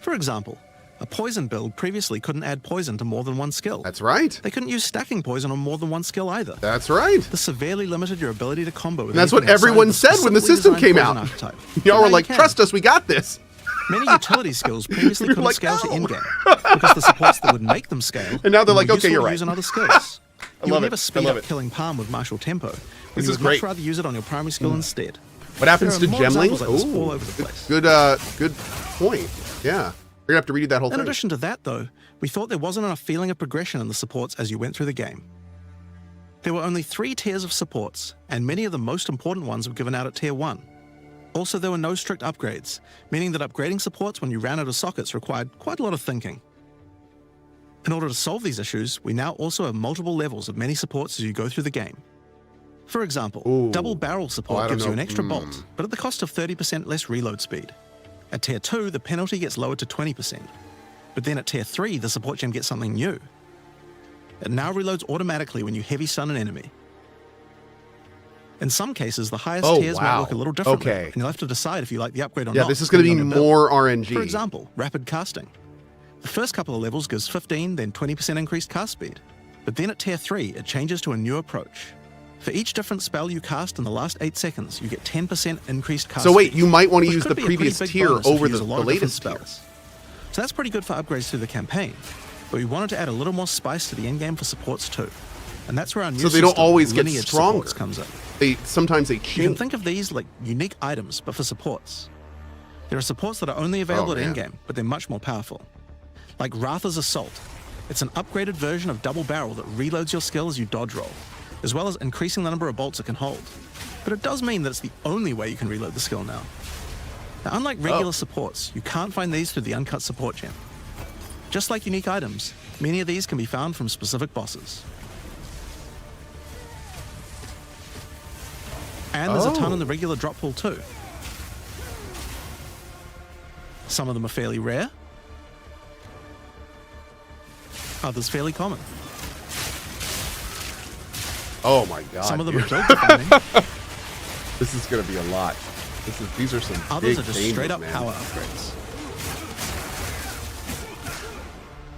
For example, a poison build previously couldn't add poison to more than one skill. That's right. They couldn't use stacking poison on more than one skill either. That's right. This severely limited your ability to combo with And that's what anything outside everyone of the said when the specifically system designed came poison out. archetype. Y'all But were now you like, can. trust us, we got this. Many utility skills previously We were couldn't like, scale to no. endgame because the supports that would make them scale And now they're were like, okay, useful you're to right. use on other skills. I You love would it. never I speed love up it. killing Palm with martial tempo. This You is would great. much rather use it on your primary skill instead. What happens to There are more gemling? examples like this all over the place. Good point. Yeah. We're gonna have to redo that whole In thing. addition to that, though, we thought there wasn't enough feeling of progression in the supports as you went through the game. There were only 3 tiers of supports, and many of the most important ones were given out at Tier 1. Also, there were no strict upgrades, meaning that upgrading supports when you ran out of sockets required quite a lot of thinking. In order to solve these issues, we now also have multiple levels of many supports as you go through the game. For example, double barrel support I don't gives you know. an extra bolt, but at the cost of 30% less reload speed. At Tier 2, the penalty gets lowered to 20%. But then at Tier 3, the support gem gets something new. It now reloads automatically when you heavy stun an enemy. In some cases, the highest Oh, tiers might wow. look a little differently, Okay. and you'll have to decide if you like the upgrade or Yeah, not. this is gonna be depending on your more build. RNG. For example, rapid casting. The first couple of levels gives 15, then 20% increased cast speed. But then at Tier 3, it changes to a new approach. For each different spell you cast in the last 8 seconds, you get 10% increased cast So wait, speed, you might want to which use could the be a pretty previous big tier bonus if over you use the a lot of latest different tier. spells. So that's pretty good for upgrades through the campaign. but we wanted to add a little more spice to the endgame for supports too. And that's where our new So they don't system, always get lineage stronger. supports, comes in. Sometimes they change. You can think of these like unique items, but for supports. There are supports that are only available at endgame, but they're much more powerful. Like Ratha's Assault. It's an upgraded version of Double Barrel that reloads your skill as you dodge roll, as well as increasing the number of bolts it can hold. But it does mean that it's the only way you can reload the skill now. Now, unlike regular supports, you can't find these through the uncut support gem. Just like unique items, many of these can be found from specific bosses. And there's a ton in the regular drop pool too. Some of them are fairly rare, others fairly common. Oh my god. Some of them are guild defining. This is going to be a lot. These are some Others big are just changes, straight up man. power upgrades.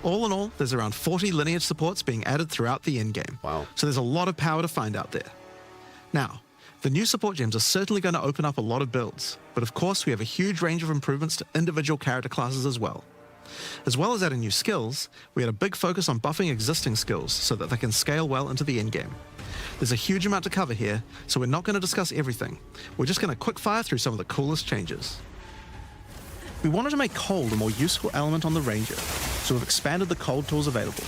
All in all, there's around 40 lineage supports being added throughout the endgame. Wow. So there's a lot of power to find out there. Now, the new support gems are certainly going to open up a lot of builds, but of course we have a huge range of improvements to individual character classes as well. As well as adding new skills, we had a big focus on buffing existing skills so that they can scale well into the endgame. There's a huge amount to cover here, so we're not going to discuss everything. We're just going to quick fire through some of the coolest changes. We wanted to make cold a more useful element on the Ranger, so we've expanded the cold tools available.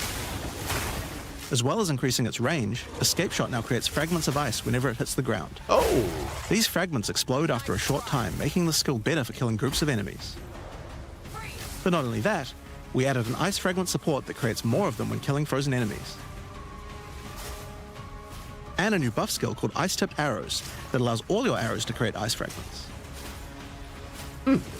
As well as increasing its range, Escape Shot now creates fragments of ice whenever it hits the ground. Oh! These fragments explode after a short time, making the skill better for killing groups of enemies. But not only that, we added an ice fragment support that creates more of them when killing frozen enemies. And a new buff skill called Ice-Tipped Arrows that allows all your arrows to create ice fragments.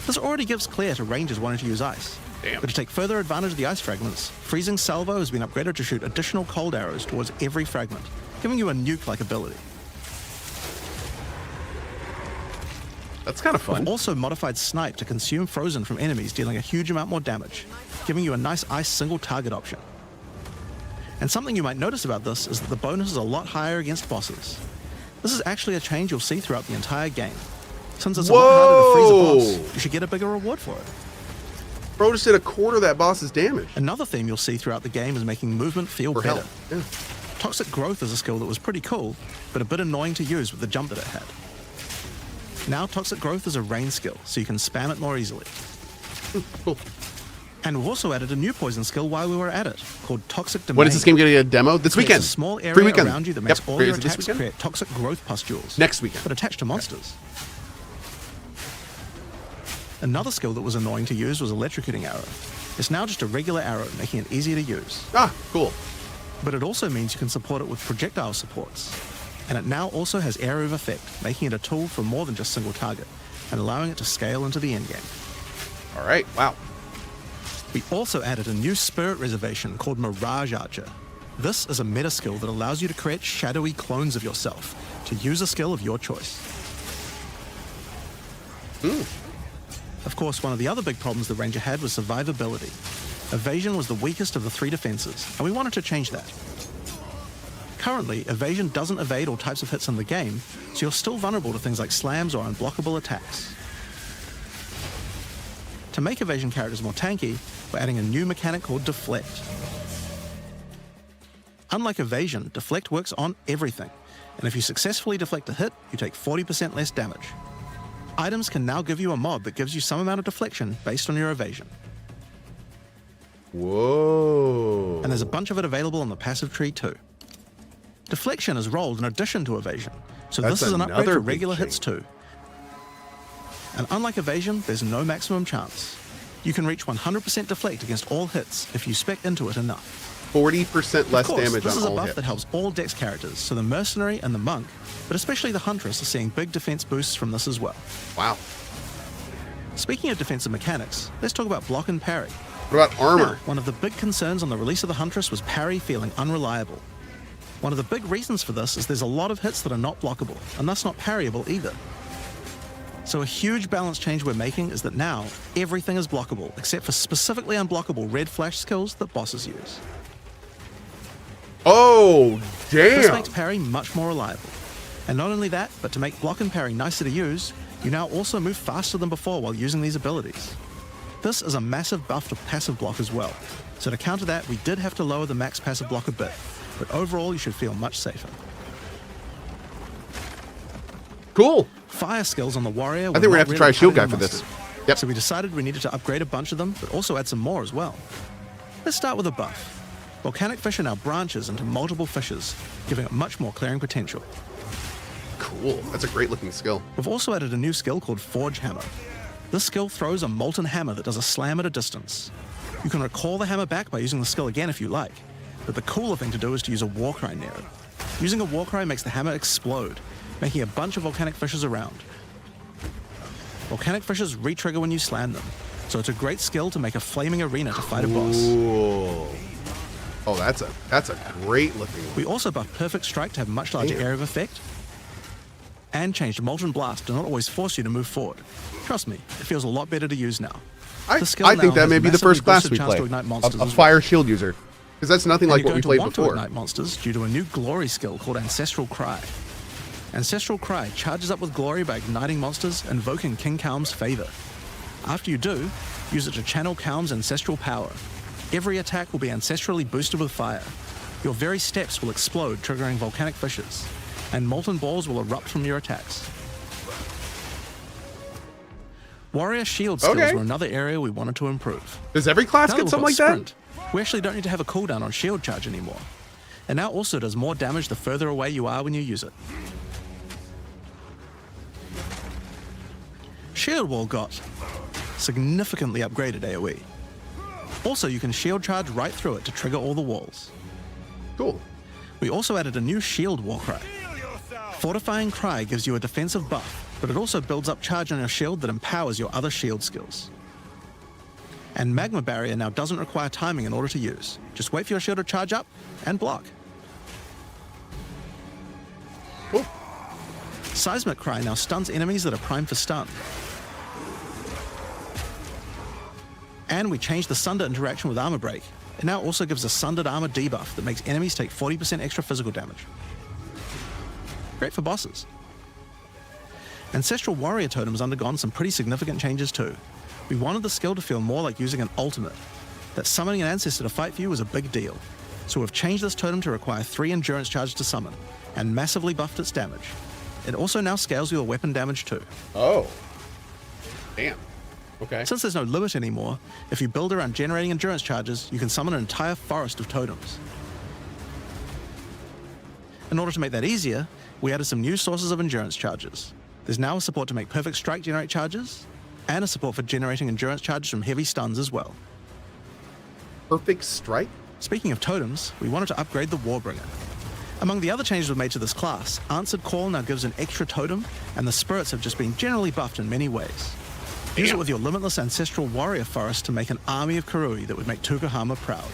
This already gives clear to rangers wanting to use ice. But to take further advantage of the ice fragments, Freezing Salvo has been upgraded to shoot additional cold arrows towards every fragment, giving you a nuke-like ability. That's kind of fun. We've also modified Snipe to consume frozen from enemies, dealing a huge amount more damage, giving you a nice ice single target option. And something you might notice about this is that the bonus is a lot higher against bosses. This is actually a change you'll see throughout the entire game. Since it's a lot harder to freeze a boss, you should get a bigger reward for it. Bro just did a quarter of that boss's damage. Another theme you'll see throughout the game is making movement feel better. Yeah. Toxic Growth is a skill that was pretty cool, but a bit annoying to use with the jump that it had. Now Toxic Growth is a range skill, so you can spam it more easily. Cool. And we've also added a new poison skill while we were at it, called Toxic Domain. When is this game getting a demo? This weekend. It's a small area Free weekend. around you that makes all Is your it this attacks weekend? create toxic growth pustules. Next weekend. But attached to monsters. Another skill that was annoying to use was Electrocuting Arrow. It's now just a regular arrow, making it easy to use. Ah, cool. But it also means you can support it with projectile supports. And it now also has Area of Effect, making it a tool for more than just single target, and allowing it to scale into the endgame. All right, wow. We also added a new spirit reservation called Mirage Archer. This is a meta skill that allows you to create shadowy clones of yourself to use a skill of your choice. Of course, one of the other big problems the Ranger had was survivability. Evasion was the weakest of the three defenses, and we wanted to change that. Currently, evasion doesn't evade all types of hits in the game, so you're still vulnerable to things like slams or unblockable attacks. To make evasion characters more tanky, we're adding a new mechanic called Deflect. Unlike evasion, Deflect works on everything, and if you successfully deflect a hit, you take 40% less damage. Items can now give you a mod that gives you some amount of deflection based on your evasion. Whoa. And there's a bunch of it available on the passive tree too. Deflection is rolled in addition to evasion, so That's this is an upgrade another for big regular hits change. too. And unlike evasion, there's no maximum chance. You can reach 100% deflect against all hits if you spec into it enough. 40% less Of course, damage this on is a all buff hits. that helps all dex characters, so the mercenary and the monk, but especially the huntress, are seeing big defense boosts from this as well. Wow. Speaking of defensive mechanics, let's talk about block and parry. What about armor? Now, one of the big concerns on the release of the huntress was parry feeling unreliable. One of the big reasons for this is there's a lot of hits that are not blockable, and thus not parryable either. So a huge balance change we're making is that now everything is blockable, except for specifically unblockable red flash skills that bosses use. Oh, damn! This makes parry much more reliable. And not only that, but to make block and parry nicer to use, you now also move faster than before while using these abilities. This is a massive buff to passive block as well, So to counter that, we did have to lower the max passive block a bit, but overall you should feel much safer. Cool. Fire skills on the warrior. I think we're gonna have to try a shield guy for this. Yep. So we decided we needed to upgrade a bunch of them, but also add some more as well. Let's start with a buff. Volcanic fish are now branches into multiple fishes, giving it much more clearing potential. Cool. That's a great looking skill. We've also added a new skill called Forge Hammer. This skill throws a molten hammer that does a slam at a distance. You can recall the hammer back by using the skill again if you like, but the cooler thing to do is to use a Warcry near it. Using a Warcry makes the hammer explode, making a bunch of volcanic fishes around. Volcanic fishes re-trigger when you slam them, so it's a great skill to make a flaming arena to fight a boss. Ooh. Oh, that's a great looking one. We also buffed Perfect Strike to have a much larger area of effect, and changed Molten Blast to not always force you to move forward. Trust me, it feels a lot better to use now. I think that may be the first class we play. A fire shield user. Because that's nothing like what we played before. To ignite monsters due to a new glory skill called Ancestral Cry. Ancestral Cry charges up with glory by igniting monsters, invoking King Kalm's favor. After you do, use it to channel Kalm's ancestral power. Every attack will be ancestrally boosted with fire. Your very steps will explode, triggering volcanic fishes, and molten balls will erupt from your attacks. Warrior shield skills were another area we wanted to improve. Does every class get something like that? We actually don't need to have a cooldown on shield charge anymore. And now also does more damage the further away you are when you use it. Shield Wall got significantly upgraded AoE. Also, you can shield charge right through it to trigger all the walls. Cool. We also added a new shield Warcry. Fortifying Cry gives you a defensive buff, but it also builds up charge on your shield that empowers your other shield skills. And Magma Barrier now doesn't require timing in order to use. Just wait for your shield to charge up and block. Cool. Seismic Cry now stuns enemies that are primed for stun. And we changed the Sunder interaction with Armor Break. It now also gives a Sundered Armor debuff that makes enemies take 40% extra physical damage. Great for bosses. Ancestral Warrior Totem has undergone some pretty significant changes too. We wanted the skill to feel more like using an ultimate. That summoning an ancestor to fight for you was a big deal. So we've changed this totem to require 3 endurance charges to summon, and massively buffed its damage. It also now scales your weapon damage too. Oh. Damn. Okay. Since there's no limit anymore, if you build around generating endurance charges, you can summon an entire forest of totems. In order to make that easier, we added some new sources of endurance charges. There's now a support to make Perfect Strike generate charges, and a support for generating endurance charges from heavy stuns as well. Perfect Strike? Speaking of totems, we wanted to upgrade the Warbringer. Among the other changes we've made to this class, Answered Call now gives an extra totem, and the spirits have just been generally buffed in many ways. Use it with your limitless ancestral warrior forest to make an army of Karui that would make Tukohama proud.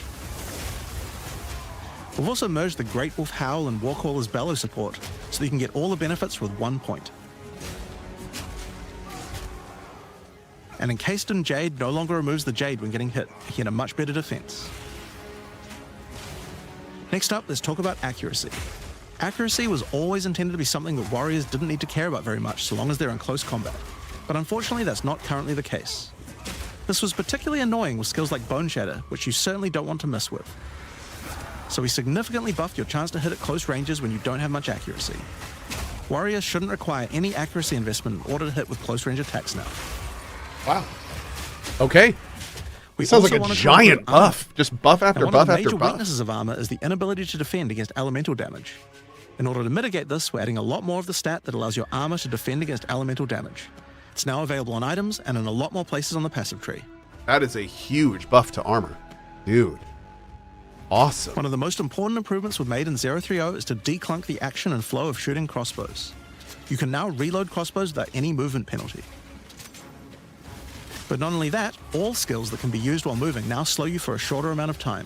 We've also merged the Great Wolf Howl and Warcaller's Bellow support, so that you can get all the benefits with 1 point. And Encased in Jade no longer removes the Jade when getting hit, making it a much better defense. Next up, let's talk about accuracy. Accuracy was always intended to be something that warriors didn't need to care about very much so long as they're in close combat. But unfortunately, that's not currently the case. This was particularly annoying with skills like Bone Shatter, which you certainly don't want to mess with. So we significantly buffed your chance to hit at close ranges when you don't have much accuracy. Warriors shouldn't require any accuracy investment in order to hit with close range attacks now. Wow. Okay. Sounds like a giant buff. Just buff after buff after buff. One of the major weaknesses of armor is the inability to defend against elemental damage. In order to mitigate this, we're adding a lot more of the stat that allows your armor to defend against elemental damage. It's now available on items and in a lot more places on the passive tree. That is a huge buff to armor. Dude. Awesome. One of the most important improvements we've made in 030 is to declunk the action and flow of shooting crossbows. You can now reload crossbows without any movement penalty. But not only that, all skills that can be used while moving now slow you for a shorter amount of time.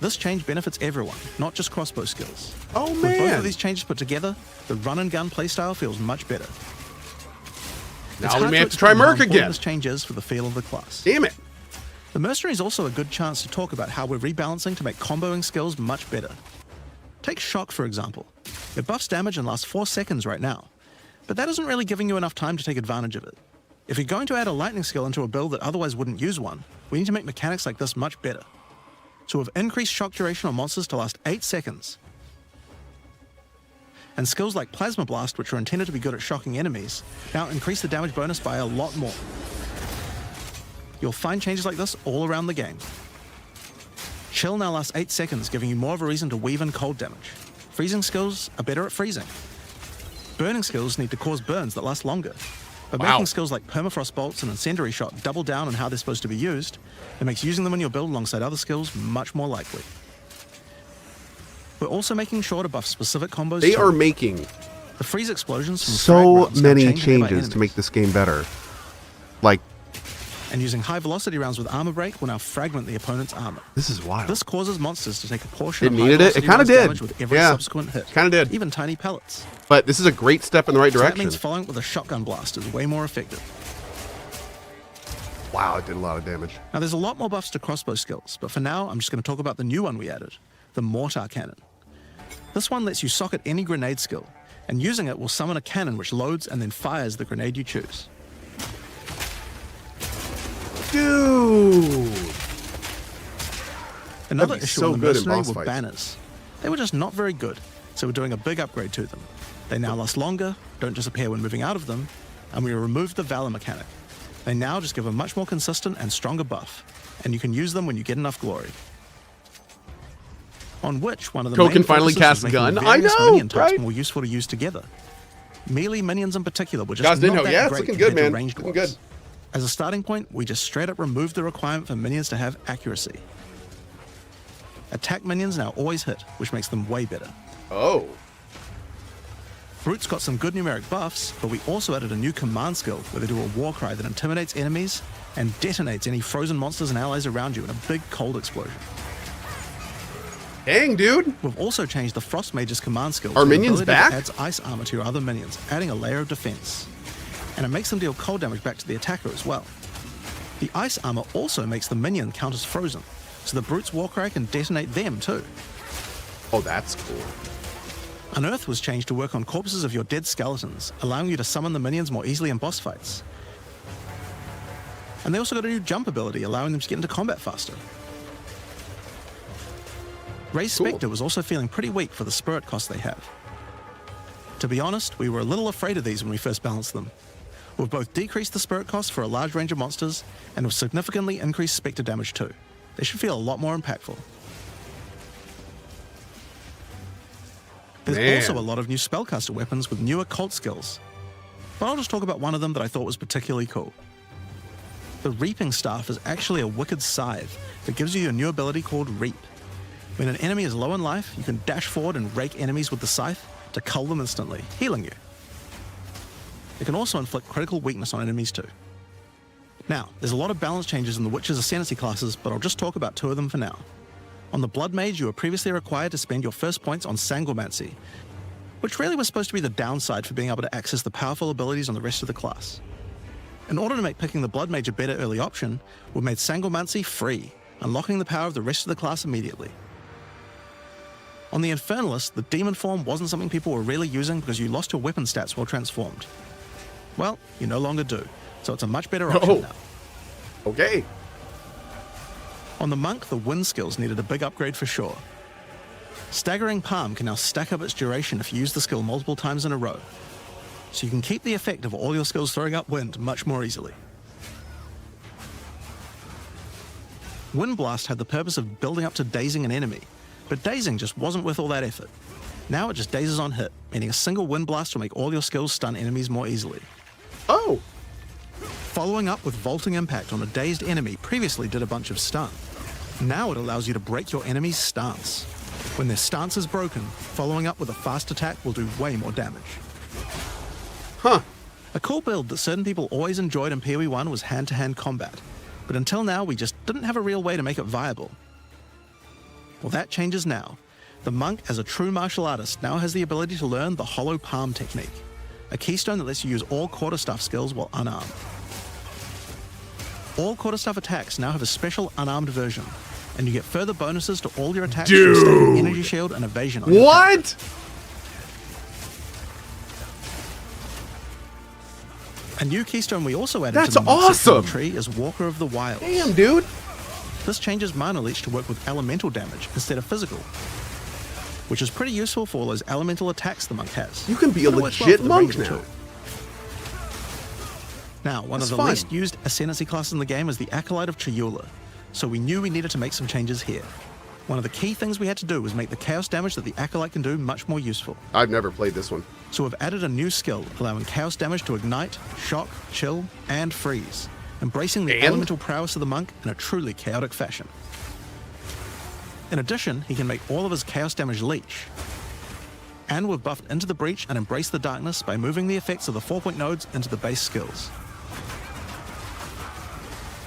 This change benefits everyone, not just crossbow skills. Oh man! With both of these changes put together, the run and gun playstyle feels much better. Now we may have to try Merc again. This change is for the feel of the class. Damn it! The Mercenary is also a good chance to talk about how we're rebalancing to make comboing skills much better. Take Shock, for example. It buffs damage and lasts 4 seconds right now, but that isn't really giving you enough time to take advantage of it. If you're going to add a lightning skill into a build that otherwise wouldn't use one, we need to make mechanics like this much better. So we've increased shock duration on monsters to last 8 seconds. And skills like Plasma Blast, which are intended to be good at shocking enemies, now increase the damage bonus by a lot more. You'll find changes like this all around the game. Chill now lasts 8 seconds, giving you more of a reason to weave in cold damage. Freezing skills are better at freezing. Burning skills need to cause burns that last longer. By making skills like Permafrost Bolts and Incendiary Shot double down on how they're supposed to be used, it makes using them in your build alongside other skills much more likely. We're also making sure to buff specific combos. They are making the freeze explosions from so many changes to make this game better. Like, and using high velocity rounds with armor break will now fragment the opponent's armor. This is wild. This causes monsters to take a portion It of needed it. It kind of did. With every Yeah, subsequent hit. kind of did. Even tiny pellets. But this is a great step in the right So direction. that means following it with a shotgun blast is way more effective. Wow, it did a lot of damage. Now there's a lot more buffs to crossbow skills, but for now I'm just going to talk about the new one we added, the Mortar Cannon. This one lets you socket any grenade skill, and using it will summon a cannon which loads and then fires the grenade you choose. Dude! Another That'd be issue so on the good in Mercenary boss were fights. banners. They were just not very good, so we're doing a big upgrade to them. They now last longer, don't disappear when moving out of them, and we removed the Valor mechanic. They now just give a much more consistent and stronger buff, and you can use them when you get enough glory. On which one of the Cohh main can finally focuses cast was gun. making I various know, minion types right? more useful to use together. Melee minions in particular were just Guys didn't not know. that Yeah, it's great looking good, compared to man. ranged Looking ones. good. As a starting point, we just straight up removed the requirement for minions to have accuracy. Attack minions now always hit, which makes them way better. Oh. Brutes got some good numeric buffs, but we also added a new command skill where they do a war cry that intimidates enemies and detonates any frozen monsters and allies around you in a big cold explosion. Dang, dude. We've also changed the Frost Mage's command skill. Are to an minions ability that back? adds ice armor to your other minions, adding a layer of defense. And it makes them deal cold damage back to the attacker as well. The ice armor also makes the minion count as frozen, so the Brute's war cry can detonate them too. Oh, that's cool. Unearth was changed to work on corpses of your dead skeletons, allowing you to summon the minions more easily in boss fights. And they also got a new jump ability, allowing them to get into combat faster. Ray's Spectre was also feeling pretty weak for the spirit cost they have. To be honest, we were a little afraid of these when we first balanced them. We've both decreased the spirit cost for a large range of monsters, and have significantly increased Spectre damage too. They should feel a lot more impactful. There's also a lot of new spellcaster weapons with newer cult skills. But I'll just talk about one of them that I thought was particularly cool. The Reaping Staff is actually a wicked scythe that gives you a new ability called Reap. When an enemy is low in life, you can dash forward and rake enemies with the scythe to cull them instantly, healing you. It can also inflict critical weakness on enemies too. Now, there's a lot of balance changes in the Witcher's Ascendancy classes, but I'll just talk about 2 of them for now. On the Blood Mage, you were previously required to spend your first points on Sangomancy, which really was supposed to be the downside for being able to access the powerful abilities on the rest of the class. In order to make picking the Blood Mage a better early option, we've made Sangomancy free, unlocking the power of the rest of the class immediately. On the Infernalist, the Demon form wasn't something people were really using because you lost your weapon stats while transformed. Well, you no longer do, so it's a much better option now. Okay. On the Monk, the wind skills needed a big upgrade for sure. Staggering Palm can now stack up its duration if you use the skill multiple times in a row, so you can keep the effect of all your skills throwing up wind much more easily. Wind Blast had the purpose of building up to dazing an enemy, but dazing just wasn't worth all that effort. Now it just dazes on hit, meaning a single Wind Blast will make all your skills stun enemies more easily. Oh! Following up with Vaulting Impact on a dazed enemy previously did a bunch of stun. Now it allows you to break your enemy's stance. When their stance is broken, following up with a fast attack will do way more damage. Huh. A cool build that certain people always enjoyed in PoE 1 was hand-to-hand combat, but until now we just didn't have a real way to make it viable. Well, that changes now. The Monk, as a true martial artist, now has the ability to learn the Hollow Palm technique, a keystone that lets you use all quarterstaff skills while unarmed. All quarterstaff attacks now have a special unarmed version, and you get further bonuses to all your attacks from stacking Energy Shield and Evasion on your What? A new keystone we also added That's to the Monk awesome! tree is Walker of the Wilds. Damn, dude. This changes Mana Leech to work with elemental damage instead of physical, which is pretty useful for all those elemental attacks the monk has. You can be a legit monk now. Now, one of the least used ascendancy classes in the game is the Acolyte of Chayula, so we knew we needed to make some changes here. One of the key things we had to do was make the chaos damage that the Acolyte can do much more useful. I've never played this one. So we've added a new skill, allowing chaos damage to ignite, shock, chill, and freeze, embracing the elemental prowess of the monk in a truly chaotic fashion. In addition, he can make all of his chaos damage leech. And we've buffed Into the Breach and Embrace the Darkness by moving the effects of the 4-point nodes into the base skills.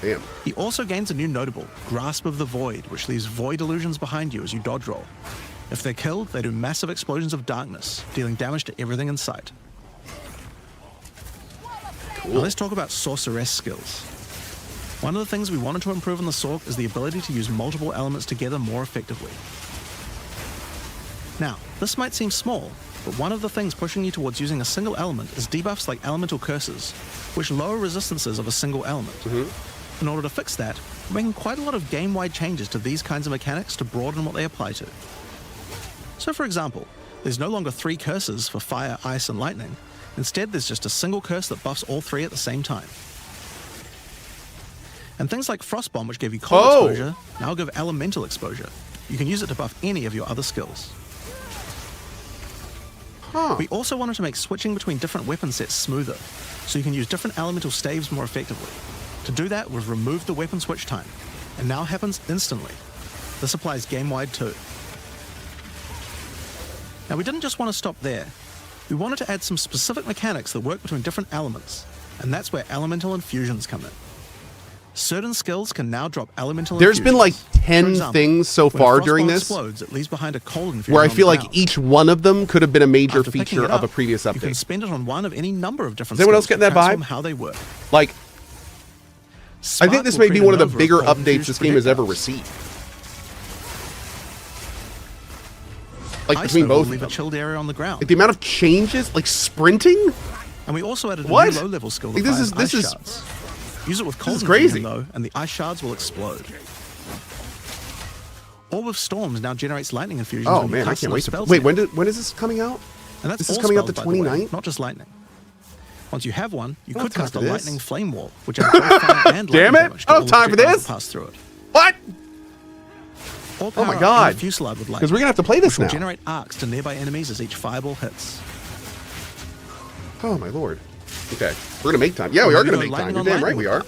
Damn. He also gains a new notable, Grasp of the Void, which leaves void illusions behind you as you dodge roll. If they're killed, they do massive explosions of darkness, dealing damage to everything in sight. Cool. Now let's talk about Sorceress skills. One of the things we wanted to improve on the Sorc is the ability to use multiple elements together more effectively. Now, this might seem small, but one of the things pushing you towards using a single element is debuffs like Elemental Curses, which lower resistances of a single element. In order to fix that, we're making quite a lot of game-wide changes to these kinds of mechanics to broaden what they apply to. So for example, there's no longer 3 curses for fire, ice, and lightning. Instead, there's just a single curse that buffs all 3 at the same time. And things like Frostbomb, which gave you cold exposure, now give elemental exposure. You can use it to buff any of your other skills. We also wanted to make switching between different weapon sets smoother, so you can use different elemental staves more effectively. To do that, we've removed the weapon switch time, and now happens instantly. This applies game-wide too. Now, we didn't just want to stop there. We wanted to add some specific mechanics that work between different elements, and that's where elemental infusions come in. Certain skills can now drop elemental There's infusions. been like 10 example, things so far during this explodes, it leaves behind a cold infusion where I feel on like the ground. each one of them could have been a major After picking feature it of a up, previous You can update. spend it on one of any number of different Is anyone else skills getting that to transform vibe? how they work. Like, I think this may be one of the bigger updates updates this game has ever received. Like between both of leave them. a chilled area on the ground. Like the amount of changes, like sprinting. And we also added a What? new low-level skill Like, that this fires is ice shards. Use it with cold is crazy. infusion, though, and the ice shards will explode. Orb of Storms now generates lightning infusions. Oh when you man, I cast can't enough wait to spells wait. in it. When is this coming out? And that's This is all coming out the spells, by the way, 29th? not just lightning. Once you have one, you I don't could have cast a time for this. lightning flame wall, which adds both fire and Damn lightning it! damage to I all don't have time for projectiles this. that pass through it. What? Or Oh my power God. and a fusillade with lightning, 'Cause we're gonna have to play this which will now. generate arcs to nearby enemies as each fireball hits. Oh my lord. Okay, we're gonna make time. Yeah, we are gonna make time. You're damn right we are.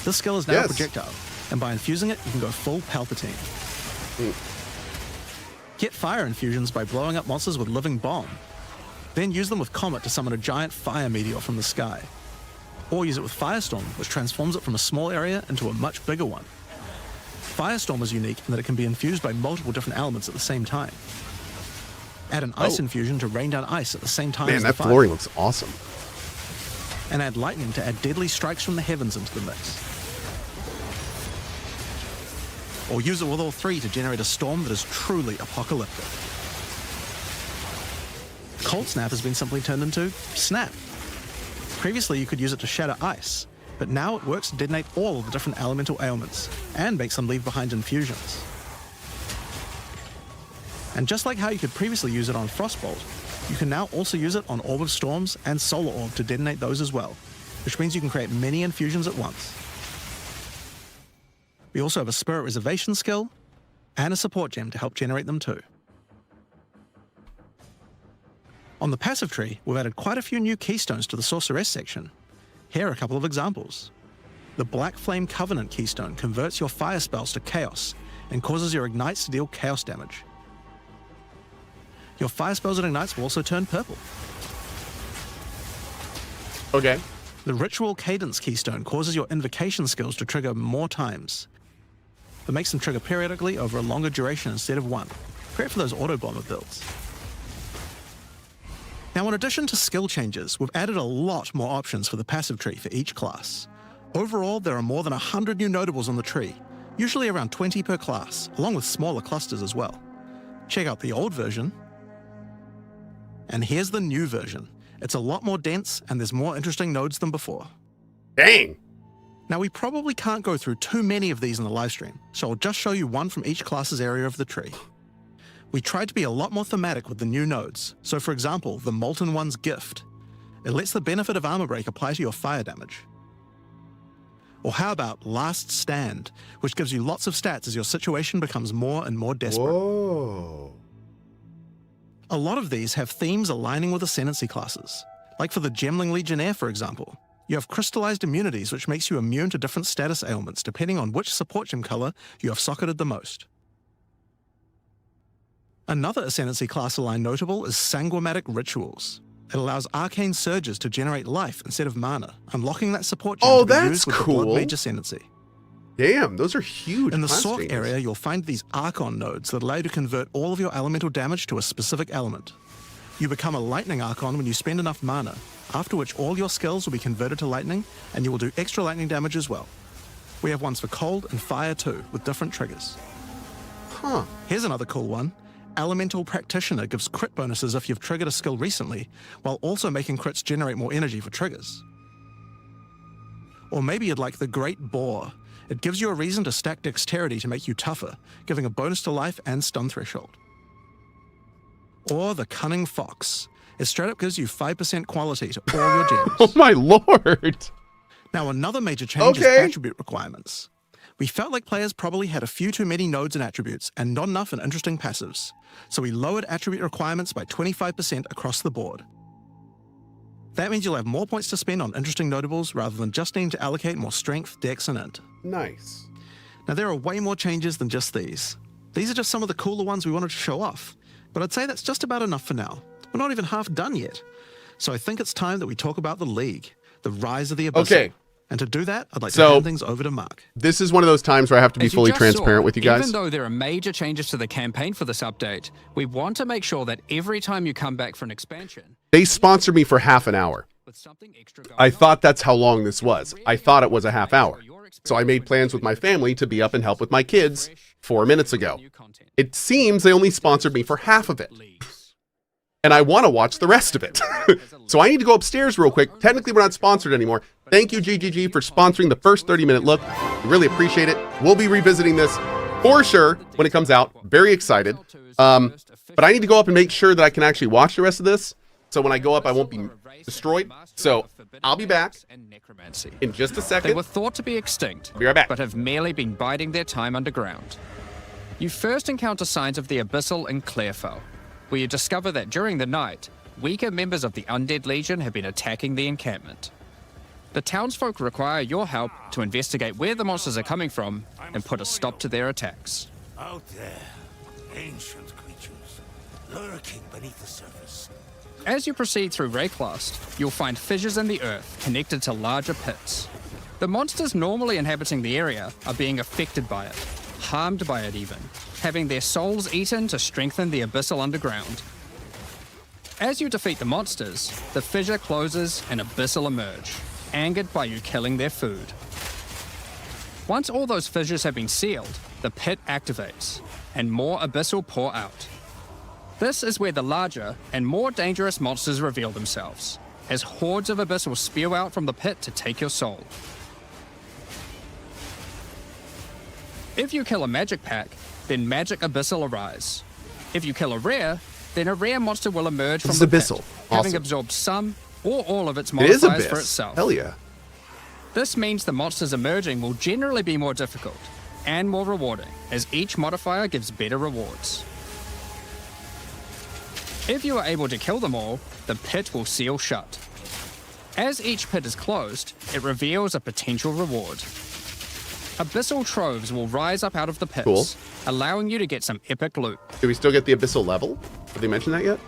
This skill is now Yes. a projectile, and by infusing it, you can go full Palpatine. Get fire infusions by blowing up monsters with living bomb. Then use them with Comet to summon a giant fire meteor from the sky. Or use it with Firestorm, which transforms it from a small area into a much bigger one. Firestorm is unique in that it can be infused by multiple different elements at the same time. Add an ice infusion to rain down ice at the same time Man, as that the fire. flooring looks awesome. And add lightning to add deadly strikes from the heavens into the mix. Or use it with all 3 to generate a storm that is truly apocalyptic. Cold Snap has been simply turned into Snap. Previously, you could use it to shatter ice, but now it works to detonate all of the different elemental ailments and makes them leave behind infusions. And just like how you could previously use it on Frostbolt, you can now also use it on Orb of Storms and Solar Orb to detonate those as well, which means you can create many infusions at once. We also have a Spirit Reservation skill and a support gem to help generate them too. On the passive tree, we've added quite a few new keystones to the Sorceress section. Here are a couple of examples. The Black Flame Covenant keystone converts your fire spells to chaos and causes your ignites to deal chaos damage. Your fire spells and ignites will also turn purple. Okay. The Ritual Cadence keystone causes your invocation skills to trigger more times, but makes them trigger periodically over a longer duration instead of one. Great for those auto bomber builds. Now, in addition to skill changes, we've added a lot more options for the passive tree for each class. Overall, there are more than 100 new notables on the tree, usually around 20 per class, along with smaller clusters as well. Check out the old version, and here's the new version. It's a lot more dense, and there's more interesting nodes than before. Dang! Now, we probably can't go through too many of these in the live stream, so I'll just show you one from each class's area of the tree. We tried to be a lot more thematic with the new nodes. So for example, the Molten One's Gift. It lets the benefit of Armor Break apply to your fire damage. Or how about Last Stand, which gives you lots of stats as your situation becomes more and more desperate. Whoa. A lot of these have themes aligning with Ascendancy classes. Like for the Gemling Legionnaire, for example. You have crystallized immunities, which makes you immune to different status ailments, depending on which support gem color you have socketed the most. Another Ascendancy class aligned notable is Sanguimatic Rituals. It allows arcane surges to generate life instead of mana, unlocking that support gem to be used with the Blood Mage Ascendancy. Damn, those are huge. In the class Sorc changes. area, you'll find these Archon nodes that allow you to convert all of your elemental damage to a specific element. You become a Lightning Archon when you spend enough mana, after which all your skills will be converted to lightning, and you will do extra lightning damage as well. We have ones for cold and fire too, with different triggers. Huh. Here's another cool one. Elemental Practitioner gives crit bonuses if you've triggered a skill recently, while also making crits generate more energy for triggers. Or maybe you'd like the Great Boar. It gives you a reason to stack dexterity to make you tougher, giving a bonus to life and stun threshold. Or the Cunning Fox. It straight up gives you 5% quality to all your gems. Oh my lord! Now another major change is attribute requirements. We felt like players probably had a few too many nodes and attributes and not enough in interesting passives, so we lowered attribute requirements by 25% across the board. That means you'll have more points to spend on interesting notables rather than just needing to allocate more strength, dex, and int. Nice. Now there are way more changes than just these. These are just some of the cooler ones we wanted to show off, but I'd say that's just about enough for now. We're not even half done yet. So I think it's time that we talk about the League, the rise of the Abyssal. Okay. And to do that, I'd like to hand things over to Mark. This is one of those times where I have to be As you fully just transparent saw, with you guys. Even though there are major changes to the campaign for this update, we want to make sure that every time you come back for an expansion... They sponsored me for half an hour. I thought that's how long this was. I thought it was a half hour. So I made plans with my family to be up and help with my kids 4 minutes ago. It seems they only sponsored me for half of it. And I want to watch the rest of it. So I need to go upstairs real quick. Technically, we're not sponsored anymore. Thank you, GGG, for sponsoring the first 30-minute look. We really appreciate it. We'll be revisiting this for sure when it comes out. Very excited. But I need to go up and make sure that I can actually watch the rest of this. So when I go up, I won't be destroyed. So I'll be back in just a second. They were thought to be extinct, be right back. but have merely been biding their time underground. You first encounter signs of the Abyssal in Clearfell, where you discover that during the night, weaker members of the Undead Legion have been attacking the encampment. The townsfolk require your help to investigate where the monsters are coming from and put a stop to their attacks. Out there, ancient creatures, lurking beneath the surface. As you proceed through Rayclast, you'll find fissures in the earth connected to larger pits. The monsters normally inhabiting the area are being affected by it, harmed by it even, having their souls eaten to strengthen the Abyssal underground. As you defeat the monsters, the fissure closes and Abyssal emerge, angered by you killing their food. Once all those fissures have been sealed, the pit activates, and more Abyssal pour out. This is where the larger and more dangerous monsters reveal themselves, as hordes of Abyssal spew out from the pit to take your soul. If you kill a magic pack, then magic Abyssal arise. If you kill a rare, then a rare monster will emerge from the pit, Abyssal. having Awesome. absorbed some or all of its It is modifiers Abyss. for itself. Hell yeah. This means the monsters emerging will generally be more difficult and more rewarding, as each modifier gives better rewards. If you are able to kill them all, the pit will seal shut. As each pit is closed, it reveals a potential reward. Abyssal troves will rise up out of the pits, Cool. allowing you to get some epic loot. Do we still get the Abyssal level? Have they mentioned that yet?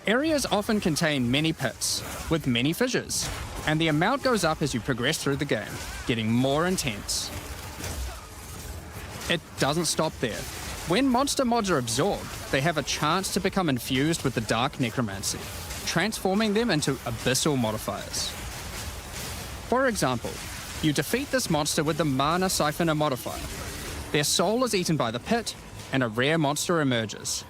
Areas often contain many pits, with many fissures, and the amount goes up as you progress through the game, getting more intense. It doesn't stop there. When monster mods are absorbed, they have a chance to become infused with the Dark Necromancy, transforming them into Abyssal modifiers. For example, you defeat this monster with the Mana Siphoner modifier. Their soul is eaten by the pit, and a rare monster emerges.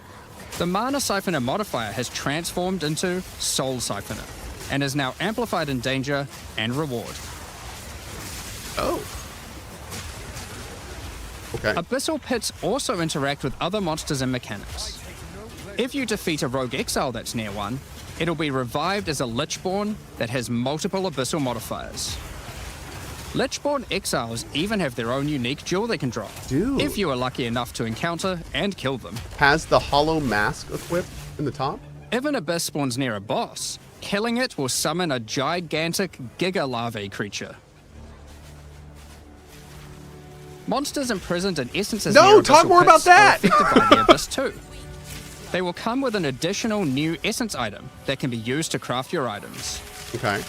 The Mana Siphoner modifier has transformed into Soul Siphoner, and is now amplified in danger and reward. Oh. Okay. Abyssal pits also interact with other monsters and mechanics. If you defeat a rogue exile that's near one, it'll be revived as a Lichborn that has multiple abyssal modifiers. Lichborn exiles even have their own unique jewel they can drop, if you are lucky enough to encounter and kill them. Has the hollow mask equipped in the top? If an abyss spawns near a boss, killing it will summon a gigantic Giga Larvae creature. Monsters imprisoned in essences near talk abyssal more about pits are that! affected by the abyss too. They will come with an additional new essence item that can be used to craft your items. Okay.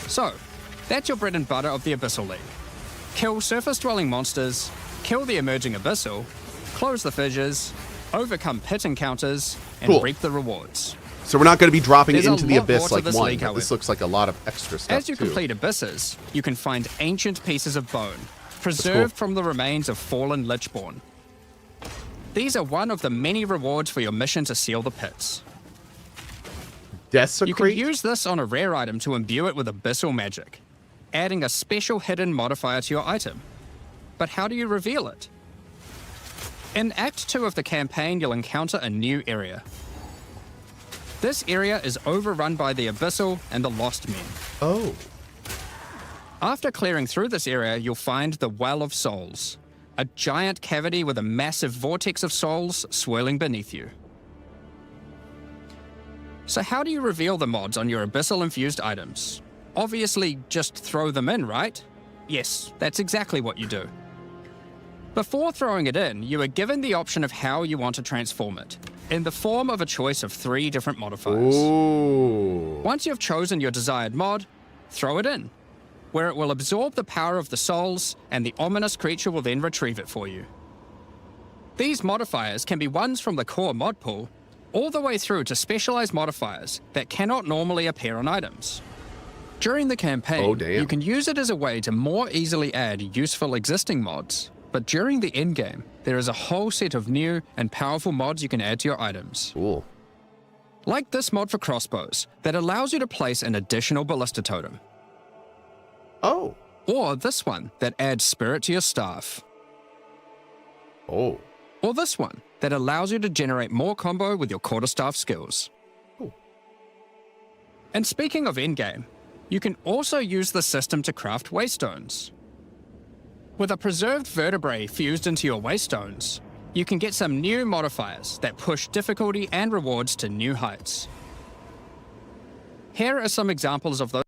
So, that's your bread and butter of the Abyssal League. Kill surface-dwelling monsters, kill the emerging Abyssal, close the fissures, overcome pit encounters, and reap the rewards. So we're not going to be dropping There's into a the lot abyss more like to this one. league, This looks like a lot of extra stuff, As you too. complete abysses, you can find ancient pieces of bone, preserved from the remains of fallen Lichborn. These are one of the many rewards for your mission to seal the pits. Desecrate? You can use this on a rare item to imbue it with abyssal magic, adding a special hidden modifier to your item. But how do you reveal it? In Act 2 of the campaign, you'll encounter a new area. This area is overrun by the Abyssal and the Lost Men. Oh. After clearing through this area, you'll find the Well of Souls, a giant cavity with a massive vortex of souls swirling beneath you. So how do you reveal the mods on your Abyssal-infused items? Obviously, just throw them in, right? Yes, that's exactly what you do. Before throwing it in, you are given the option of how you want to transform it, in the form of a choice of 3 different modifiers. Ooh. Once you've chosen your desired mod, throw it in, where it will absorb the power of the souls, and the ominous creature will then retrieve it for you. These modifiers can be ones from the core mod pool, all the way through to specialized modifiers that cannot normally appear on items. During the campaign, you can use it as a way to more easily add useful existing mods, but during the endgame, there is a whole set of new and powerful mods you can add to your items. Cool. Like this mod for crossbows that allows you to place an additional ballista totem. Oh. Or this one that adds spirit to your staff. Oh. Or this one that allows you to generate more combo with your quarterstaff skills. Cool. And speaking of endgame, you can also use the system to craft waystones. With a preserved vertebrae fused into your waystones, you can get some new modifiers that push difficulty and rewards to new heights. Here are some examples of those.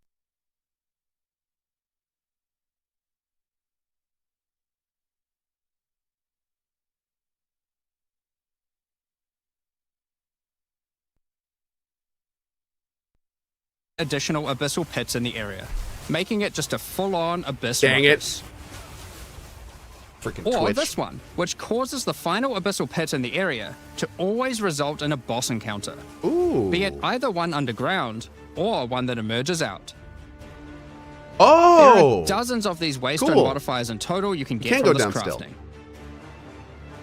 Additional abyssal pits in the area, making it just a full-on abyss. Dang ruckus. Freaking Or Twitch. this one, which causes the final abyssal pit in the area to always result in a boss encounter. Ooh. Be it either one underground or one that emerges out. Oh! There are dozens of these waystone Cool. modifiers in total you can get can't from go this down crafting. still.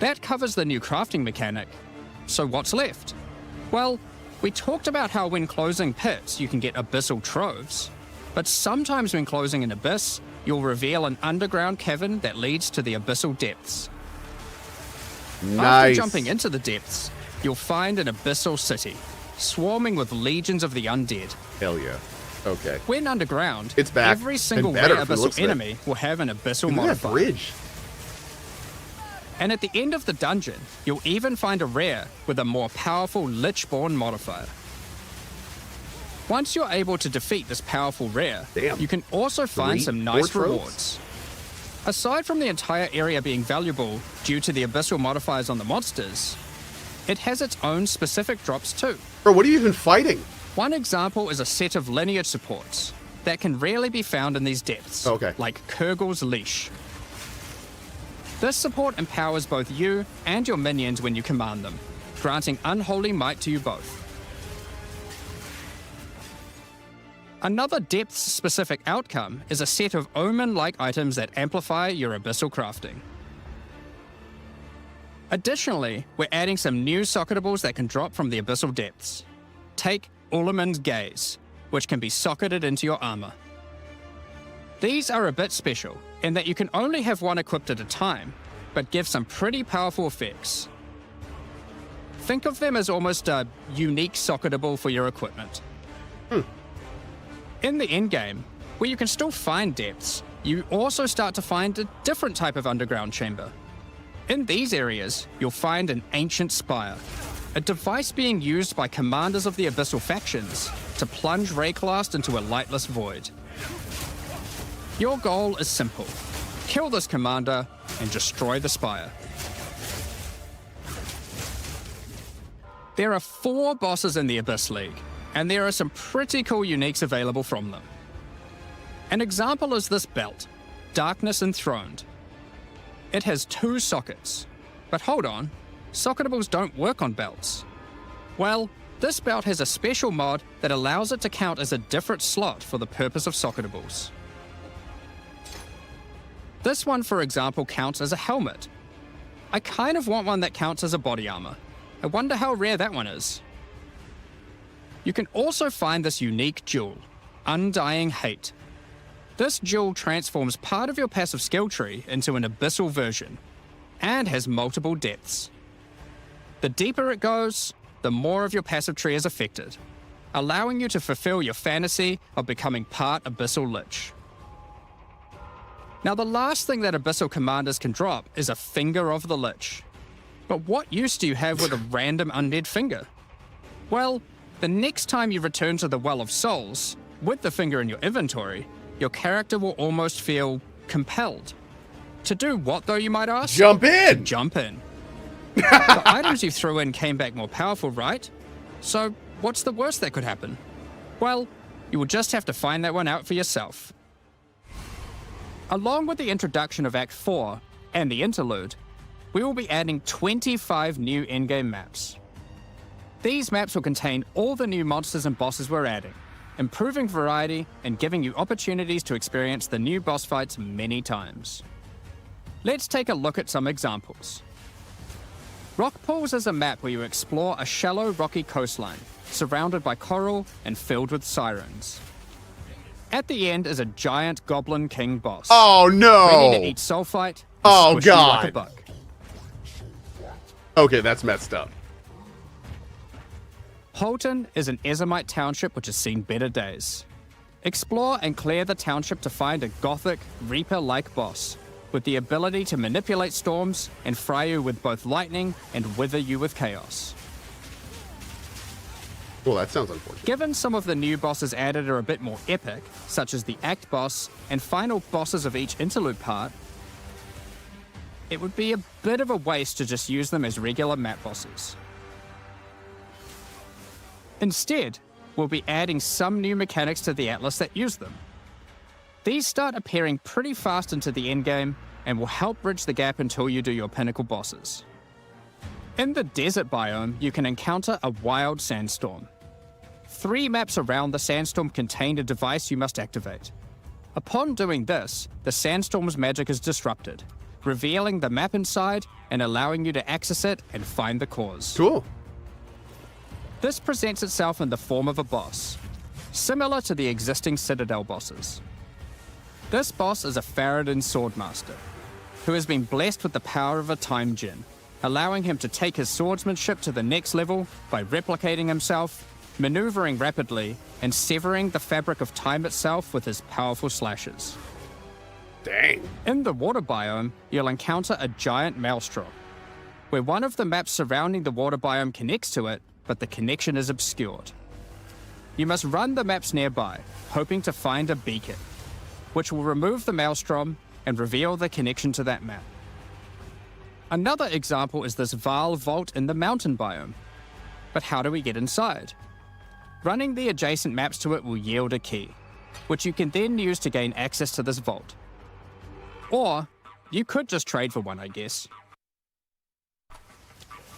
That covers the new crafting mechanic. So what's left? Well, we talked about how when closing pits, you can get abyssal troves. But sometimes when closing an abyss, you'll reveal an underground cavern that leads to the abyssal depths. After Nice. jumping into the depths, you'll find an abyssal city, swarming with legions of the undead. Hell yeah. Okay. When underground, It's back. every single And better rare from the looks abyssal of it. enemy will have an abyssal Look at that modifier. bridge. And at the end of the dungeon, you'll even find a rare with a more powerful Lichborn modifier. Once you're able to defeat this powerful rare, you can also find 3 some more nice tropes? rewards. Aside from the entire area being valuable due to the abyssal modifiers on the monsters, it has its own specific drops too. Bro, what are you even fighting? One example is a set of lineage supports that can rarely be found in these depths, like Kurgel's Leash. This support empowers both you and your minions when you command them, granting unholy might to you both. Another depth-specific outcome is a set of omen-like items that amplify your abyssal crafting. Additionally, we're adding some new socketables that can drop from the abyssal depths. Take Ulaman's Gaze, which can be socketed into your armor. These are a bit special in that you can only have one equipped at a time, but give some pretty powerful effects. Think of them as almost a unique socketable for your equipment. In the endgame, where you can still find depths, you also start to find a different type of underground chamber. In these areas, you'll find an ancient spire, a device being used by commanders of the abyssal factions to plunge Rayclast into a lightless void. Your goal is simple: kill this commander and destroy the spire. There are 4 bosses in the Abyss League, and there are some pretty cool uniques available from them. An example is this belt, Darkness Enthroned. It has 2 sockets, but hold on, socketables don't work on belts. Well, this belt has a special mod that allows it to count as a different slot for the purpose of socketables. This one, for example, counts as a helmet. I kind of want one that counts as a body armor. I wonder how rare that one is. You can also find this unique jewel, Undying Hate. This jewel transforms part of your passive skill tree into an abyssal version, and has multiple depths. The deeper it goes, the more of your passive tree is affected, allowing you to fulfill your fantasy of becoming part Abyssal Lich. Now, the last thing that Abyssal commanders can drop is a Finger of the Lich. But what use do you have with a random undead finger? Well, the next time you return to the Well of Souls, with the finger in your inventory, your character will almost feel compelled. To do what, though, you might ask? Jump in! To jump in. The items you threw in came back more powerful, right? So, what's the worst that could happen? Well, you will just have to find that one out for yourself. Along with the introduction of Act 4 and the interlude, we will be adding 25 new endgame maps. These maps will contain all the new monsters and bosses we're adding, improving variety and giving you opportunities to experience the new boss fights many times. Let's take a look at some examples. Rock Pools is a map where you explore a shallow rocky coastline, surrounded by coral and filled with sirens. At the end is a giant Goblin King boss. Oh no! Ready to eat sulfite. Oh god! Like a buck. Okay, that's messed up. Holton is an Ezomite township which has seen better days. Explore and clear the township to find a gothic, Reaper-like boss, with the ability to manipulate storms and fry you with both lightning and wither you with chaos. Well, that sounds unfortunate. Given some of the new bosses added are a bit more epic, such as the Act boss and final bosses of each interlude part, it would be a bit of a waste to just use them as regular map bosses. Instead, we'll be adding some new mechanics to the Atlas that use them. These start appearing pretty fast into the endgame and will help bridge the gap until you do your pinnacle bosses. In the desert biome, you can encounter a wild sandstorm. 3 maps around the sandstorm contain a device you must activate. Upon doing this, the sandstorm's magic is disrupted, revealing the map inside and allowing you to access it and find the cause. Cool. This presents itself in the form of a boss, similar to the existing Citadel bosses. This boss is a Faradin Swordmaster, who has been blessed with the power of a Time Djinn, allowing him to take his swordsmanship to the next level by replicating himself, maneuvering rapidly, and severing the fabric of time itself with his powerful slashes. Dang. In the water biome, you'll encounter a giant maelstrom, where one of the maps surrounding the water biome connects to it, but the connection is obscured. You must run the maps nearby, hoping to find a beacon, which will remove the maelstrom and reveal the connection to that map. Another example is this Vaal vault in the mountain biome. But how do we get inside? Running the adjacent maps to it will yield a key, which you can then use to gain access to this vault. Or, you could just trade for one, I guess.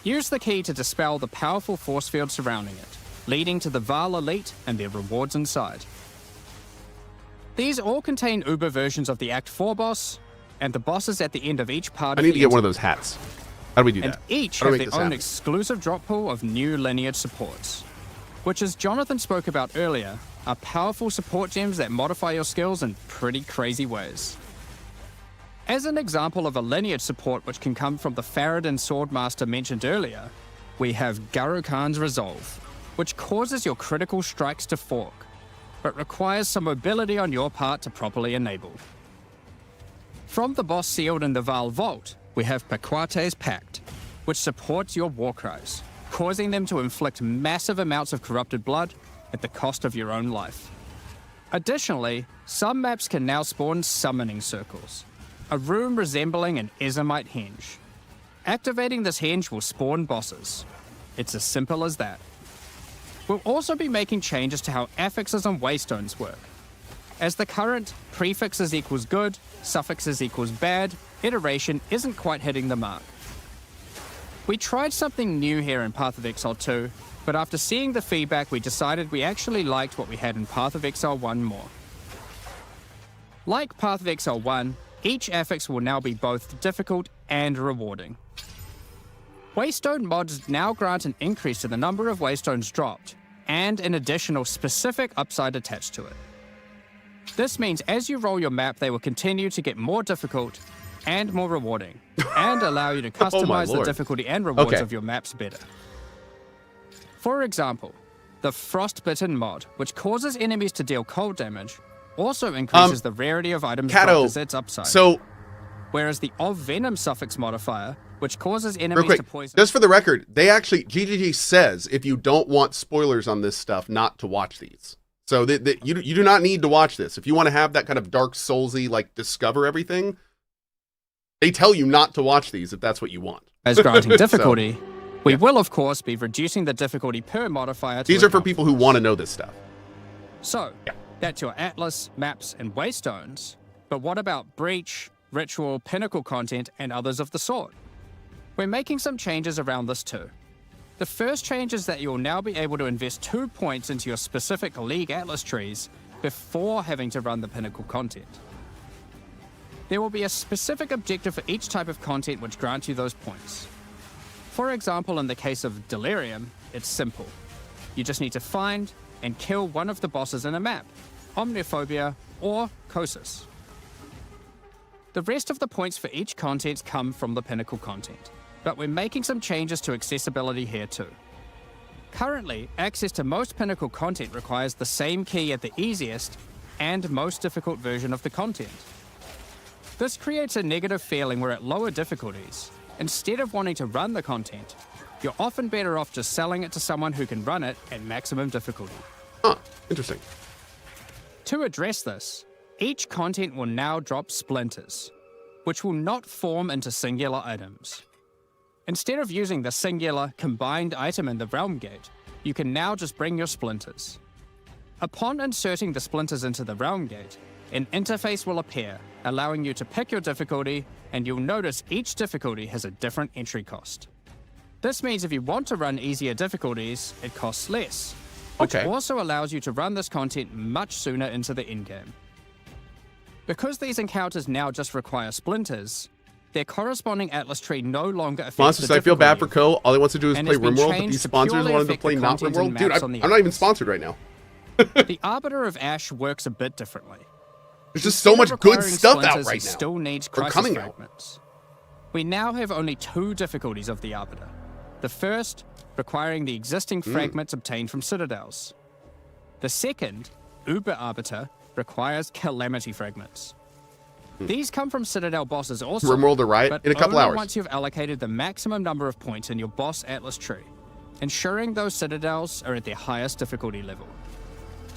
Use the key to dispel the powerful force field surrounding it, leading to the Vaal Elite and their rewards inside. These all contain Uber versions of the Act 4 boss, and the bosses at the end of each part I need to get one of those hats. How do we do and that? each How do have we their make this own happen? exclusive drop pool of new lineage supports, which, as Jonathan spoke about earlier, are powerful support gems that modify your skills in pretty crazy ways. As an example of a lineage support which can come from the Faradin Swordmaster mentioned earlier, we have Garo-Khan's Resolve, which causes your critical strikes to fork, but requires some mobility on your part to properly enable. From the boss sealed in the Val Vault, we have Paquate's Pact, which supports your war cries, causing them to inflict massive amounts of corrupted blood at the cost of your own life. Additionally, some maps can now spawn summoning circles, a room resembling an Ezomite henge. Activating this henge will spawn bosses. It's as simple as that. We'll also be making changes to how affixes and waystones work. As the current prefixes equals good, suffixes equals bad iteration isn't quite hitting the mark. We tried something new here in Path of Exile 2, but after seeing the feedback we decided we actually liked what we had in Path of Exile 1 more. Like Path of Exile 1, each affix will now be both difficult and rewarding. Waystone mods now grant an increase to the number of waystones dropped, and an additional specific upside attached to it. This means as you roll your map, they will continue to get more difficult and more rewarding, and allow you to customize the difficulty and rewards of your maps better. For example, the Frostbitten mod, which causes enemies to deal cold damage, also increases the rarity of items dropped as its upside. Whereas the Of Venom suffix modifier, which causes enemies to poison... Just for the record, they actually, GGG says if you don't want spoilers on this stuff, not to watch these. So you do not need to watch this. If you want to have that kind of Dark Soulsy, like, discover everything, they tell you not to watch these if that's what you want. As granting difficulty, we will, of course, be reducing the difficulty per modifier to... These are for people who want to know this stuff. So, that's your Atlas, maps, and waystones. But what about Breach, Ritual, Pinnacle content, and others of the sort? We're making some changes around this too. The first change is that you'll now be able to invest 2 points into your specific League Atlas trees before having to run the Pinnacle content. There will be a specific objective for each type of content which grants you those points. For example, in the case of Delirium, it's simple. You just need to find and kill one of the bosses in a map, Omniophobia or Kossus. The rest of the points for each content come from the Pinnacle content, but we're making some changes to accessibility here too. Currently, access to most Pinnacle content requires the same key at the easiest and most difficult version of the content. This creates a negative feeling where at lower difficulties, instead of wanting to run the content, you're often better off just selling it to someone who can run it at maximum difficulty. Huh, interesting. To address this, each content will now drop splinters, which will not form into singular items. Instead of using the singular combined item in the Realm Gate, you can now just bring your splinters. Upon inserting the splinters into the Realm Gate, an interface will appear, allowing you to pick your difficulty, and you'll notice each difficulty has a different entry cost. This means if you want to run easier difficulties, it costs less, which also allows you to run this content much sooner into the endgame. Because these encounters now just require splinters, their corresponding Atlas tree no longer affects Monsters, the I feel bad for difficulty, Cohh. All he wants to do is and play has been RimWorld, but changed these to sponsors purely want him to affect play the not content and RimWorld. Dude, maps on the I'm not even Atlas. sponsored right now. The Arbiter of Ash works a bit differently. There's just so much good Requiring stuff out splinters, right it now. still needs Or crisis coming out. fragments. We now have only 2 difficulties of the Arbiter. The first, requiring the existing fragments obtained from citadels. The second, Uber Arbiter, requires calamity fragments. These come from Citadel bosses also, RimWorld to Riot but in a couple only hours. once you've allocated the maximum number of points in your boss Atlas tree, ensuring those Citadels are at their highest difficulty level.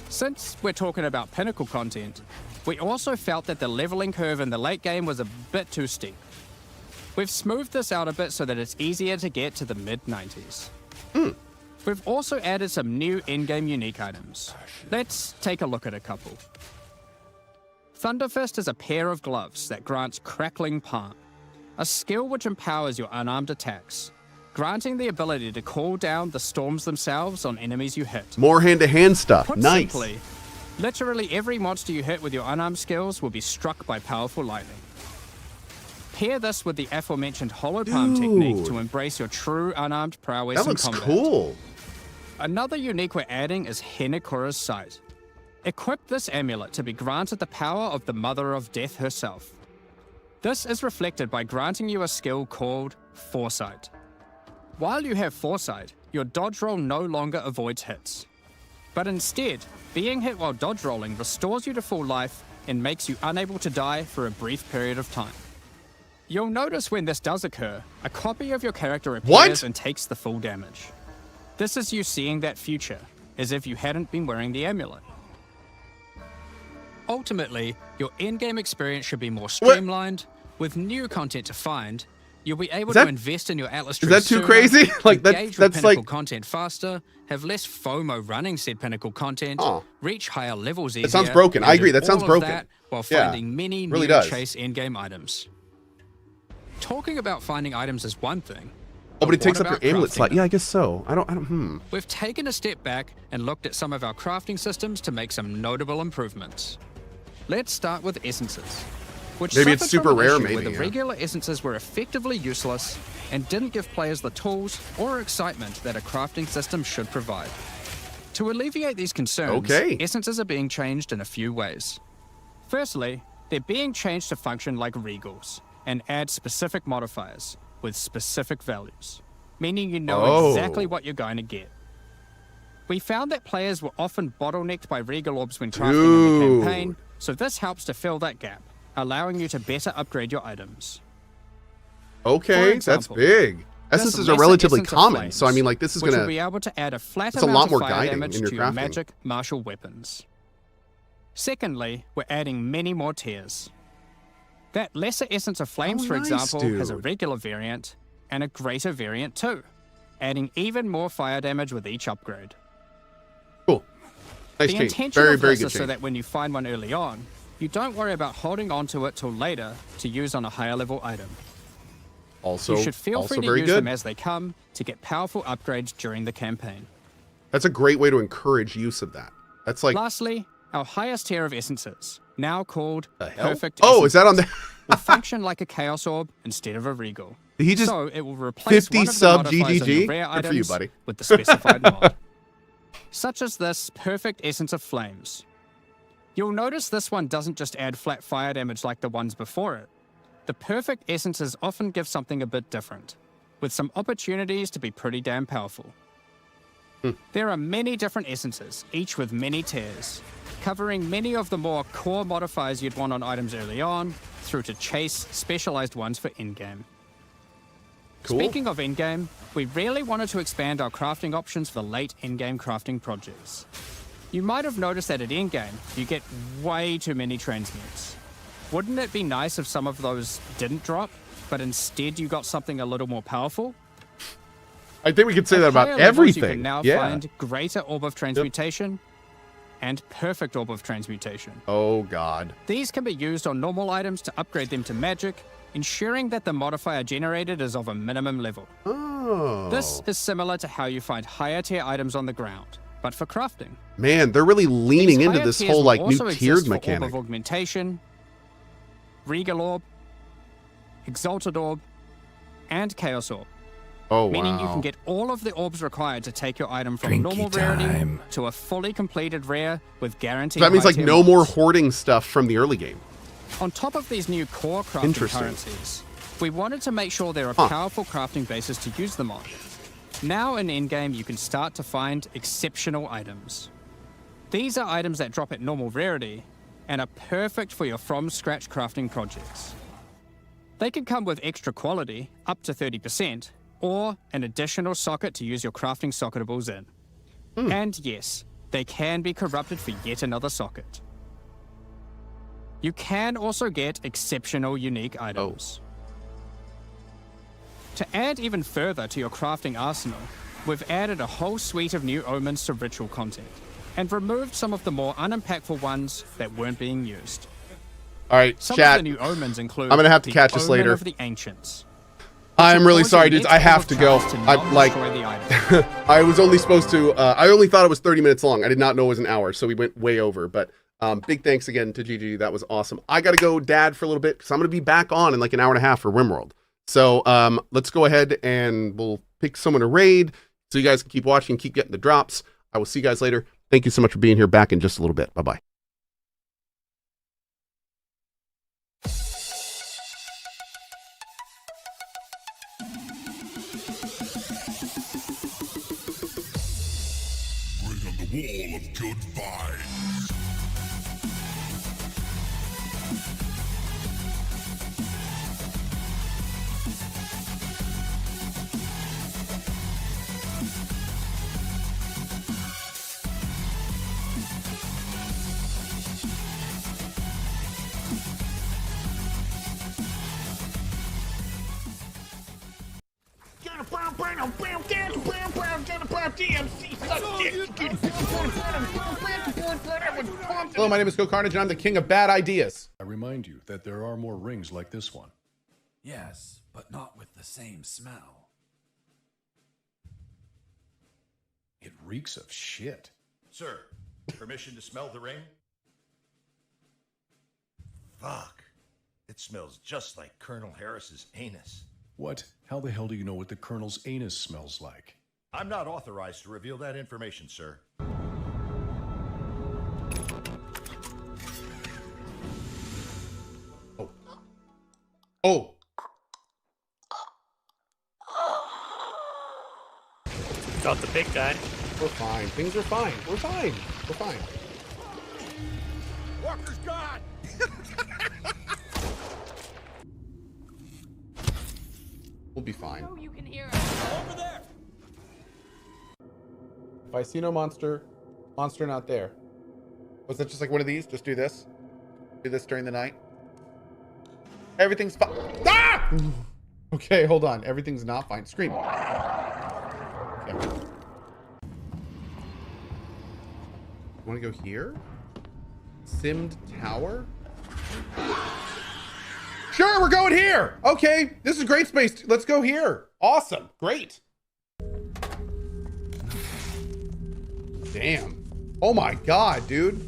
Since we're talking about Pinnacle content, we also felt that the leveling curve in the late game was a bit too steep. We've smoothed this out a bit so that it's easier to get to the mid-90s. We've also added some new in-game unique items. Let's take a look at a couple. Thunderfist is a pair of gloves that grants Crackling Palm, a skill which empowers your unarmed attacks, granting the ability to call down the storms themselves on enemies you hit. More hand-to-hand stuff. Put Nice. simply, literally every monster you hit with your unarmed skills will be struck by powerful lightning. Pair this with the aforementioned Hollow Palm technique to embrace your true unarmed prowess That in looks combat. cool. Another unique we're adding is Henekura's Sight. Equip this amulet to be granted the power of the Mother of Death herself. This is reflected by granting you a skill called Foresight. While you have Foresight, your dodge roll no longer avoids hits. But instead, being hit while dodge rolling restores you to full life and makes you unable to die for a brief period of time. You'll notice when this does occur, a copy of your character appears and takes the full damage. This is you seeing that future, as if you hadn't been wearing the amulet. Ultimately, your in-game experience should be more streamlined, with new content to find. You'll be able to invest in your Atlas tree. Is that too crazy? Like that's pinnacle like content faster, have less FOMO running said pinnacle content, reach higher levels easier. That sounds broken. I agree. That sounds broken. That while finding many new chase in-game items. Talking about finding items is one thing. Oh, but it takes up your amulet slot. Yeah, I guess so. I don't. We've taken a step back and looked at some of our crafting systems to make some notable improvements. Let's start with essences. Which maybe it's super rare, maybe. Where the regular essences were effectively useless and didn't give players the tools or excitement that a crafting system should provide. To alleviate these concerns, essences are being changed in a few ways. Firstly, they're being changed to function like regals and add specific modifiers with specific values, meaning you know exactly what you're going to get. We found that players were often bottlenecked by regal orbs when crafting in the campaign, so this helps to fill that gap, allowing you to better upgrade your items. Okay, that's big. Essences are relatively common, so I mean, like, this is gonna be able to add a flat amount a lot more of fire guiding damage in your to your crafting. magic martial weapons. Secondly, we're adding many more tiers. That lesser essence of flames, for example, has a regular variant and a greater variant too, adding even more fire damage with each upgrade. Cool. Nice the change. intention Very, of very this good is so change. that when you find one early on, you don't worry about holding on to it till later to use on a higher level item. Also, you should feel free to very use good. them as they come to get powerful upgrades during the campaign. That's a great way to encourage use of that. That's like. Lastly, our highest tier of essences, now called Perfect Oh, is that on the? will function like a Chaos Orb instead of a Regal. Did he just so it will replace 50 one of the sub modifiers on your GGG? rare Good for you, items buddy. with the specified mod. Such as this Perfect Essence of Flames. You'll notice this one doesn't just add flat fire damage like the ones before it. The Perfect Essences often give something a bit different, with some opportunities to be pretty damn powerful. There are many different essences, each with many tiers, covering many of the more core modifiers you'd want on items early on, through to chase specialized ones for in-game. Cool. Speaking of in-game, we really wanted to expand our crafting options for late in-game crafting projects. You might have noticed that at in-game, you get way too many transmutes. Wouldn't it be nice if some of those didn't drop, but instead you got something a little more powerful? I think we could say that about higher levels, everything. You can now find Greater Orb of Transmutation and Perfect Orb of Transmutation. Oh, God. These can be used on normal items to upgrade them to magic, ensuring that the modifier generated is of a minimum level. Oh. This is similar to how you find higher tier items on the ground, but for crafting. Man, they're really leaning These into higher this tiers whole, will like, new also tiered exist for mechanic. Orb of Augmentation, Regal Orb, Exalted Orb, and Chaos Orb. Oh, Meaning you wow. can get all of the orbs required to take your item from normal rarity to a fully completed rare with guaranteed So that means, high like, tier no mods. more hoarding stuff from the early game. On top of these new core crafting Interesting. currencies, we wanted to make sure there are powerful crafting bases to use them on. Now in in-game, you can start to find exceptional items. These are items that drop at normal rarity and are perfect for your from-scratch crafting projects. They can come with extra quality, up to 30%, or an additional socket to use your crafting socketables in. And yes, they can be corrupted for yet another socket. You can also get exceptional unique items. To add even further to your crafting arsenal, we've added a whole suite of new omens to ritual content, and removed some of the more unimpactful ones that weren't being used. All right, Some chat. of the new omens include I'm gonna have to the catch this Omen later. of the Ancients. I'm really Which sorry, allows dudes. your I next have to go. orb to I not like. destroy the item. I was only supposed to. I only thought it was 30 minutes long. I did not know it was an hour, so we went way over. But big thanks again to GGG. That was awesome. I gotta go, Dad, for a little bit because I'm gonna be back on in like an hour and a half for RimWorld. So let's go ahead and we'll pick someone to raid, so you guys can keep watching, keep getting the drops. I will see you guys later. Thank you so much for being here. Back in just a little bit. Bye-bye. Bring on the wall of good vibes. Hello, my name is CohhCarnage, and I'm the king of bad ideas. I remind you that there are more rings like this one. Yes, but not with the same smell. It reeks of shit. Sir, permission to smell the ring? Fuck. It smells just like Colonel Harris's anus. What? How the hell do you know what the Colonel's anus smells like? I'm not authorized to reveal that information, sir. Oh. Got the big guy. We're fine. Things are fine. We're fine. We're fine. Walker's gone! We'll be fine. You can hear us. Over there! If I see no monster, monster not there. Was that just like one of these? Just do this? Do this during the night? Everything's fine. Ah! Okay, hold on. Everything's not fine. Scream. Okay. Want to go here? Simmed Tower? Sure, we're going here. Okay, this is great space. Let's go here. Awesome. Great. Damn. Oh my god, dude.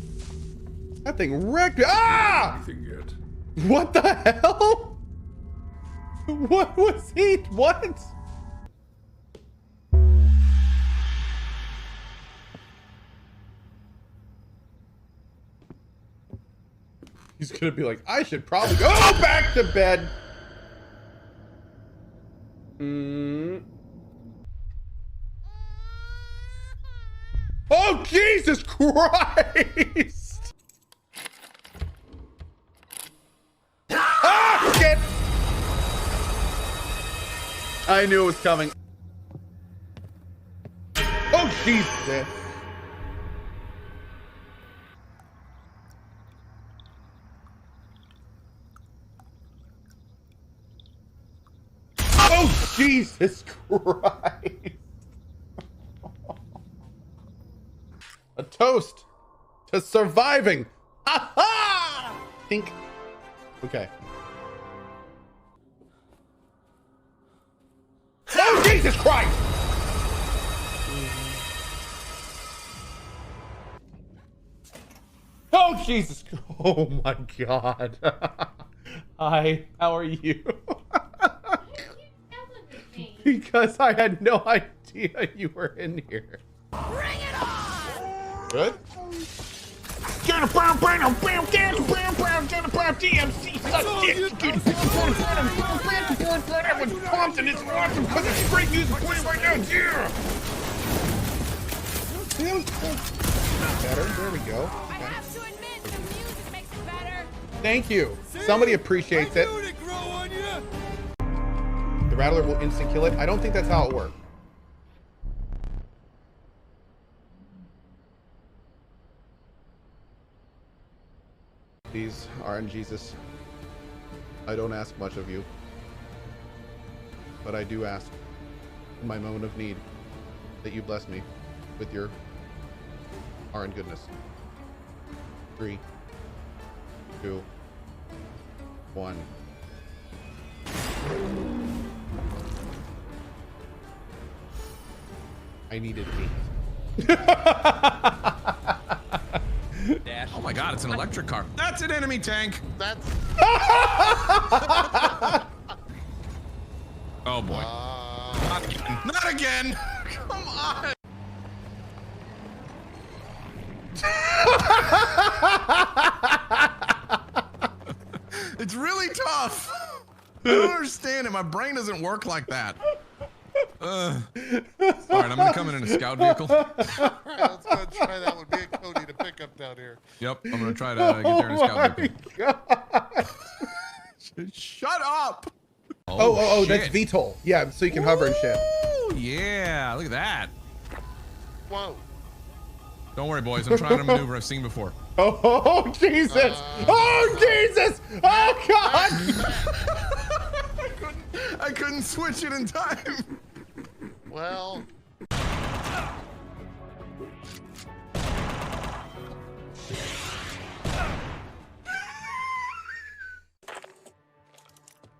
That thing wrecked. Ah! Anything yet? What the hell? What was he? What? He's gonna be like, I should probably go back to bed. Oh, Jesus Christ! Ah, shit! I knew it was coming. Oh, Jesus! Oh, Jesus Christ! A toast to surviving. Ha ha! Think. Okay. Oh, Jesus Christ! Oh, Jesus. Oh, my God. Hi, how are you? Because I had no idea you were in here. Bring it on! Good? Everyone's pumped and it's awesome because it's great music playing right now. Yeah! Better. There we go. I have to admit, the music makes it better. Thank you. Somebody appreciates it. The Rattler will instant kill it. I don't think that's how it works. Please, RNGesus, I don't ask much of you, but I do ask in my moment of need that you bless me with your RN goodness. 3, 2, 1. I needed 8. Oh my god, it's an electric car. That's an enemy tank. That's. Oh boy. Not again. Not again. Come on. It's really tough. I don't understand it. My brain doesn't work like that. All right, I'm gonna come in a scout vehicle. All right, let's go and try that one. Me and Cody to pick up down here. Yep, I'm gonna try to get there in a scout vehicle. Shut up! Oh, shit. that's VTOL. Yeah, so you can hover and shit. Ooh, yeah, look at that. Whoa. Don't worry, boys. I'm trying a maneuver I've seen before. Oh, Jesus! Oh, Jesus! Oh, God! I couldn't switch it in time. Well.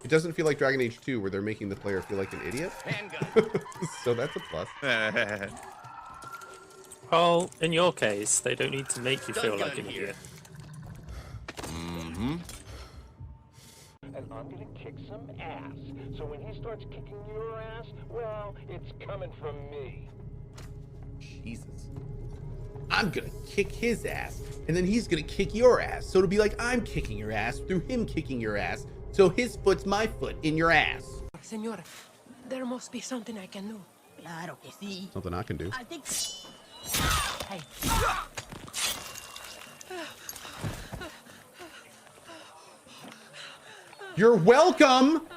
It doesn't feel like Dragon Age 2 where they're making the player feel like an idiot. So that's a plus. Well, in your case, they don't need to make you feel like an idiot. Mm-hmm. And I'm gonna kick some ass. So when he starts kicking your ass, well, it's coming from me. Jesus. I'm gonna kick his ass, and then he's gonna kick your ass. So it'll be like I'm kicking your ass through him kicking your ass. So his foot's my foot in your ass. Senora, there must be something I can do. Claro que sí. Something I can do. I think. Hey. You're welcome.